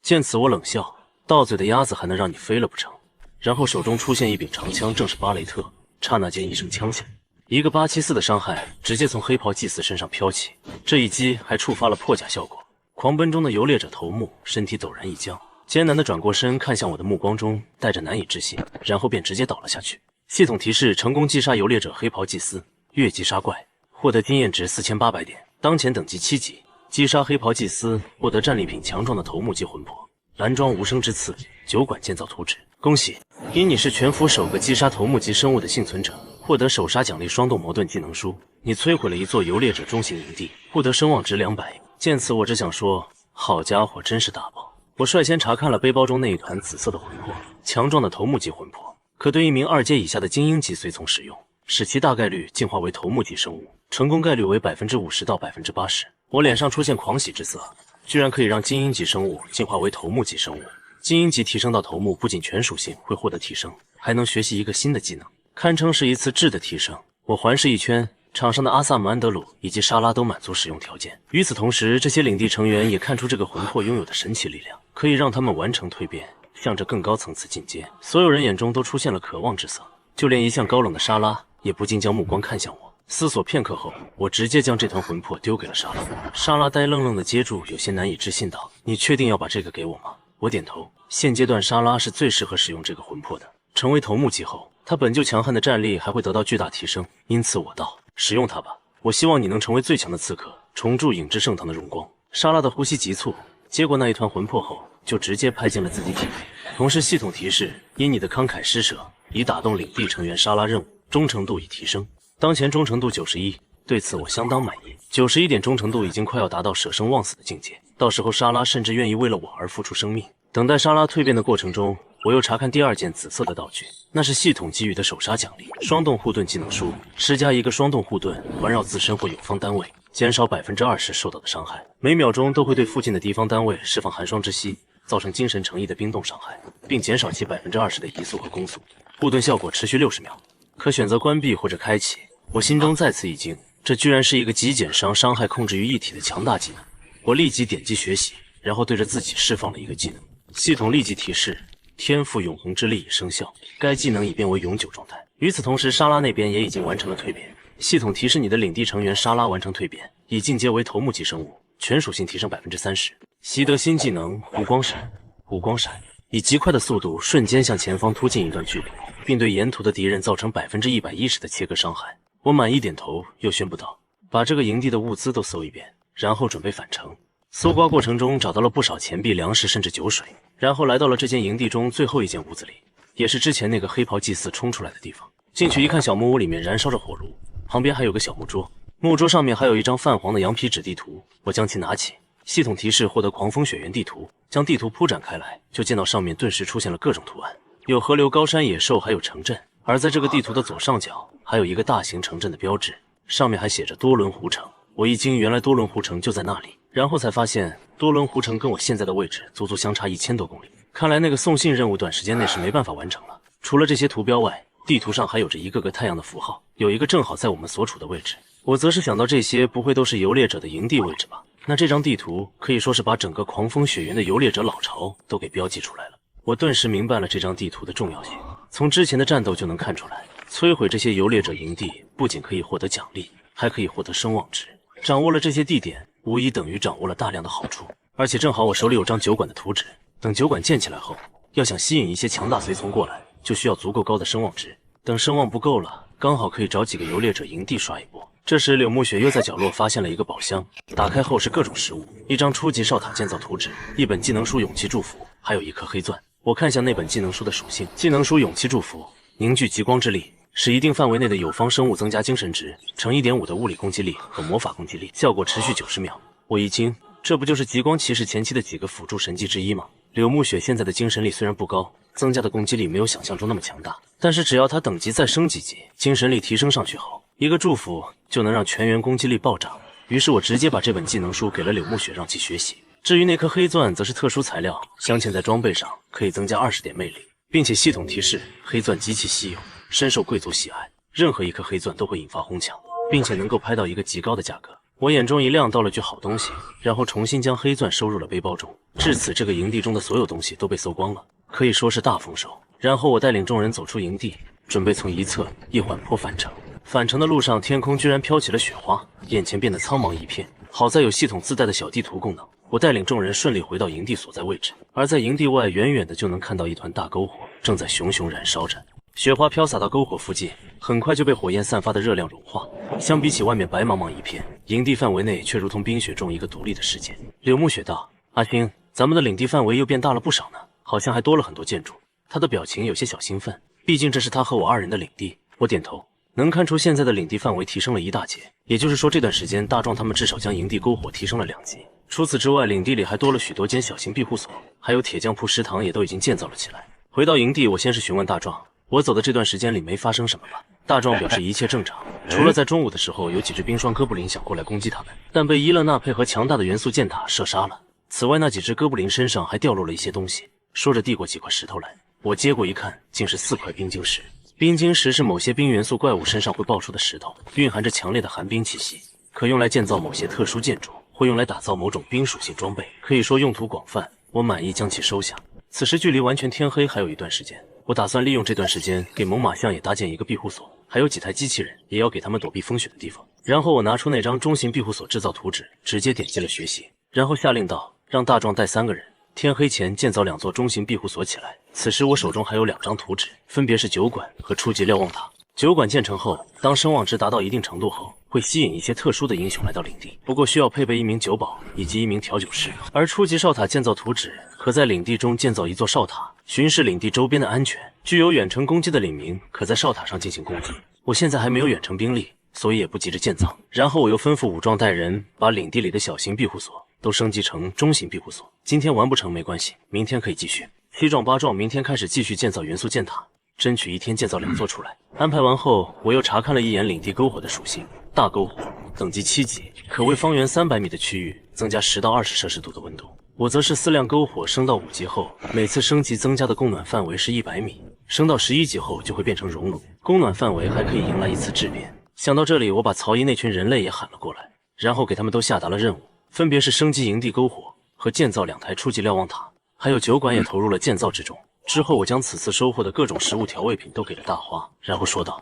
见此，我冷笑：“到嘴的鸭子还能让你飞了不成？”然后手中出现一柄长枪，正是巴雷特。刹那间一声枪响，一个874的伤害直接从黑袍祭司身上飘起，这一击还触发了破甲效果。狂奔中的游猎者头目身体陡然一僵，艰难地转过身，看向我的目光中带着难以置信，然后便直接倒了下去。系统提示：成功击杀游猎者黑袍祭司，越级杀怪，获得经验值4800点，当前等级7级。击杀黑袍祭司，获得战利品强壮的头目及魂魄，蓝装无声之刺，酒馆建造图纸。恭喜，因你是全服首个击杀头目级生物的幸存者，获得首杀奖励双动魔盾技能书。你摧毁了一座游猎者中型营地，获得声望值200。见此，我只想说，好家伙，真是大爆！我率先查看了背包中那一团紫色的魂魄，强壮的头目级魂魄，可对一名2阶以下的精英级随从使用，使其大概率进化为头目级生物，成功概率为50%到80%。我脸上出现狂喜之色，居然可以让精英级生物进化为头目级生物。精英级提升到头目，不仅全属性会获得提升，还能学习一个新的技能，堪称是一次质的提升。我环视一圈，场上的阿萨姆、安德鲁以及莎拉都满足使用条件。与此同时，这些领地成员也看出这个魂魄拥有的神奇力量，可以让他们完成蜕变，向着更高层次进阶。所有人眼中都出现了渴望之色，就连一向高冷的莎拉也不禁将目光看向我。思索片刻后，我直接将这团魂魄丢给了莎拉。莎拉呆愣愣地接住，有些难以置信道：“你确定要把这个给我吗？”我点头。现阶段莎拉是最适合使用这个魂魄的。成为头目级后，她本就强悍的战力还会得到巨大提升，因此我道：“使用它吧，我希望你能成为最强的刺客，重铸影之圣堂的荣光。”莎拉的呼吸急促，接过那一团魂魄后，就直接拍进了自己体内。同时系统提示：因你的慷慨施舍，已打动领地成员莎拉任务，忠诚度已提升，当前忠诚度91。对此我相当满意，91点忠诚度已经快要达到舍生忘死的境界，到时候莎拉甚至愿意为了我而付出生命。等待莎拉蜕变的过程中，我又查看第2件紫色的道具，那是系统给予的首杀奖励——双动护盾技能书，施加一个双动护盾，环绕自身或友方单位，减少20%受到的伤害，每秒钟都会对附近的敌方单位释放寒霜之息，造成精神诚意的冰冻伤害，并减少其20%的移速和攻速。护盾效果持续60秒，可选择关闭或者开启。我心中再次一惊，这居然是一个极减伤害控制于一体的强大技能。我立即点击学习，然后对着自己释放了一个技能。系统立即提示：天赋永恒之力已生效，该技能已变为永久状态。与此同时，莎拉那边也已经完成了蜕变。系统提示你的领地成员莎拉完成蜕变，已进阶为头目级生物，全属性提升30%。习得新技能湖光闪，湖光闪以极快的速度瞬间向前方突进一段距离，并对沿途的敌人造成110%的切割伤害。我满意点头，又宣布道：把这个营地的物资都搜一遍，然后准备返程。搜刮过程中找到了不少钱币、粮食甚至酒水，然后来到了这间营地中最后一间屋子里，也是之前那个黑袍祭司冲出来的地方。进去一看，小木屋里面燃烧着火炉，旁边还有个小木桌，木桌上面还有一张泛黄的羊皮纸地图。我将其拿起，系统提示获得狂风雪原地图，将地图铺展开来，就见到上面顿时出现了各种图案，有河流、高山、野兽，还有城镇。而在这个地图的左上角，还有一个大型城镇的标志，上面还写着多伦湖城。我一惊，原来多伦湖城就在那里，然后才发现多伦湖城跟我现在的位置足足相差1000多公里。看来那个送信任务短时间内是没办法完成了。除了这些图标外，地图上还有着一个个太阳的符号，有一个正好在我们所处的位置。我则是想到这些不会都是游猎者的营地位置吧？那这张地图可以说是把整个狂风雪原的游猎者老巢都给标记出来了。我顿时明白了这张地图的重要性。从之前的战斗就能看出来，摧毁这些游猎者营地不仅可以获得奖励，还可以获得声望值。掌握了这些地点，无疑等于掌握了大量的好处。而且正好我手里有张酒馆的图纸，等酒馆建起来后，要想吸引一些强大随从过来，就需要足够高的声望值。等声望不够了，刚好可以找几个游猎者营地刷一波。这时柳木雪又在角落发现了一个宝箱，打开后是各种食物，一张初级哨塔建造图纸，一本技能书勇气祝福，还有一颗黑钻。我看向那本技能书的属性，技能书勇气祝福，凝聚极光之力，使一定范围内的有方生物增加精神值，乘 1.5 的物理攻击力和魔法攻击力，效果持续90秒。我一惊，这不就是极光骑士前期的几个辅助神技之一吗？柳木雪现在的精神力虽然不高，增加的攻击力没有想象中那么强大，但是只要他等级再升几级，精神力提升上去后，一个祝福就能让全员攻击力暴涨。于是我直接把这本技能书给了柳木雪，让其学习。至于那颗黑钻，则是特殊材料，镶嵌在装备上，可以增加20点魅力，并且系统提示黑钻极其稀有，深受贵族喜爱，任何一颗黑钻都会引发哄抢，并且能够拍到一个极高的价格。我眼中一亮，到了句好东西，然后重新将黑钻收入了背包中。至此，这个营地中的所有东西都被搜光了，可以说是大丰收。然后我带领众人走出营地，准备从一侧一缓坡返程。返程的路上，天空居然飘起了雪花，眼前变得苍茫一片。好在有系统自带的小地图功能，我带领众人顺利回到营地所在位置。而在营地外，远远的就能看到一团大篝火正在熊熊燃烧着。雪花飘洒到篝火附近，很快就被火焰散发的热量融化。相比起外面白茫茫一片，营地范围内却如同冰雪中一个独立的世界。柳木雪道：“阿星，咱们的领地范围又变大了不少呢，好像还多了很多建筑。”他的表情有些小兴奋，毕竟这是他和我2人的领地。我点头，能看出现在的领地范围提升了1大截，也就是说这段时间大壮他们至少将营地篝火提升了2级。除此之外，领地里还多了许多间小型庇护所，还有铁匠铺、食堂也都已经建造了起来。回到营地，我先是询问大壮，我走的这段时间里没发生什么吧？大壮表示一切正常，除了在中午的时候有几只冰霜哥布林想过来攻击他们，但被伊勒娜配合强大的元素箭塔射杀了。此外，那几只哥布林身上还掉落了一些东西，说着递过几块石头来。我接过一看，竟是4块冰晶石。冰晶石是某些冰元素怪物身上会爆出的石头，蕴含着强烈的寒冰气息，可用来建造某些特殊建筑，会用来打造某种冰属性装备，可以说用途广泛。我满意将其收下。此时距离完全天黑还有一段时间，我打算利用这段时间给猛犸象也搭建一个庇护所，还有几台机器人，也要给他们躲避风雪的地方。然后我拿出那张中型庇护所制造图纸，直接点击了学习，然后下令道：“让大壮带3个人，天黑前建造2座中型庇护所起来。”此时我手中还有2张图纸，分别是酒馆和初级瞭望塔。酒馆建成后，当声望值达到一定程度后，会吸引一些特殊的英雄来到领地，不过需要配备1名酒保以及1名调酒师。而初级哨塔建造图纸可在领地中建造1座哨塔，巡视领地周边的安全。具有远程攻击的领民可在哨塔上进行攻击。我现在还没有远程兵力，所以也不急着建造。然后我又吩咐武装带人把领地里的小型庇护所都升级成中型庇护所。今天完不成没关系，明天可以继续。7壮8壮，明天开始继续建造元素箭塔，争取一天建造2座出来。安排完后，我又查看了一眼领地篝火的属性，大篝火等级7级，可为方圆300米的区域增加10到20摄氏度的温度。我则是4辆篝火升到5级后，每次升级增加的供暖范围是100米，升到11级后就会变成熔炉，供暖范围还可以迎来1次质变。想到这里，我把曹姨那群人类也喊了过来，然后给他们都下达了任务，分别是升级营地篝火和建造2台初级瞭望塔，还有酒馆也投入了建造之中。之后我将此次收获的各种食物调味品都给了大花，然后说道：“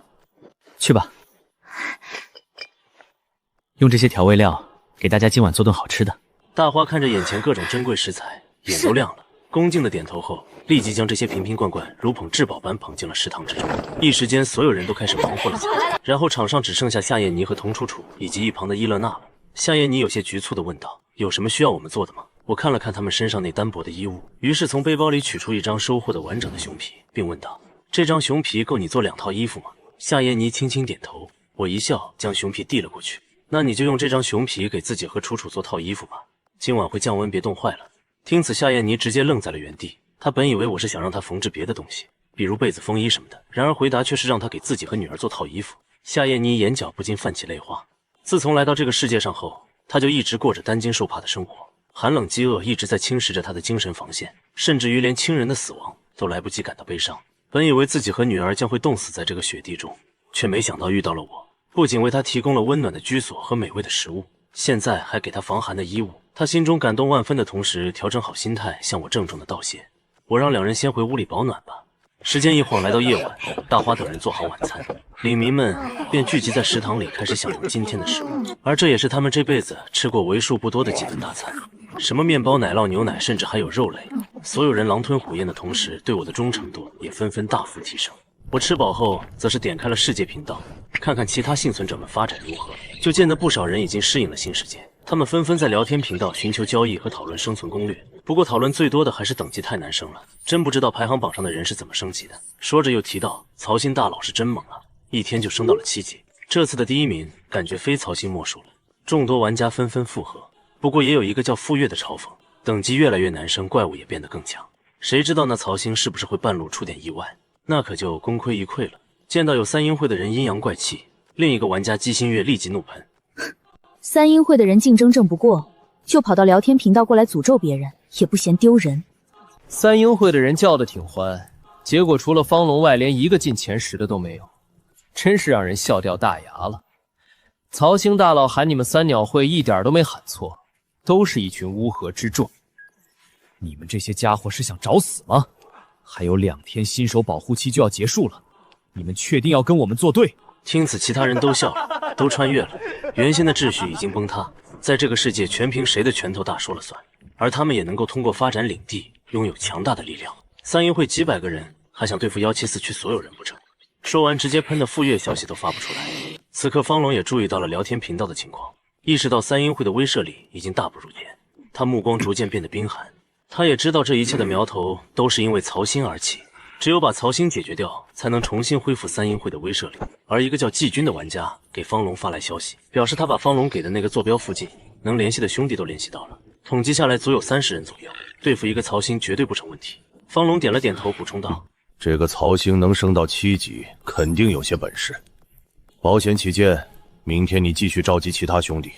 去吧，用这些调味料给大家今晚做顿好吃的。”大花看着眼前各种珍贵食材，眼都亮了，恭敬的点头后，立即将这些瓶瓶罐罐如捧至宝般捧进了食堂之中。一时间，所有人都开始忙活了起来。然后场上只剩下夏燕妮和童楚楚以及一旁的伊勒娜了。夏燕妮有些局促的问道：“有什么需要我们做的吗？”我看了看他们身上那单薄的衣物，于是从背包里取出一张收获的完整的熊皮，并问道：“这张熊皮够你做2套衣服吗？夏耶妮轻轻点头，我一笑，将熊皮递了过去。那你就用这张熊皮给自己和楚楚做套衣服吧，今晚会降温，别冻坏了。听此，夏燕妮直接愣在了原地。她本以为我是想让她缝制别的东西，比如被子、风衣什么的，然而回答却是让她给自己和女儿做套衣服。夏燕妮眼角不禁泛起泪花。自从来到这个世界上后，她就一直过着担惊受怕的生活，寒冷饥饿一直在侵蚀着她的精神防线，甚至于连亲人的死亡都来不及感到悲伤。本以为自己和女儿将会冻死在这个雪地中，却没想到遇到了我，不仅为她提供了温暖的居所和美味的食物，现在还给她防寒的衣物。她心中感动万分的同时，调整好心态，向我郑重的道谢。我让2人先回屋里保暖吧。时间一晃来到夜晚，大花等人做好晚餐，领民们便聚集在食堂里开始享用今天的食物，而这也是他们这辈子吃过为数不多的几顿大餐，什么面包、奶酪、牛奶，甚至还有肉类。所有人狼吞虎咽的同时，对我的忠诚度也纷纷大幅提升。我吃饱后，则是点开了世界频道，看看其他幸存者们发展如何。就见得不少人已经适应了新世界，他们纷纷在聊天频道寻求交易和讨论生存攻略。不过讨论最多的还是等级太难升了，真不知道排行榜上的人是怎么升级的。说着又提到曹星大佬是真猛啊，一天就升到了7级。这次的第1名感觉非曹星莫属了。众多玩家纷纷附和，不过也有一个叫傅月的嘲讽，等级越来越难升，怪物也变得更强。谁知道那曹星是不是会半路出点意外，那可就功亏一篑了。见到有3阴会的人阴阳怪气，另一个玩家姬新月立即怒喷：3阴会的人竞争争不过，就跑到聊天频道过来诅咒别人，也不嫌丢人。3阴会的人叫得挺欢，结果除了方龙外，连一个进前10的都没有，真是让人笑掉大牙了。曹星大佬喊你们3鸟会一点都没喊错，都是一群乌合之众。你们这些家伙是想找死吗？还有2天新手保护期就要结束了，你们确定要跟我们作对？听此，其他人都笑了，都穿越了。原先的秩序已经崩塌，在这个世界全凭谁的拳头大说了算，而他们也能够通过发展领地拥有强大的力量。3阴会几百个人还想对付174区所有人不成？说完直接喷的傅月消息都发不出来。此刻方龙也注意到了聊天频道的情况，意识到3阴会的威慑力已经大不如前，他目光逐渐变得冰寒。他也知道这一切的苗头都是因为曹星而起，只有把曹星解决掉，才能重新恢复3阴会的威慑力。而一个叫季军的玩家给方龙发来消息，表示他把方龙给的那个坐标附近能联系的兄弟都联系到了，统计下来足有30人左右，对付一个曹星绝对不成问题。方龙点了点头，补充道：这个曹星能升到7级，肯定有些本事。保险起见，明天你继续召集其他兄弟，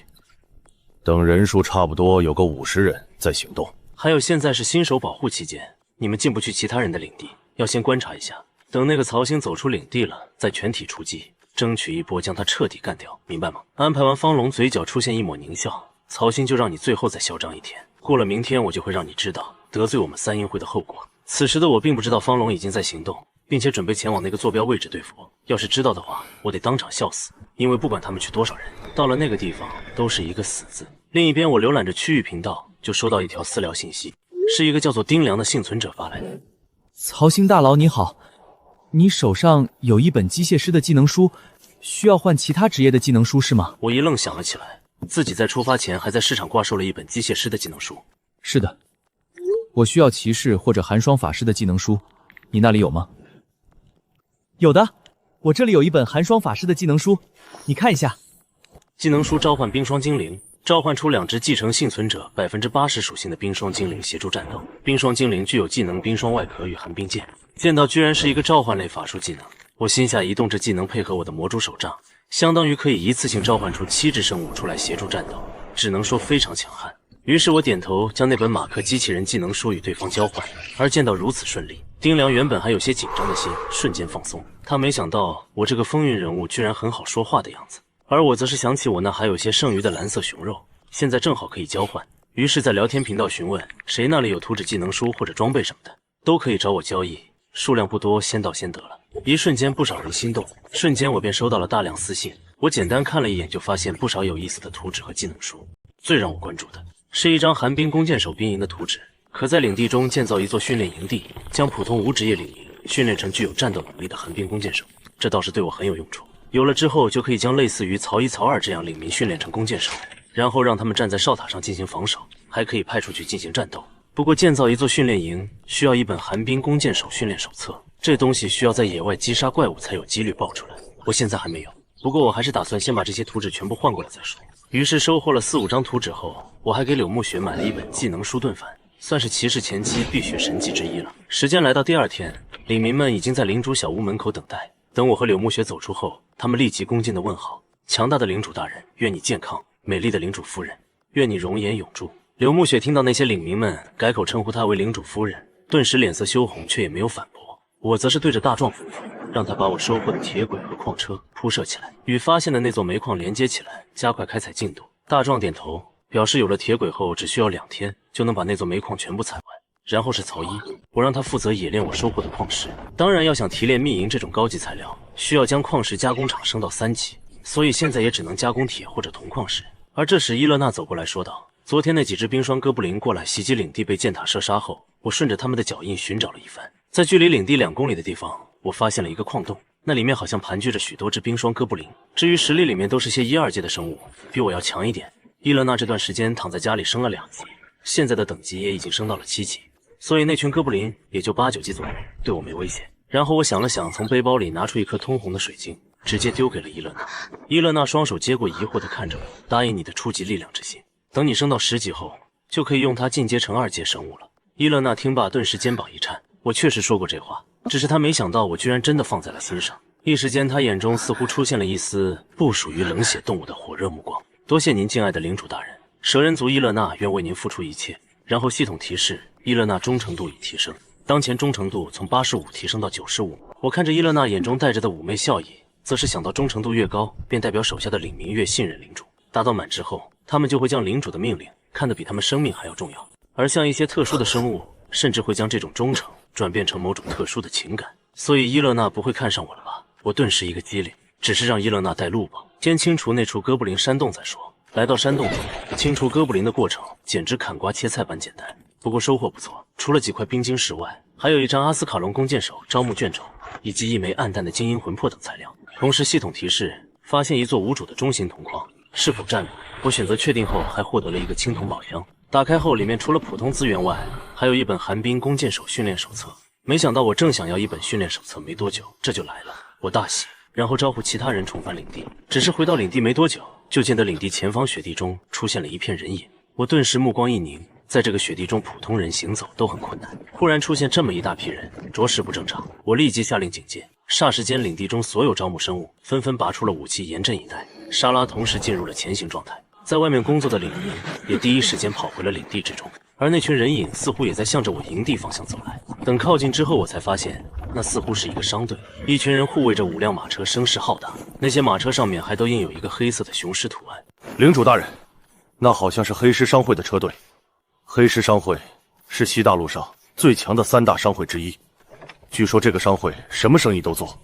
等人数差不多有个50人再行动。还有，现在是新手保护期间，你们进不去其他人的领地，要先观察一下，等那个曹星走出领地了，再全体出击，争取一波将他彻底干掉，明白吗？安排完，方龙嘴角出现一抹狞笑，曹星就让你最后再嚣张一天，过了明天我就会让你知道得罪我们3阴会的后果。此时的我并不知道方龙已经在行动，并且准备前往那个坐标位置对付我。要是知道的话，我得当场笑死，因为不管他们去多少人，到了那个地方都是一个死字。另一边，我浏览着区域频道，就收到一条私聊信息，是一个叫做丁良的幸存者发来的。曹星大佬你好，你手上有一本机械师的技能书，需要换其他职业的技能书是吗？我一愣，想了起来，自己在出发前还在市场挂售了一本机械师的技能书。是的，我需要骑士或者寒霜法师的技能书，你那里有吗？有的，我这里有一本寒霜法师的技能书，你看一下。技能书召唤冰霜精灵，召唤出2只继承幸存者80%属性的冰霜精灵协助战斗。冰霜精灵具有技能冰霜外壳与寒冰剑，见到居然是一个召唤类法术技能，我心下一动，这技能配合我的魔珠手杖，相当于可以一次性召唤出7只生物出来协助战斗，只能说非常强悍。于是我点头，将那本马克机器人技能书与对方交换，而见到如此顺利，丁良原本还有些紧张的心瞬间放松。他没想到我这个风云人物居然很好说话的样子，而我则是想起我那还有些剩余的蓝色熊肉，现在正好可以交换。于是，在聊天频道询问谁那里有图纸技能书或者装备什么的，都可以找我交易，数量不多，先到先得了。一瞬间，不少人心动，瞬间我便收到了大量私信。我简单看了一眼，就发现不少有意思的图纸和技能书。最让我关注的是一张寒冰弓箭手兵营的图纸，可在领地中建造一座训练营地，将普通无职业领营训练成具有战斗能力的寒冰弓箭手，这倒是对我很有用处。有了之后，就可以将类似于曹1、曹2这样领民训练成弓箭手，然后让他们站在哨塔上进行防守，还可以派出去进行战斗。不过建造一座训练营需要一本寒冰弓箭手训练手册，这东西需要在野外击杀怪物才有几率爆出来，我现在还没有。不过我还是打算先把这些图纸全部换过来再说。于是收获了4、5张图纸后，我还给柳木雪买了一本技能书盾反，算是骑士前期必学神技之一了。时间来到第2天，领民们已经在领主小屋门口等待。等我和柳木雪走出后，他们立即恭敬地问好：“强大的领主大人，愿你健康；美丽的领主夫人，愿你容颜永驻。”柳木雪听到那些领民们改口称呼她为领主夫人，顿时脸色羞红，却也没有反驳。我则是对着大壮吩咐，让他把我收获的铁轨和矿车铺设起来，与发现的那座煤矿连接起来，加快开采进度。大壮点头，表示有了铁轨后，只需要2天就能把那座煤矿全部采完。然后是曹一，我让他负责冶炼我收获的矿石。当然，要想提炼密银这种高级材料，需要将矿石加工厂升到3级，所以现在也只能加工铁或者铜矿石。而这时伊勒娜走过来说道：“昨天那几只冰霜哥布林过来袭击领地，被箭塔射杀后，我顺着他们的脚印寻找了一番，在距离领地2公里的地方，我发现了一个矿洞，那里面好像盘踞着许多只冰霜哥布林。至于实力，里面都是些1、2阶的生物，比我要强一点。伊勒娜这段时间躺在家里升了2级，现在的等级也已经升到了7级，所以那群哥布林也就8、9级左右，对我没危险。然后我想了想，从背包里拿出一颗通红的水晶，直接丢给了伊勒娜。伊勒娜双手接过，疑惑地看着我，答应你的初级力量之心，等你升到10级后，就可以用它进阶成2阶生物了。伊勒娜听罢，顿时肩膀一颤。我确实说过这话，只是她没想到我居然真的放在了心上。一时间，她眼中似乎出现了一丝不属于冷血动物的火热目光。多谢您敬爱的领主大人，蛇人族伊勒娜愿为您付出一切。然后系统提示，伊勒娜忠诚度已提升，当前忠诚度从85提升到95。我看着伊勒娜眼中带着的妩媚笑意，则是想到忠诚度越高，便代表手下的领民越信任领主。达到满值后，他们就会将领主的命令看得比他们生命还要重要。而像一些特殊的生物，甚至会将这种忠诚转变成某种特殊的情感。所以伊勒娜不会看上我了吧？我顿时一个机灵，只是让伊勒娜带路吧，先清除那处哥布林山洞再说。来到山洞中，清除哥布林的过程简直砍瓜切菜般简单，不过收获不错。除了几块冰晶石外，还有一张阿斯卡隆弓箭手招募卷轴，以及一枚暗淡的精英魂魄等材料。同时系统提示发现一座无主的中型铜矿，是否占有？我选择确定后，还获得了一个青铜宝箱。打开后，里面除了普通资源外，还有一本寒冰弓箭手训练手册。没想到我正想要一本训练手册，没多久这就来了，我大喜，然后招呼其他人重返领地。只是回到领地没多久，就见得领地前方雪地中出现了一片人影。我顿时目光一凝，在这个雪地中，普通人行走都很困难，忽然出现这么一大批人，着实不正常。我立即下令警戒，霎时间，领地中所有招募生物纷纷拔出了武器，严阵以待。莎拉同时进入了前行状态，在外面工作的领民也第一时间跑回了领地之中，而那群人影似乎也在向着我营地方向走来。等靠近之后，我才发现那似乎是一个商队，一群人护卫着5辆马车，声势浩大，那些马车上面还都印有一个黑色的雄狮图案。领主大人，那好像是黑狮商会的车队。黑狮商会是西大陆上最强的3大商会之一，据说这个商会什么生意都做，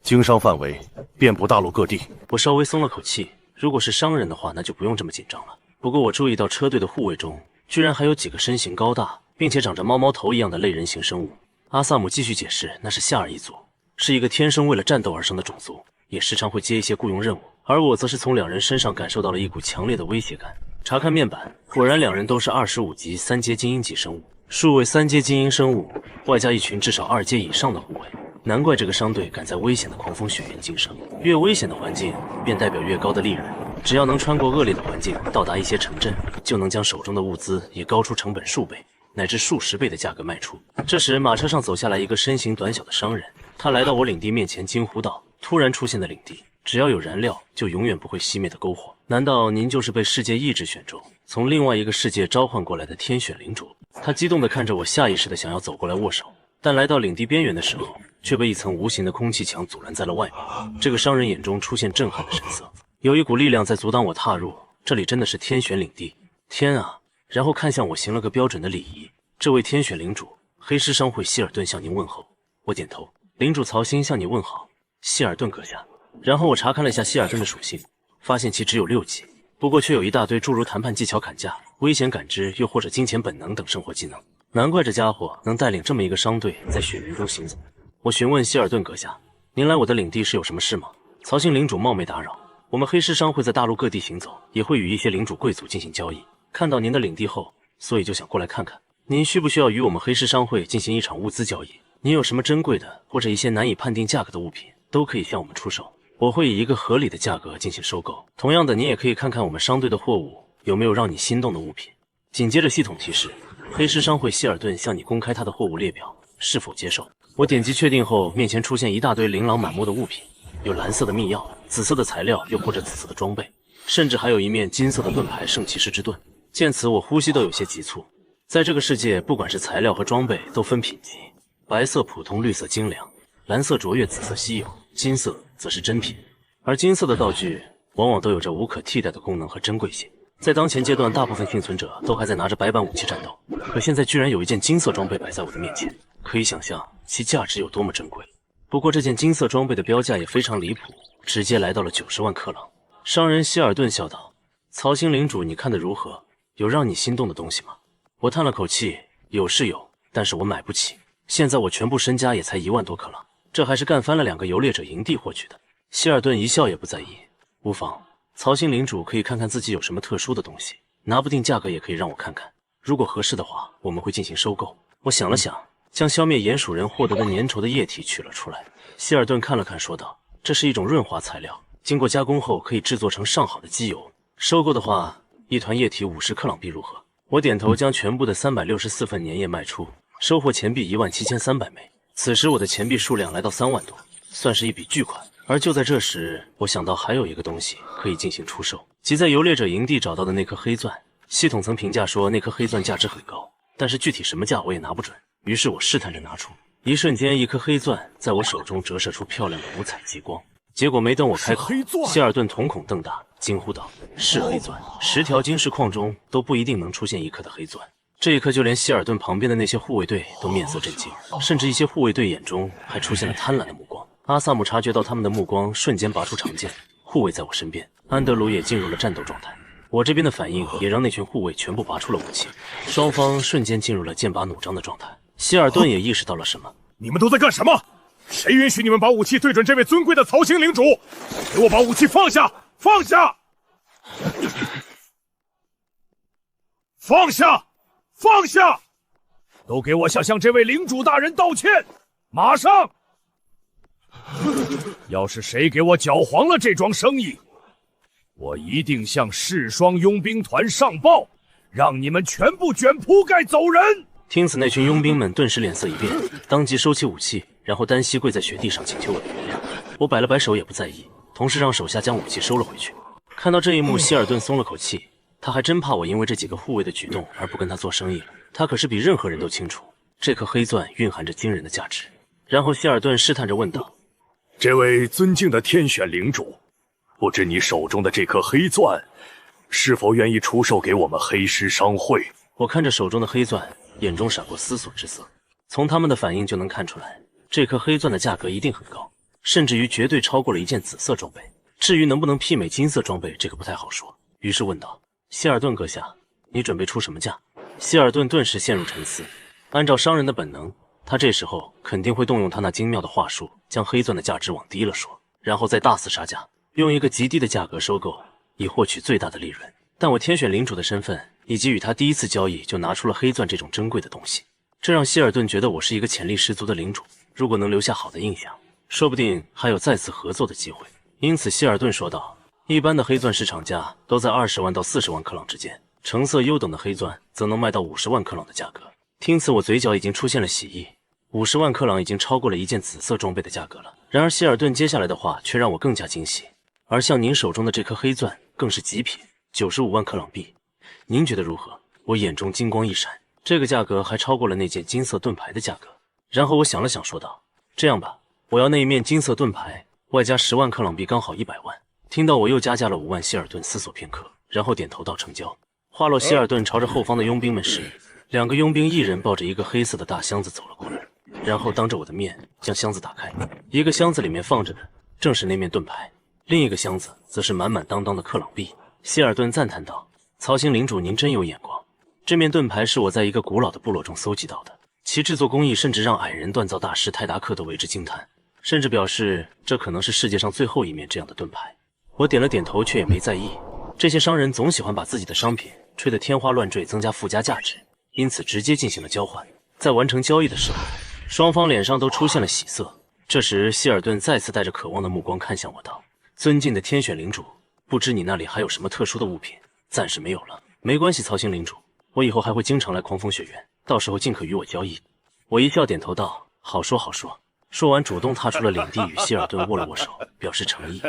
经商范围遍布大陆各地。我稍微松了口气，如果是商人的话，那就不用这么紧张了。不过我注意到车队的护卫中，居然还有几个身形高大，并且长着猫猫头一样的类人形生物。阿萨姆继续解释，那是夏尔一族，是一个天生为了战斗而生的种族，也时常会接一些雇佣任务。而我则是从2人身上感受到了一股强烈的威胁感。查看面板，果然2人都是25级3阶精英级生物，数位3阶精英生物，外加一群至少2阶以上的护卫。难怪这个商队敢在危险的狂风雪原经商，越危险的环境便代表越高的利润。只要能穿过恶劣的环境，到达一些城镇，就能将手中的物资以高出成本数倍乃至数十倍的价格卖出。这时马车上走下来一个身形短小的商人，他来到我领地面前惊呼道：突然出现的领地，只要有燃料就永远不会熄灭的篝火，难道您就是被世界意志选中，从另外一个世界召唤过来的天选领主？他激动地看着我，下意识地想要走过来握手，但来到领地边缘的时候，却被一层无形的空气墙阻拦在了外面。这个商人眼中出现震撼的神色，有一股力量在阻挡我踏入，这里真的是天选领地？天啊！然后看向我，行了个标准的礼仪。这位天选领主，黑狮商会希尔顿向您问候。我点头。领主曹欣向你问好，希尔顿阁下。然后我查看了一下希尔顿的属性，发现其只有6级，不过却有一大堆诸如谈判技巧、砍价、危险感知，又或者金钱本能等生活技能。难怪这家伙能带领这么一个商队在雪原中行走。我询问希尔顿阁下，您来我的领地是有什么事吗？曹欣领主冒昧打扰，我们黑狮商会在大陆各地行走，也会与一些领主贵族进行交易。看到您的领地后，所以就想过来看看，您需不需要与我们黑狮商会进行一场物资交易？你有什么珍贵的或者一些难以判定价格的物品，都可以向我们出售，我会以一个合理的价格进行收购。同样的，你也可以看看我们商队的货物有没有让你心动的物品。紧接着系统提示，黑狮商会希尔顿向你公开他的货物列表，是否接受？我点击确定后，面前出现一大堆琳琅满目的物品，有蓝色的密钥、紫色的材料，又或者紫色的装备，甚至还有一面金色的盾牌——圣骑士之盾。见此，我呼吸都有些急促。在这个世界，不管是材料和装备都分品级，白色普通，绿色精良，蓝色卓越，紫色稀有，金色则是珍品。而金色的道具往往都有着无可替代的功能和珍贵性。在当前阶段，大部分幸存者都还在拿着白板武器战斗，可现在居然有一件金色装备摆在我的面前，可以想象其价值有多么珍贵。不过这件金色装备的标价也非常离谱，直接来到了90万克朗。商人希尔顿笑道：“曹星领主，你看得如何？有让你心动的东西吗？”我叹了口气：“有是有，但是我买不起。现在我全部身家也才1万多克朗，这还是干翻了2个游猎者营地获取的。”希尔顿一笑也不在意：“无妨。曹星领主可以看看自己有什么特殊的东西，拿不定价格也可以让我看看。如果合适的话，我们会进行收购。”我想了想，将消灭鼹鼠人获得的粘稠的液体取了出来。希尔顿看了看，说道：“这是一种润滑材料，经过加工后可以制作成上好的机油。收购的话，一团液体50克朗币如何？”我点头，将全部的364份粘液卖出，收获钱币17300枚。此时我的钱币数量来到3万多，算是一笔巨款。而就在这时，我想到还有一个东西可以进行出售，即在游猎者营地找到的那颗黑钻。系统曾评价说那颗黑钻价值很高，但是具体什么价我也拿不准。于是我试探着拿出，一瞬间，一颗黑钻在我手中折射出漂亮的五彩极光。结果没等我开口，希尔顿瞳孔瞪大，惊呼道：“是黑钻！10条金石矿中都不一定能出现一颗的黑钻。”这一刻，就连希尔顿旁边的那些护卫队都面色震惊，甚至一些护卫队眼中还出现了贪婪的目光。阿萨姆察觉到他们的目光，瞬间拔出长剑，护卫在我身边。安德鲁也进入了战斗状态，我这边的反应也让那群护卫全部拔出了武器，双方瞬间进入了剑拔弩张的状态。希尔顿也意识到了什么：“你们都在干什么？谁允许你们把武器对准这位尊贵的曹星领主？给我把武器放下！放下！放下！放下！都给我向这位领主大人道歉！马上！要是谁给我搅黄了这桩生意，我一定向世双佣兵团上报，让你们全部卷铺盖走人！”听此，那群佣兵们顿时脸色一变，当即收起武器，然后单膝跪在雪地上请求我的原谅。我摆了摆手，也不在意，同时让手下将武器收了回去。看到这一幕，希尔顿松了口气，他还真怕我因为这几个护卫的举动而不跟他做生意了。他可是比任何人都清楚，这颗黑钻蕴含着惊人的价值。然后希尔顿试探着问道：“这位尊敬的天选领主，不知你手中的这颗黑钻，是否愿意出售给我们黑狮商会？”我看着手中的黑钻，眼中闪过思索之色。从他们的反应就能看出来，这颗黑钻的价格一定很高，甚至于绝对超过了一件紫色装备。至于能不能媲美金色装备，这个不太好说。于是问道：“希尔顿阁下，你准备出什么价？”希尔顿顿时陷入沉思。按照商人的本能，他这时候肯定会动用他那精妙的话术，将黑钻的价值往低了说，然后再大肆杀价，用一个极低的价格收购，以获取最大的利润。但我天选领主的身份，以及与他第一次交易就拿出了黑钻这种珍贵的东西，这让希尔顿觉得我是一个潜力十足的领主。如果能留下好的印象，说不定还有再次合作的机会。因此希尔顿说道：“一般的黑钻市场价都在20万到40万克朗之间，成色优等的黑钻则能卖到50万克朗的价格。”听此，我嘴角已经出现了喜意，50万克朗已经超过了一件紫色装备的价格了。然而希尔顿接下来的话却让我更加惊喜，而像您手中的这颗黑钻更是极品，95万克朗币，您觉得如何？我眼中金光一闪，这个价格还超过了那件金色盾牌的价格。然后我想了想，说道：“这样吧，我要那一面金色盾牌，外加10万克朗币，刚好100万。”听到我又加价了5万，希尔顿思索片刻，然后点头道成交。话落，希尔顿朝着后方的佣兵们示意，2个佣兵一人抱着一个黑色的大箱子走了过来，然后当着我的面将箱子打开。一个箱子里面放着的正是那面盾牌，另一个箱子则是满满当当的克朗币。希尔顿赞叹道：“曹星领主，您真有眼光。这面盾牌是我在一个古老的部落中搜集到的，其制作工艺甚至让矮人锻造大师泰达克都为之惊叹，甚至表示这可能是世界上最后一面这样的盾牌。”我点了点头，却也没在意。这些商人总喜欢把自己的商品吹得天花乱坠，增加附加价值，因此直接进行了交换。在完成交易的时候，双方脸上都出现了喜色。这时，希尔顿再次带着渴望的目光看向我，道：“尊敬的天选领主，不知你那里还有什么特殊的物品？”“暂时没有了。”“没关系，曹星领主，我以后还会经常来狂风雪原，到时候尽可与我交易。”我一笑点头道：“好说好说。”说完，主动踏出了领地，与希尔顿握了握手，表示诚意。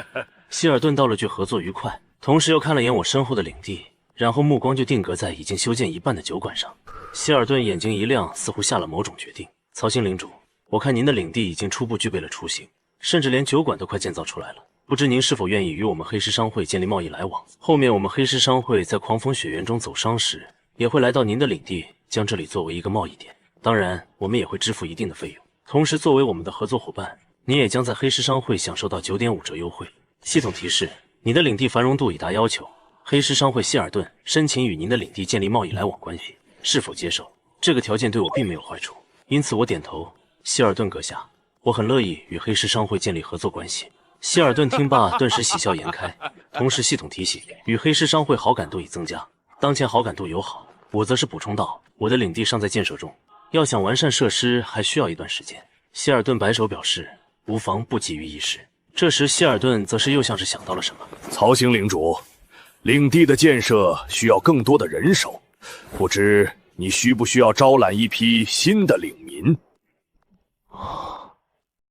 希尔顿道了句合作愉快，同时又看了眼我身后的领地，然后目光就定格在已经修建一半的酒馆上。希尔顿眼睛一亮，似乎下了某种决定。“曹星领主，我看您的领地已经初步具备了雏形，甚至连酒馆都快建造出来了。不知您是否愿意与我们黑狮商会建立贸易来往？后面我们黑狮商会在狂风雪原中走商时，也会来到您的领地，将这里作为一个贸易点。当然，我们也会支付一定的费用。同时，作为我们的合作伙伴，您也将在黑狮商会享受到9.5折优惠。系统提示：你的领地繁荣度已达要求。黑狮商会希尔顿申请与您的领地建立贸易来往关系，是否接受？这个条件对我并没有坏处，因此我点头。希尔顿阁下，我很乐意与黑狮商会建立合作关系。希尔顿听罢，顿时喜笑颜开。同时，系统提醒：与黑狮商会好感度已增加，当前好感度友好。我则是补充道：我的领地尚在建设中，要想完善设施，还需要一段时间。希尔顿摆手表示无妨，不急于一时。这时，希尔顿则是又像是想到了什么：“曹星领主，领地的建设需要更多的人手，不知你需不需要招揽一批新的领民？”